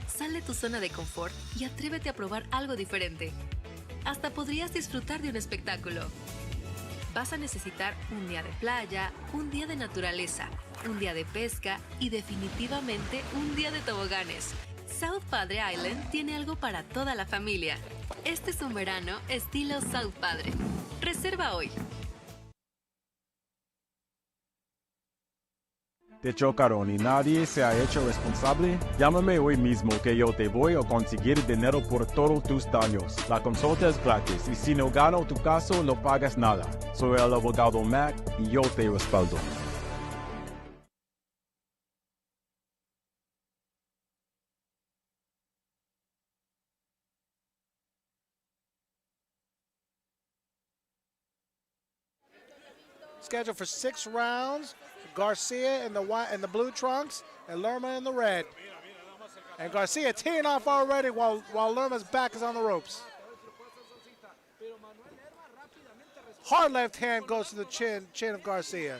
Sal de tu zona de confort y atrévete a probar algo diferente. Hasta podrías disfrutar de un espectáculo. Vas a necesitar un día de playa, un día de naturaleza, un día de pesca y definitivamente un día de toboganes. South Padre Island tiene algo para toda la familia. Este es un verano estilo South Padre. Reserva hoy. ¿Te chocaron y nadie se ha hecho responsable? Llámame hoy mismo que yo te voy a conseguir dinero por todos tus daños. La consulta es gratis y si no gano tu caso no pagas nada. Soy el abogado Mac y yo te respaldo. Scheduled for 6 rounds. Garcia in the blue trunks and Lurma in the red. And Garcia teeing off already while Lurma's back is on the ropes. Hard left hand goes to the chin of Garcia.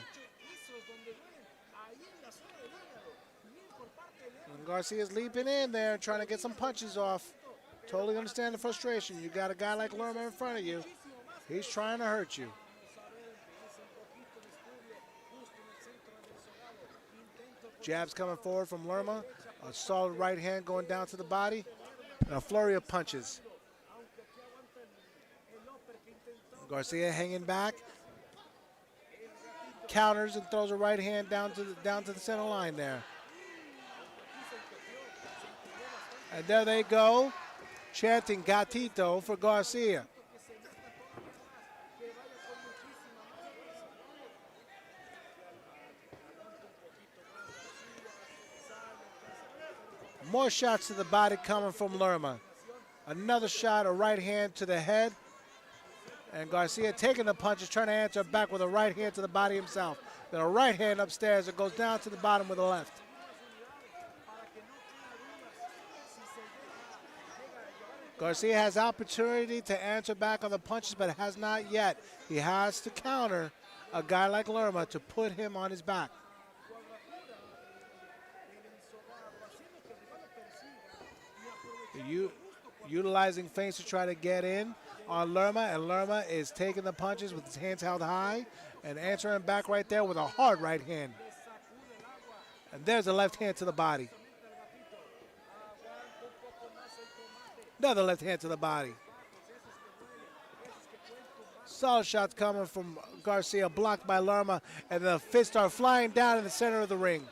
And Garcia's leaping in there trying to get some punches off. Totally understand the frustration. You got a guy like Lurma in front of you. He's trying to hurt you. Jabs coming forward from Lurma. A solid right hand going down to the body. And a flurry of punches. Garcia hanging back. Counters and throws a right hand down to the center line there. And there they go, chanting Gatito for Garcia. More shots to the body coming from Lurma. Another shot, a right hand to the head. And Garcia taking the punches, trying to answer back with a right hand to the body himself. Then a right hand upstairs that goes down to the bottom with the left. Garcia has opportunity to answer back on the punches, but has not yet. He has to counter a guy like Lurma to put him on his back. Utilizing feints to try to get in on Lurma, and Lurma is taking the punches with his hands held high and answering back right there with a hard right hand. And there's a left hand to the body. Another left hand to the body. Solid shots coming from Garcia, blocked by Lurma, and the fists are flying down in the center of the ring.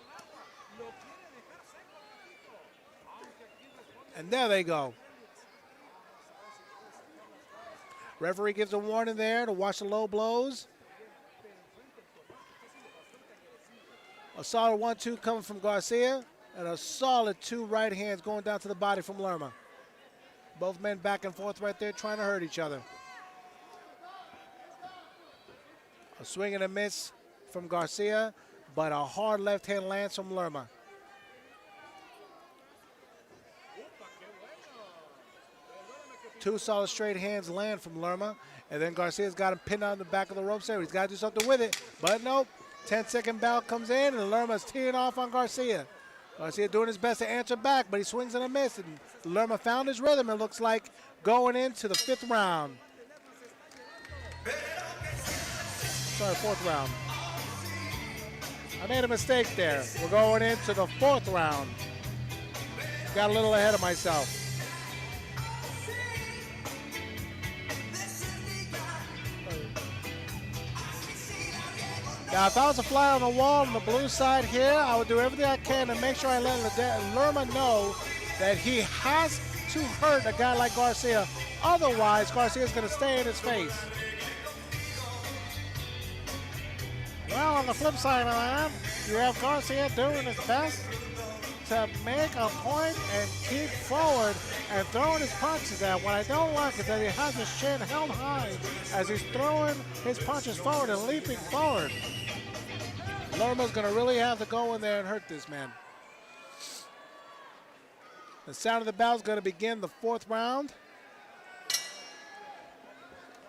And there they go. Referee gives a warning there to watch the low blows. A solid 1-2 coming from Garcia, and a solid 2 right hands going down to the body from Lurma. Both men back and forth right there trying to hurt each other. A swing and a miss from Garcia, but a hard left hand lands from Lurma. Two solid straight hands land from Lurma, and then Garcia's got him pinned on the back of the ropes there. He's got to do something with it, but nope. 10-second bell comes in, and Lurma's teeing off on Garcia. Garcia doing his best to answer back, but he swings and a miss, and Lurma found his rhythm, it looks like, going into the 5th round. Sorry, 4th round. I made a mistake there. We're going into the 4th round. Got a little ahead of myself. Now, if I was a fly on the wall on the blue side here, I would do everything I can to make sure I let Lurma know that he has to hurt a guy like Garcia. Otherwise, Garcia's going to stay in his face. Well, on the flip side of that, you have Garcia doing his best to make a point and keep forward and throwing his punches out. What I don't like is that he has his chin held high as he's throwing his punches forward and leaping forward. Lurma's going to really have to go in there and hurt this man. The sound of the bell is going to begin the 4th round.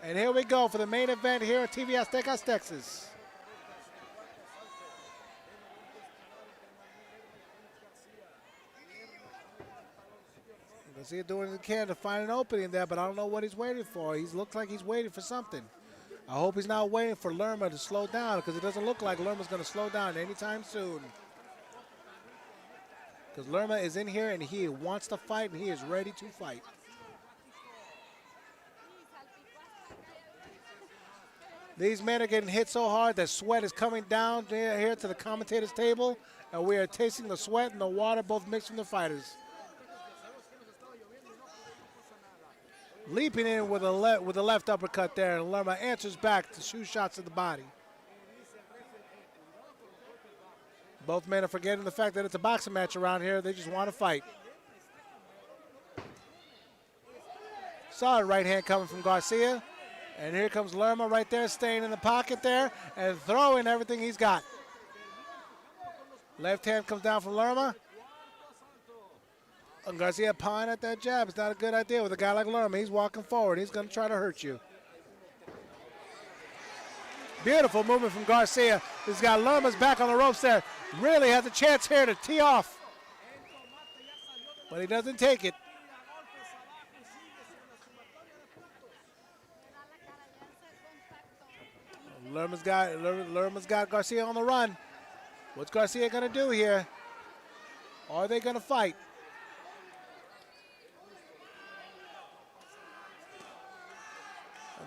And here we go for the main event here at TV Azteca Texas. Garcia doing what he can to find an opening there, but I don't know what he's waiting for. He looks like he's waiting for something. I hope he's not waiting for Lurma to slow down, because it doesn't look like Lurma's going to slow down anytime soon. Because Lurma is in here and he wants to fight and he is ready to fight. These men are getting hit so hard that sweat is coming down here to the commentator's table, and we are tasting the sweat and the water both mixed from the fighters. Leaping in with a left uppercut there, and Lurma answers back to 2 shots to the body. Both men are forgetting the fact that it's a boxing match around here. They just want to fight. Solid right hand coming from Garcia. And here comes Lurma right there, staying in the pocket there and throwing everything he's got. Left hand comes down from Lurma. And Garcia pawing at that jab. It's not a good idea with a guy like Lurma. He's walking forward. He's going to try to hurt you. Beautiful movement from Garcia. He's got Lurma's back on the ropes there. Really has a chance here to tee off. But he doesn't take it. Lurma's got Garcia on the run. What's Garcia going to do here? Are they going to fight?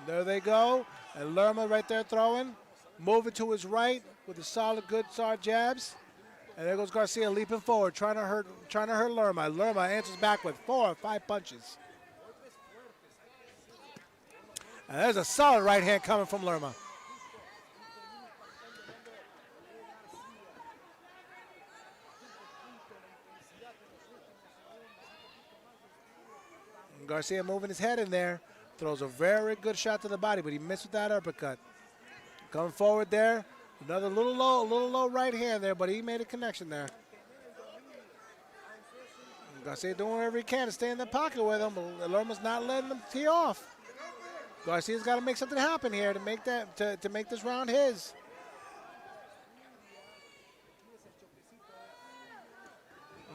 There they go, and Lurma right there throwing, moving to his right with the solid, good, solid jabs, and there goes Garcia leaping forward, trying to hurt Lurma. Lurma answers back with 4 or 5 punches. And there's a solid right hand coming from Lurma. And Garcia moving his head in there. Throws a very good shot to the body, but he missed with that uppercut. Coming forward there. Another little low right hand there, but he made a connection there. And Garcia doing whatever he can to stay in the pocket with him, but Lurma's not letting him tee off. Garcia's got to make something happen here to make that to make this round his.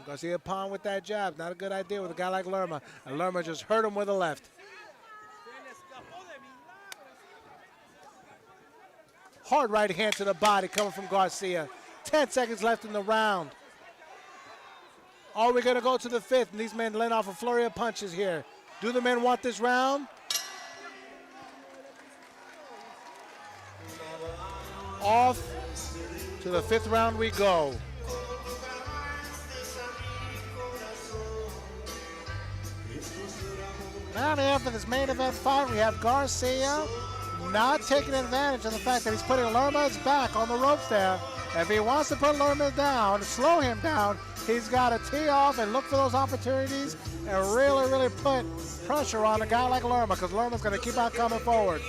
Garcia pawn with that jab. Not a good idea with a guy like Lurma. And Lurma just hurt him with a left. Hard right hand to the body coming from Garcia. 10 seconds left in the round. Are we going to go to the fifth? And these men letting off a flurry of punches here. Do the men want this round? Off to the fifth round we go. Now here for this main event fight, we have Garcia not taking advantage of the fact that he's putting Lurma's back on the ropes there. If he wants to put Lurma down, slow him down, he's got to tee off and look for those opportunities and really put pressure on a guy like Lurma, because Lurma's going to keep on coming forward.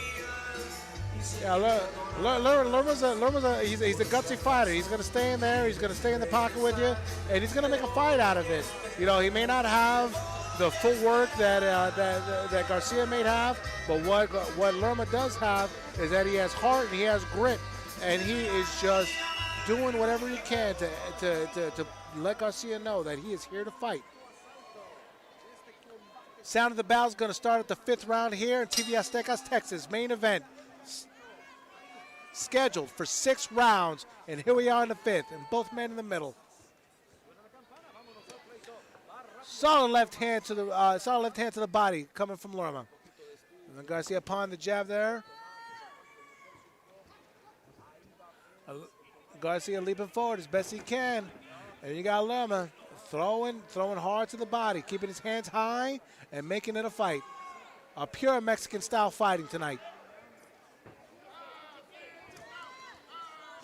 Yeah, Lurma's he's a gutsy fighter. He's going to stay in there. He's going to stay in the pocket with you, and he's going to make a fight out of it. You know, he may not have the footwork that Garcia may have, but what Lurma does have is that he has heart and he has grit, and he is just doing whatever he can to let Garcia know that he is here to fight. Sound of the bell is going to start at the fifth round here in Tv Azteca Texas. Main event scheduled for 6 rounds, and here we are in the fifth, and both men in the middle. Solid left hand to the body coming from Lurma. And then Garcia upon the jab there. Garcia leaping forward as best he can. And you got Lurma throwing hard to the body, keeping his hands high and making it a fight. A pure Mexican style fighting tonight.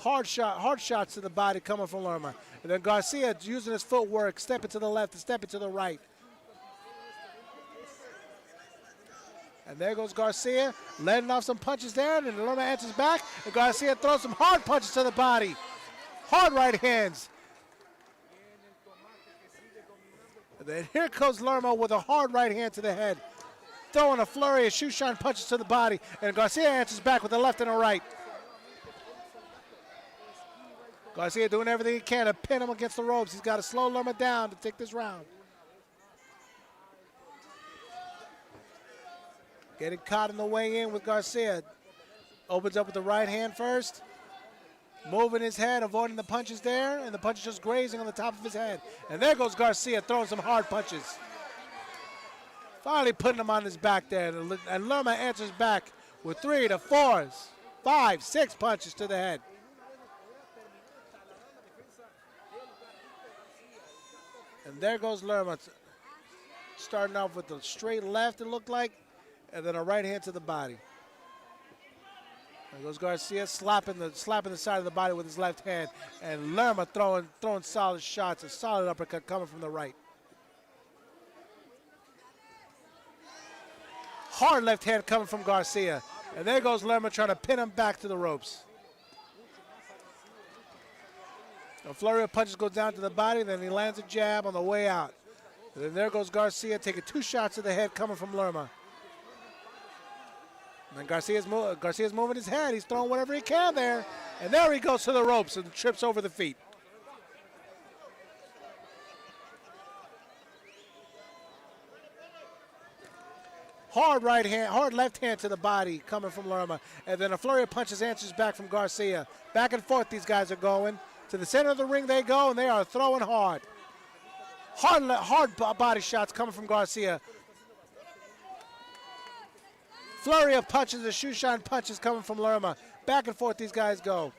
Hard shots to the body coming from Lurma. And then Garcia using his footwork, stepping to the left and stepping to the right. And there goes Garcia, letting off some punches there, and then Lurma answers back, and Garcia throws some hard punches to the body. Hard right hands. And then here comes Lurma with a hard right hand to the head, throwing a flurry of shoe shine punches to the body, and Garcia answers back with a left and a right. Garcia doing everything he can to pin him against the ropes. He's got to slow Lurma down to take this round. Getting caught in the way in with Garcia. Opens up with the right hand first. Moving his head, avoiding the punches there, and the punches just grazing on the top of his head. And there goes Garcia throwing some hard punches. Finally putting him on his back there. And Lurma answers back with 3 to 4, 5, 6 punches to the head. And there goes Lurma, starting off with a straight left, it looked like, and then a right hand to the body. There goes Garcia, slapping the side of the body with his left hand, and Lurma throwing solid shots, a solid uppercut coming from the right. Hard left hand coming from Garcia, and there goes Lurma trying to pin him back to the ropes. A flurry of punches goes down to the body, then he lands a jab on the way out. And then there goes Garcia taking 2 shots to the head coming from Lurma. And then Garcia's moving his head. He's throwing whatever he can there. And there he goes to the ropes and trips over the feet. Hard left hand to the body coming from Lurma. And then a flurry of punches answers back from Garcia. Back and forth these guys are going. To the center of the ring they go, and they are throwing hard. Hard body shots coming from Garcia. Flurry of punches, the shoe shine punches coming from Lurma. Back and forth these guys go.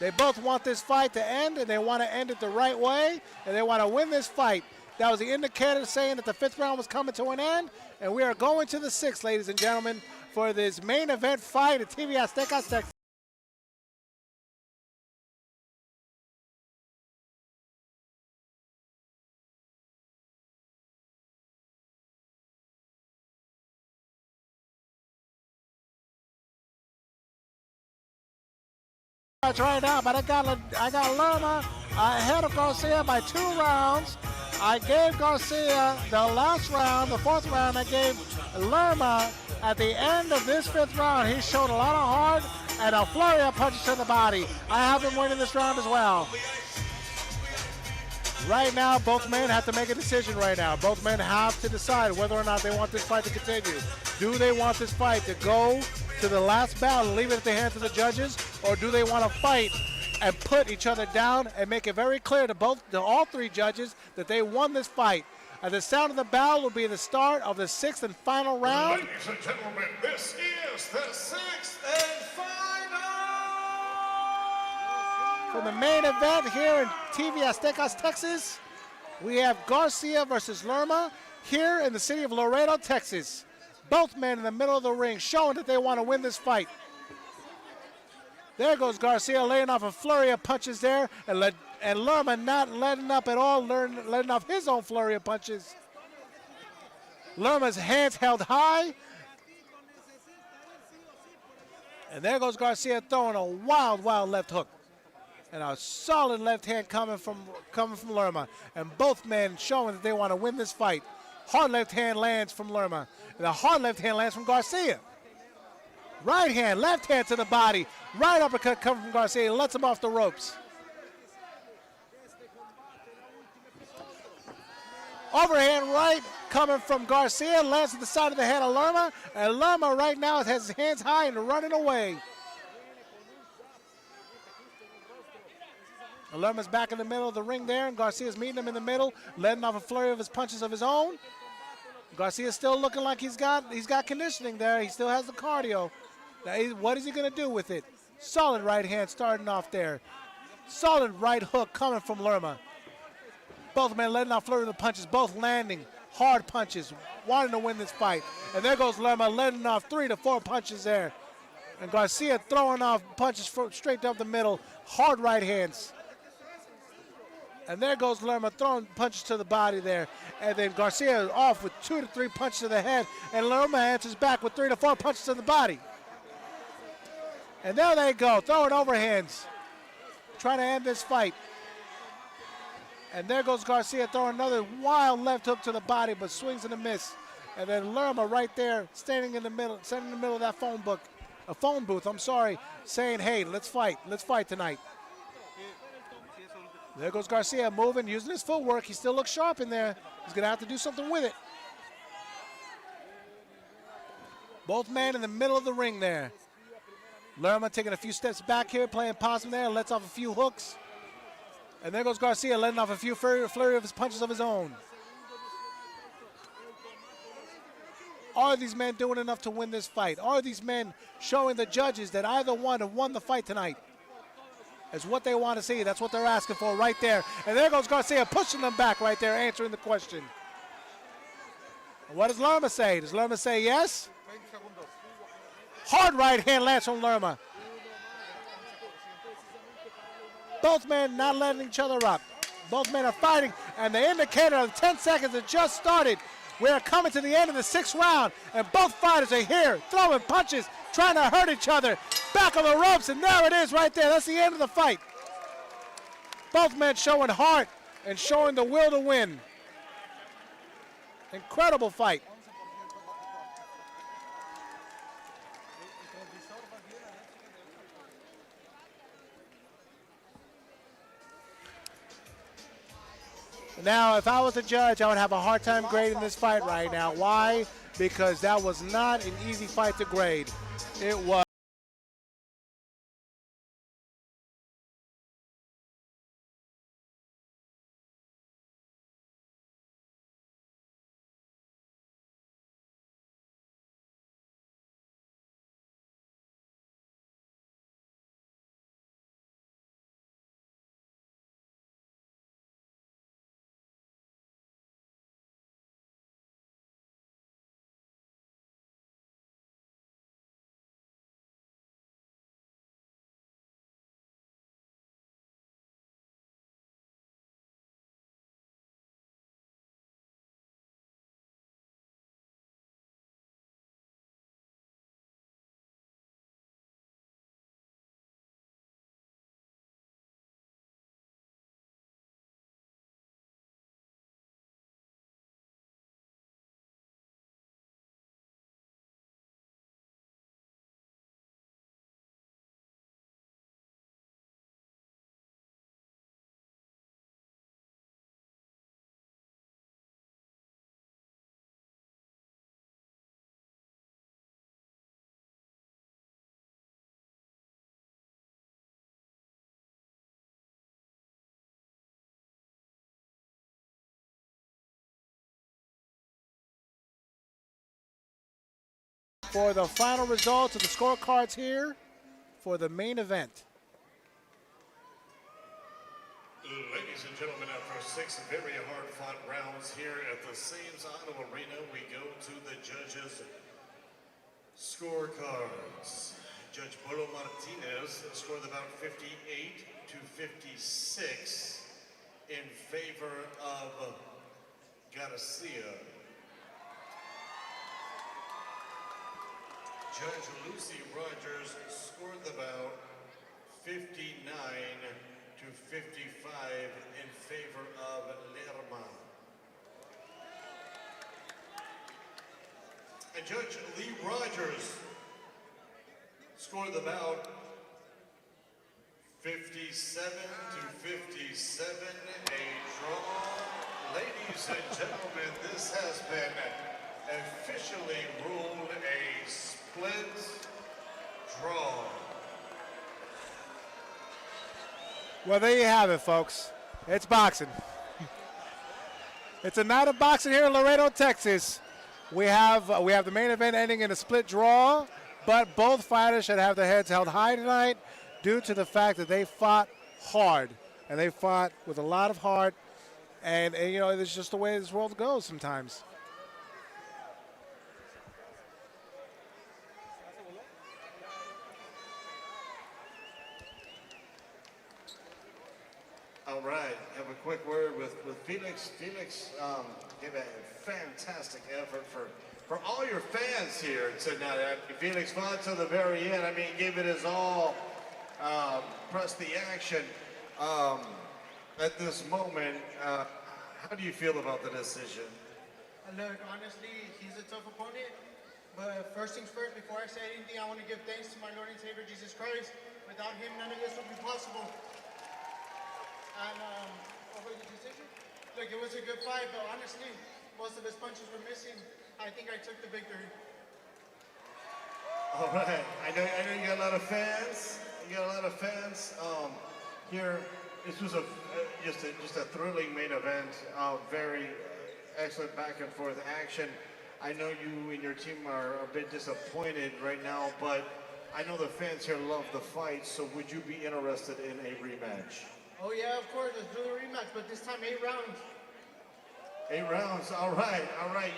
They both want this fight to end, and they want to end it the right way, and they want to win this fight. That was the indicator saying that the 5th round was coming to an end, and we are going to the 6th, ladies and gentlemen, for this main event fight at Tv Azteca Texas. Right now, but I got Lurma ahead of Garcia by 2 rounds. I gave Garcia the last round, the fourth round. I gave Lurma at the end of this fifth round. He showed a lot of heart and a flurry of punches to the body. I have him winning this round as well. Right now, both men have to make a decision right now. Both men have to decide whether or not they want this fight to continue. Do they want this fight to go to the last battle and leave it at the hands of the judges, or do they want to fight and put each other down and make it very clear to all three judges that they won this fight? And the sound of the bell will be the start of the sixth and final round. Ladies and gentlemen, this is the sixth and final. For the main event here in TV Azteca Texas, we have Garcia versus Lurma here in the city of Laredo, Texas. Both men in the middle of the ring showing that they want to win this fight. There goes Garcia laying off a flurry of punches there, and Lurma not letting up at all, letting off his own flurry of punches. Lurma's hands held high. And there goes Garcia throwing a wild, wild left hook. And a solid left hand coming from Lurma. And both men showing that they want to win this fight. Hard left hand lands from Lurma. And a hard left hand lands from Garcia. Right hand, left hand to the body. Right uppercut coming from Garcia. Lets him off the ropes. Overhand right coming from Garcia. Lands to the side of the head of Lurma. And Lurma right now has his hands high and running away. Lurma's back in the middle of the ring there, and Garcia's meeting him in the middle, letting off a flurry of his punches of his own. Garcia's still looking like he's got conditioning there. He still has the cardio. Now, what is he going to do with it? Solid right hand starting off there. Solid right hook coming from Lurma. Both men letting off flurry of the punches, both landing hard punches, wanting to win this fight. And there goes Lurma letting off 3 to 4 punches there. And Garcia throwing off punches straight up the middle, hard right hands. And there goes Lurma throwing punches to the body there. And then Garcia is off with 2 to 3 punches to the head. And Lurma answers back with 3 to 4 punches to the body. And there they go, throwing overhands. Trying to end this fight. And there goes Garcia throwing another wild left hook to the body, but swings and a miss. And then Lurma right there, standing in the middle of that phone booth, saying, hey, let's fight tonight. There goes Garcia moving, using his footwork. He still looks sharp in there. He's going to have to do something with it. Both men in the middle of the ring there. Lurma taking a few steps back here, playing possum there, lets off a few hooks. And there goes Garcia letting off a few flurry of his punches of his own. Are these men doing enough to win this fight? Are these men showing the judges that either one have won the fight tonight? Is what they want to see. That's what they're asking for right there. And there goes Garcia pushing them back right there, answering the question. And what does Lurma say? Does Lurma say yes? Hard right hand lands from Lurma. Both men not letting each other up. Both men are fighting, and the indicator of 10 seconds has just started. We are coming to the end of the 6th round, and both fighters are here, throwing punches, trying to hurt each other. Back on the ropes, and there it is right there. That's the end of the fight. Both men showing heart and showing the will to win. Incredible fight. Now, if I was a judge, I would have a hard time grading this fight right now. Why? Because that was not an easy fight to grade. It was. for the final results of the scorecards here for the main event. Ladies and gentlemen, after 6 very hard-fought rounds here at the Sames Auto Arena, we go to the judges' scorecards. Judge Bolo Martinez scored about 58 to 56 in favor of Garcia. Judge Lucy Rogers scored the bout 59 to 55 in favor of Lurma. And Judge Lee Rogers scored the bout 57 to 57, a draw. Ladies and gentlemen, this has been officially ruled a split draw. Well, there you have it, folks. It's boxing. It's a night of boxing here in Laredo, Texas. We have the main event ending in a split draw, but both fighters should have their heads held high tonight due to the fact that they fought hard, and they fought with a lot of heart, and you know, it's just the way this world goes sometimes. All right, have a quick word with Felix. Felix gave a fantastic effort for all your fans here tonight. Felix fought to the very end. I mean, gave it his all, pressed the action. At this moment, how do you feel about the decision? Look, honestly, he's a tough opponent. But first things first, before I say anything, I want to give thanks to my Lord and Savior, Jesus Christ. Without him, none of this would be possible. And over the decision, look, it was a good fight, but honestly, most of his punches were missing. I think I took the victory. All right, I know you got a lot of fans. You got a lot of fans here. This was just a thrilling main event. Very excellent back and forth action. I know you and your team are a bit disappointed right now, but I know the fans here love the fight. So would you be interested in a rematch? Oh yeah, of course, let's do a rematch, but this time 8 rounds. 8 rounds, all right.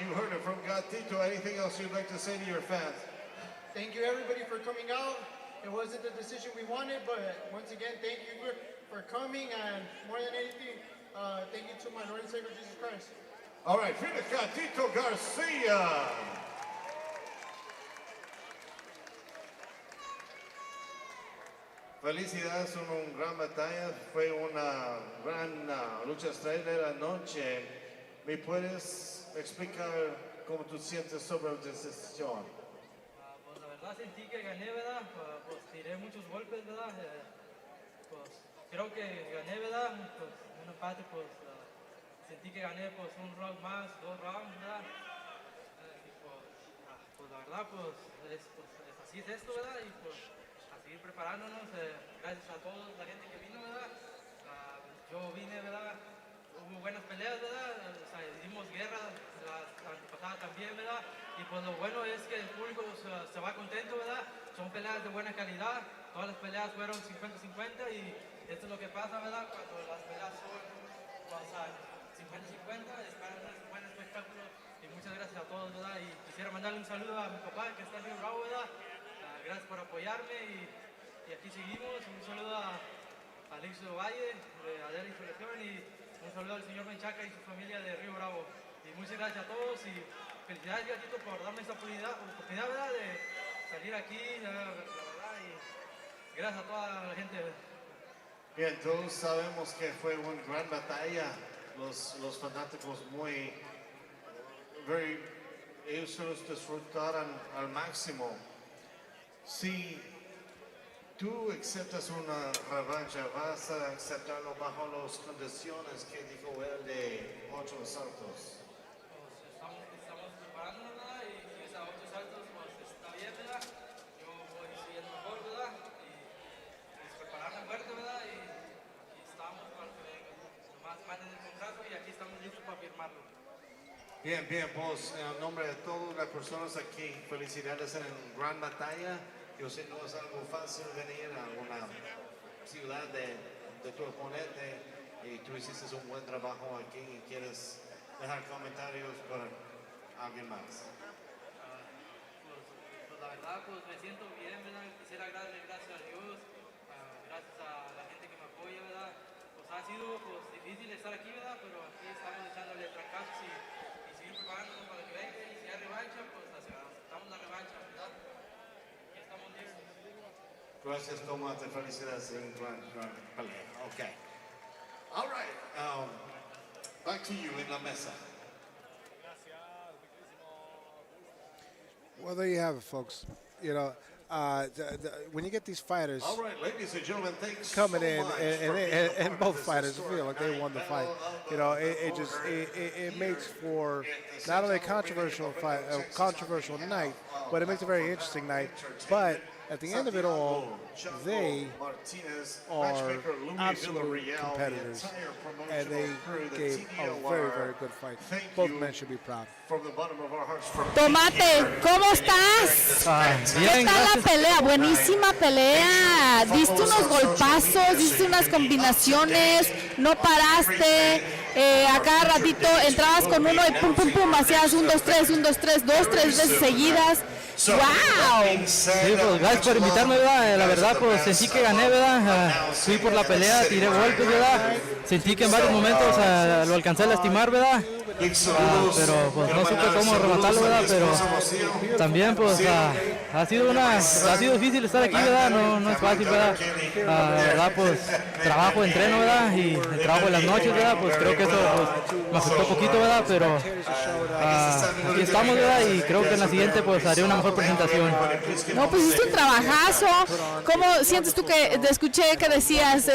You heard it from Gatito. Anything else you'd like to say to your fans? Thank you everybody for coming out. It wasn't the decision we wanted, but once again, thank you for coming, and more than anything, thank you to my Lord and Savior, Jesus Christ. All right, Felix Gatito Garcia. Felicidades, una gran batalla, fue una gran lucha estrella de la noche. ¿Me puedes explicar cómo tú sientes sobre la decisión? Pues la verdad sentí que gané, ¿verdad? Pues tiré muchos golpes, ¿verdad? Pues creo que gané, ¿verdad? Pues un empate, pues sentí que gané pues un round más, 2 rounds, ¿verdad? Y pues la verdad, pues así es esto, ¿verdad? Y pues seguir preparándonos, gracias a toda la gente que vino, ¿verdad? Yo vine, ¿verdad? Hubo buenas peleas, ¿verdad? O sea, dimos guerra la antepasada también, ¿verdad? Y pues lo bueno es que el público se va contento, ¿verdad? Son peleas de buena calidad, todas las peleas fueron 50-50 y esto es lo que pasa, ¿verdad? Cuando las peleas son 50-50, esperan un buen espectáculo y muchas gracias a todos, ¿verdad? Y quisiera mandarle un saludo a mi papá que está en Río Bravo, ¿verdad? Gracias por apoyarme y aquí seguimos. Un saludo a Alexio Valle, de Adela y su región, y un saludo al señor Menchaca y su familia de Río Bravo. Y muchas gracias a todos y felicidades, Gatito, por darme esta oportunidad, ¿verdad? De salir aquí, la verdad, y gracias a toda la gente. Bien, todos sabemos que fue una gran batalla. Los fanáticos ellos se los disfrutaron al máximo. Si tú aceptas una revancha, ¿vas a aceptarlo bajo las condiciones que dijo él de 8 asaltos? Estamos preparándonos, ¿verdad? Y si es a 8 asaltos, pues está bien, ¿verdad? Yo voy siguiendo mejor, ¿verdad? Y prepararme fuerte, ¿verdad? Y aquí estamos para que nomás maten el contrato y aquí estamos listos para firmarlo. Bien, bien, pues en nombre de todas las personas aquí, felicidades en gran batalla. Yo sé no es algo fácil venir a una ciudad de tu oponente y tú hiciste un buen trabajo aquí y quieres dejar comentarios para alguien más. Pues la verdad, pues me siento bien, ¿verdad? Quisiera darle gracias a Dios, gracias a la gente que me apoya, ¿verdad? Pues ha sido pues, difícil estar aquí, ¿verdad? Pero aquí estamos echándole trancazos y seguir preparándonos para que venga y si hay revancha, pues aceptamos la revancha, ¿verdad? Y estamos listos. Gracias, Tomate. Felicidades en gran pelea. Okay. All right. Back to you in la mesa. Well, there you have it, folks. You know, when you get these fighters All right, ladies and gentlemen, thanks coming so in, much and both fighters feel like they won the fight. You know, it makes for not only a controversial fight, a controversial night, but it makes a very interesting night. But at the end of it all, they are absolute competitors, and they gave a very, very good fight. Both men should be proud. Tomate, ¿cómo estás? ¿Qué tal la pelea? Buenísima pelea. Diste unos golpazos, diste unas combinaciones, no paraste. A cada ratito entrabas con uno y pum, pum, pum, hacías 1, 2, 3, 1, 2, 3, 2, 3 veces seguidas. ¡Wow! Sí, pues gracias por invitarme, ¿verdad? La verdad, pues sentí que gané, ¿verdad? Fui por la pelea, tiré golpes, ¿verdad? Sentí que en varios momentos lo alcancé a lastimar, ¿verdad? Pero pues no supe cómo rematarlo, ¿verdad? Pero también pues ha sido difícil estar aquí, ¿verdad? No es fácil, ¿verdad? La verdad, pues trabajo, entreno, ¿verdad? Y el trabajo en las noches, ¿verdad? Pues creo que eso pues, me afectó poquito, ¿verdad? Pero aquí estamos, ¿verdad? Y creo que en la siguiente pues haré una mejor presentación. No, pues hiciste un trabajazo. ¿Cómo sientes tú que te escuché que decías,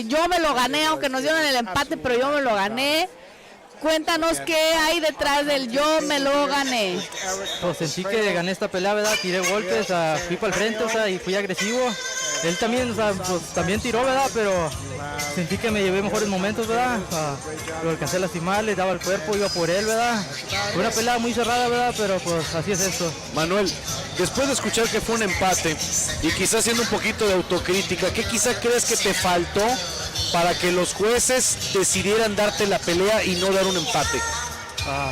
yo me lo gané, aunque nos dieron el empate, pero yo me lo gané? Cuéntanos qué hay detrás del yo me lo gané. Pues sentí que gané esta pelea, ¿verdad? Tiré golpes, fui para el frente, o sea, y fui agresivo. Él también, o sea, pues también tiró, ¿verdad? Pero sentí que me llevé mejores momentos, ¿verdad? Lo alcancé a lastimar, le daba el cuerpo, iba por él, ¿verdad? Fue una pelea muy cerrada, ¿verdad? Pero pues así es esto. Manuel, después de escuchar que fue un empate y quizás haciendo un poquito de autocrítica, ¿qué quizá crees que te faltó para que los jueces decidieran darte la pelea y no dar un empate?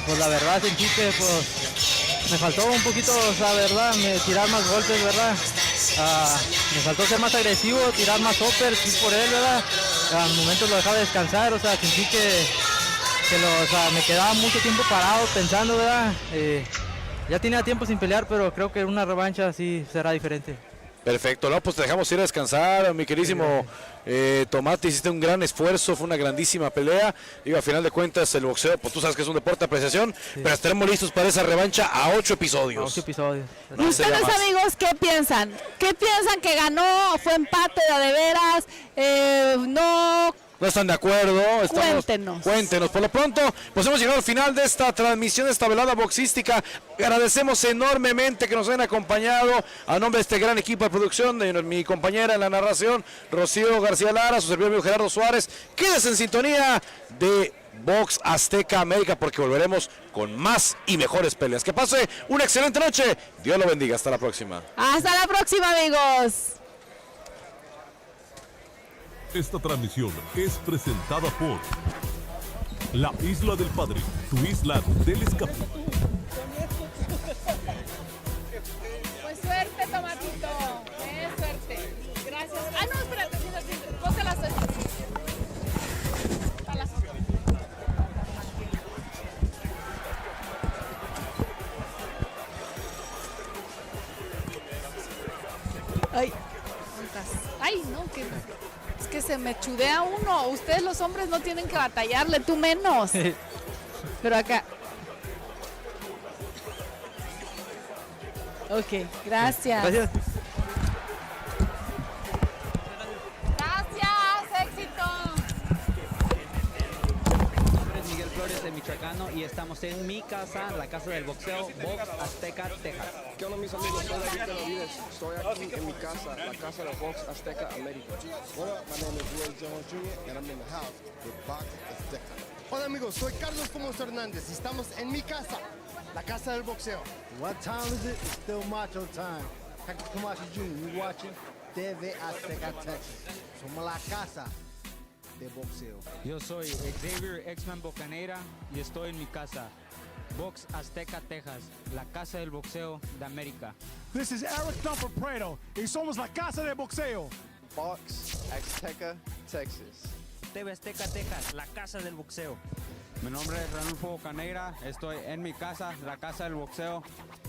Pues la verdad sentí que pues, me faltó un poquito, o sea, verdad, tirar más golpes, verdad. Me faltó ser más agresivo, tirar más uppers, ir por él, verdad. Al momento lo dejaba descansar, o sea, sentí que me quedaba mucho tiempo parado pensando, verdad. Ya tenía tiempo sin pelear, pero creo que una revancha sí será diferente. Perfecto, no, pues te dejamos ir a descansar, mi queridísimo Tomate, hiciste un gran esfuerzo, fue una grandísima pelea, y a final de cuentas el boxeo, pues tú sabes que es un deporte de apreciación, pero estaremos listos para esa revancha a 8 episodios. 8 episodios. ¿Y ustedes, amigos, qué piensan? ¿Qué piensan que ganó? ¿Fue empate de veras? ¿No están de acuerdo? Cuéntenos. Por lo pronto, pues hemos llegado al final de esta transmisión, de esta velada boxística. Agradecemos enormemente que nos hayan acompañado a nombre de este gran equipo de producción, de mi compañera en la narración, Rocío García Lara, su servidor amigo Gerardo Suárez. Quédese en sintonía de Box Azteca América, porque volveremos con más y mejores peleas. Que pase una excelente noche. Dios lo bendiga. Hasta la próxima. Hasta la próxima, amigos. Esta transmisión es presentada por La Isla del Padre, tu isla del escape. Pues suerte, Tomatito. Suerte. Gracias. No, espérate. Ponte la suerte. Ay, no, es que se me chudea uno. Ustedes los hombres no tienen que batallarle, tú menos. Pero acá. Ok, gracias. Gracias, éxito. De Michoacano, y estamos en mi casa, la casa del boxeo, Box Azteca Texas. ¿Qué onda, mis amigos? Soy David Benavides. Estoy aquí en mi casa, la casa del Box Azteca América. What up? My name is Wiltz Jr. and I'm in the house with Box Azteca. Hola amigos, soy Carlos Pomos Hernández y estamos en mi casa, la Casa del Boxeo. What time is it? It's still macho time. Hector Camacho Jr., you watching TV Azteca Texas. Somos la Casa de Boxeo. Yo soy Xavier X-Man Bocaneira y estoy en mi casa. Box Azteca Texas, la casa del boxeo de América. This is Eric Dumper Prado y somos la Casa de Boxeo. Box Azteca Texas. TV Azteca Texas, la casa del boxeo. Mi nombre es Ranulfo Bocaneira, estoy en mi casa, la casa del boxeo,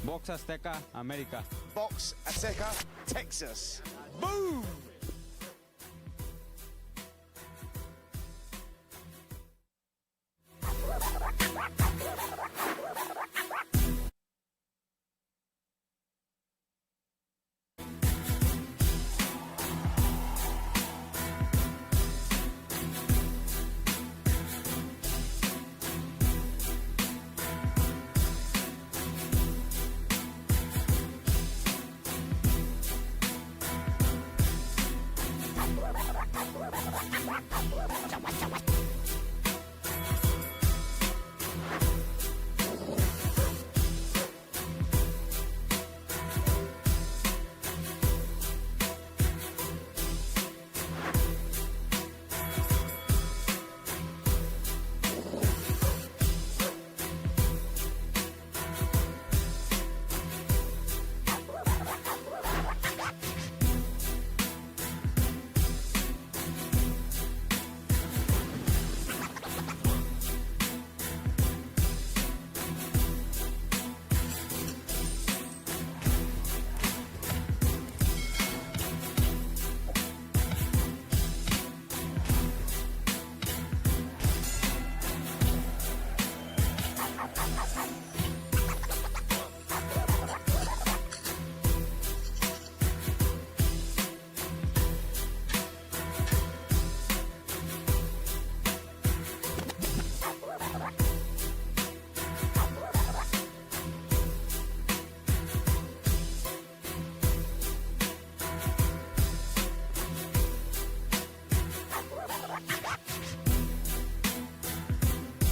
Box Azteca América. Box Azteca Texas. Boom! Chau, chau, chau.